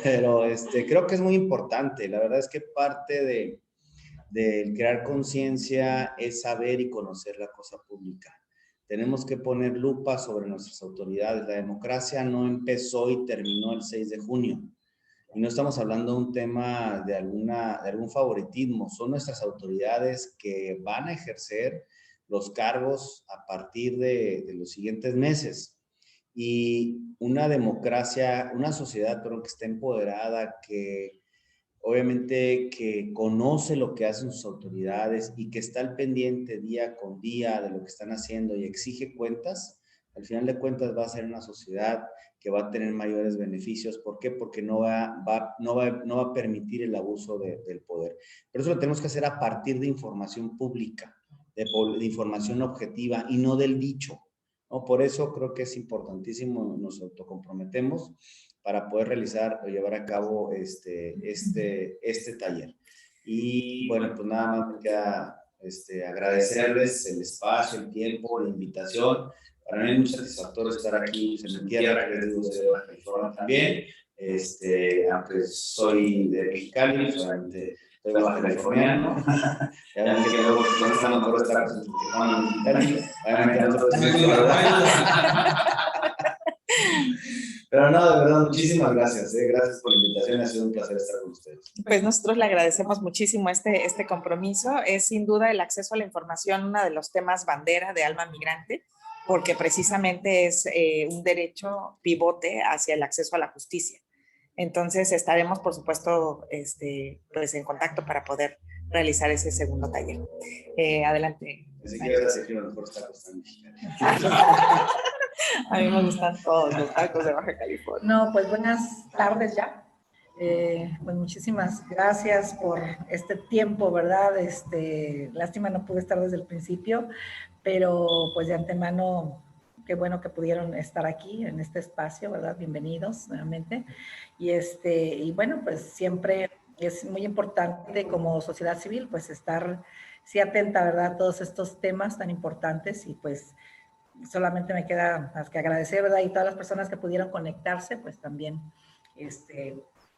Speaker 4: Pero creo que es muy importante. La verdad es que parte de crear conciencia es saber y conocer la cosa pública. Tenemos que poner lupa sobre nuestras autoridades. La democracia no empezó y terminó el 6 de junio. Y no estamos hablando de un tema de algún favoritismo. Son nuestras autoridades que van a ejercer los cargos a partir de los siguientes meses. Y una democracia, una sociedad, que está empoderada, que obviamente que conoce lo que hacen sus autoridades y que está al pendiente día con día de lo que están haciendo y exige cuentas, al final de cuentas va a ser una sociedad que va a tener mayores beneficios. ¿Por qué? Porque no va a permitir el abuso del poder. Pero eso lo tenemos que hacer a partir de información pública, de información objetiva y no del dicho, ¿no? Por eso creo que es importantísimo, nos autocomprometemos para poder realizar o llevar a cabo este taller. Y bueno, pues nada más me queda agradecerles el espacio, el tiempo, la invitación. Para mí es muy satisfactorio estar aquí en mi tierra, que les digo, soy de Baja California también. Aunque soy de Mexicali, solamente soy baja californiano. Ya ven que luego no está mejor estar en Tijuana, Mexicali. Obviamente nosotros pero no, de verdad, muchísimas gracias. Gracias por la invitación, ha sido un placer estar con ustedes.
Speaker 7: Pues nosotros le agradecemos muchísimo este compromiso. Es sin duda el acceso a la información uno de los temas bandera de Alma Migrante, porque precisamente es un derecho pivote hacia el acceso a la justicia. Entonces estaremos, por supuesto, pues en contacto para poder realizar ese segundo taller. Adelante.
Speaker 4: Así que gracias, que a lo mejor está costando.
Speaker 7: A mí me gustan todos los tacos de Baja California.
Speaker 8: No, pues buenas tardes ya. Pues muchísimas gracias por este tiempo, ¿verdad? Lástima no pude estar desde el principio, pero pues de antemano, qué bueno que pudieron estar aquí en este espacio, ¿verdad? Bienvenidos nuevamente. Y bueno, pues siempre es muy importante como sociedad civil, pues estar sí atenta, ¿verdad? A todos estos temas tan importantes y pues solamente me queda más que agradecer, ¿verdad? Y todas las personas que pudieron conectarse, pues también,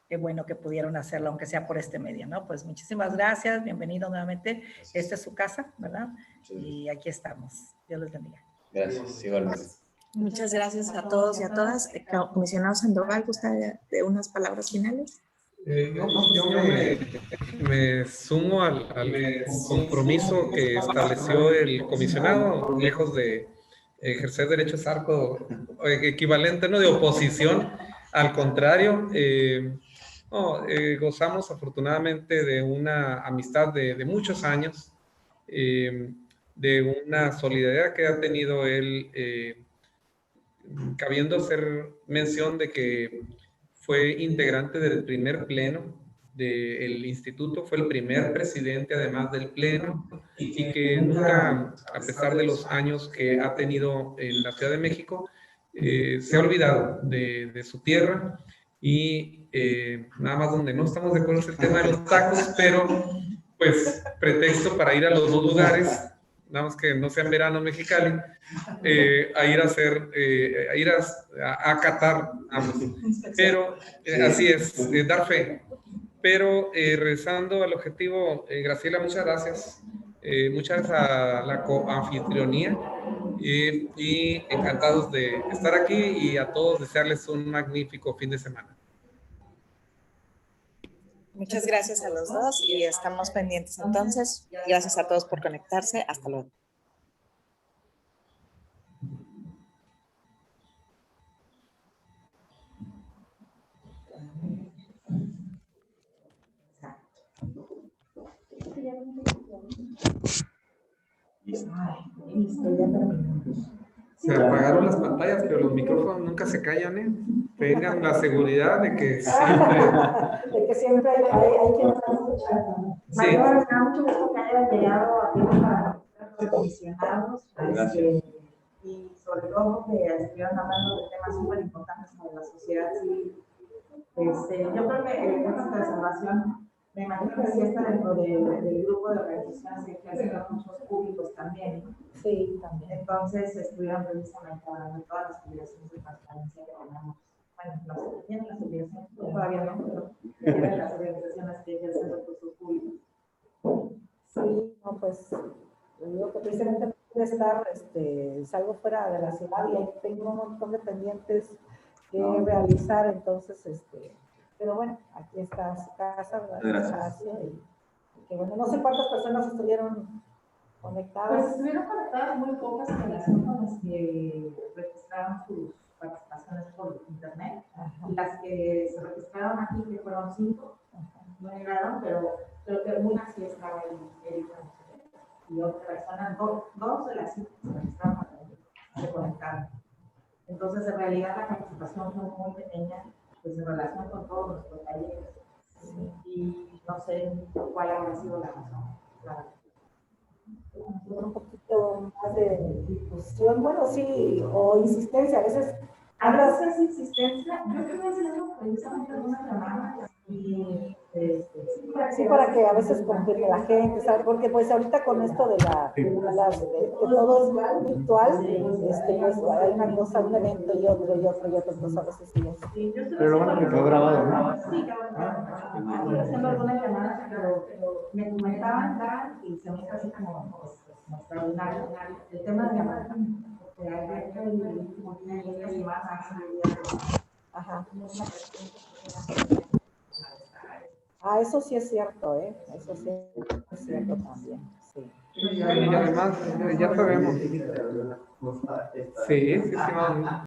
Speaker 8: qué bueno que pudieron hacerlo, aunque sea por este medio, ¿no? Pues muchísimas gracias, bienvenido nuevamente. Esta es su casa, ¿verdad? Y aquí estamos. Dios les bendiga.
Speaker 4: Gracias, igualmente.
Speaker 7: Muchas gracias a todos y a todas. Comisionado Sandoval, ¿gusta de unas palabras finales?
Speaker 2: Yo me sumo al compromiso que estableció el comisionado, lejos de ejercer derechos arco equivalente, ¿no? De oposición. Al contrario, gozamos afortunadamente de una amistad de muchos años, de una solidaridad que ha tenido él, cabiendo hacer mención de que fue integrante del primer pleno del instituto, fue el primer presidente además del pleno y que nunca, a pesar de los años que ha tenido en la Ciudad de México, se ha olvidado de su tierra y nada más donde no estamos de acuerdo es el tema de los tacos, pero pues pretexto para ir a los dos lugares, nada más que no sea en verano en Mexicali, a ir a hacer, a ir a catar ambos. Pero así es, dar fe. Pero regresando al objetivo, Graciela, muchas gracias. Muchas gracias a la coanfitrionía y encantados de estar aquí y a todos desearles un magnífico fin de semana.
Speaker 7: Muchas gracias a los dos y estamos pendientes entonces. Gracias a todos por conectarse. Hasta luego.
Speaker 2: Se apagaron las pantallas, pero los micrófonos nunca se callan, ¿eh? Tengan la seguridad de que siempre...
Speaker 9: De que siempre hay quien está escuchando.
Speaker 2: Sí.
Speaker 9: Mayor, me da mucho gusto que hayan llegado a tiempo para los comisionados. Y sobre todo que estuvieron hablando de temas súper importantes para la sociedad civil. Yo creo que el Ejército de Salvación, me imagino que sí está dentro del grupo de organizaciones que hacen los muchos públicos también, ¿no? Sí, también. Entonces estuvieron precisamente hablando de todas las obligaciones de transparencia que tenemos. Bueno, no sé, tienen las obligaciones, todavía no, pero tienen las organizaciones que ejercen recursos públicos.
Speaker 8: Sí, no, pues, yo digo que precisamente puede estar, salgo fuera de la ciudad y ahí tengo un montón de pendientes que realizar, entonces, pero bueno, aquí está su casa, ¿verdad? Y que bueno, no sé cuántas personas estuvieron conectadas.
Speaker 9: Pues estuvieron conectadas muy pocas en relación con las que registraron sus participaciones por internet. Ajá. Las que se registraron aquí, que fueron 5, no llegaron, pero creo que una sí estaba ahí y otra persona, dos de las 5 que se registraron se conectaron. Entonces, en realidad, la participación fue muy pequeña, pues en relación con todos nuestros talleres. Sí. Y no sé cuál habrá sido la razón. Claro.
Speaker 8: Un poquito más de difusión, bueno, sí, o insistencia, a veces
Speaker 9: insistencia, yo creo que es algo precisamente una llamada y
Speaker 8: sí, para que a veces confirme la gente, ¿sabes? Porque pues ahorita con esto de todo es virtual, pues hay una cosa, un evento y otro, entonces a veces sí.
Speaker 4: Pero lo bueno que quedó grabado, ¿no?
Speaker 9: Sí, quedó grabado. Haciendo algunas llamadas, pero me comentaban y se me hizo así como extraordinario. El tema de llamadas, porque hay que llevar a
Speaker 8: ajá. Eso sí es cierto, eso sí es cierto también, sí.
Speaker 2: Y además, ya sabemos. Sí, vamos.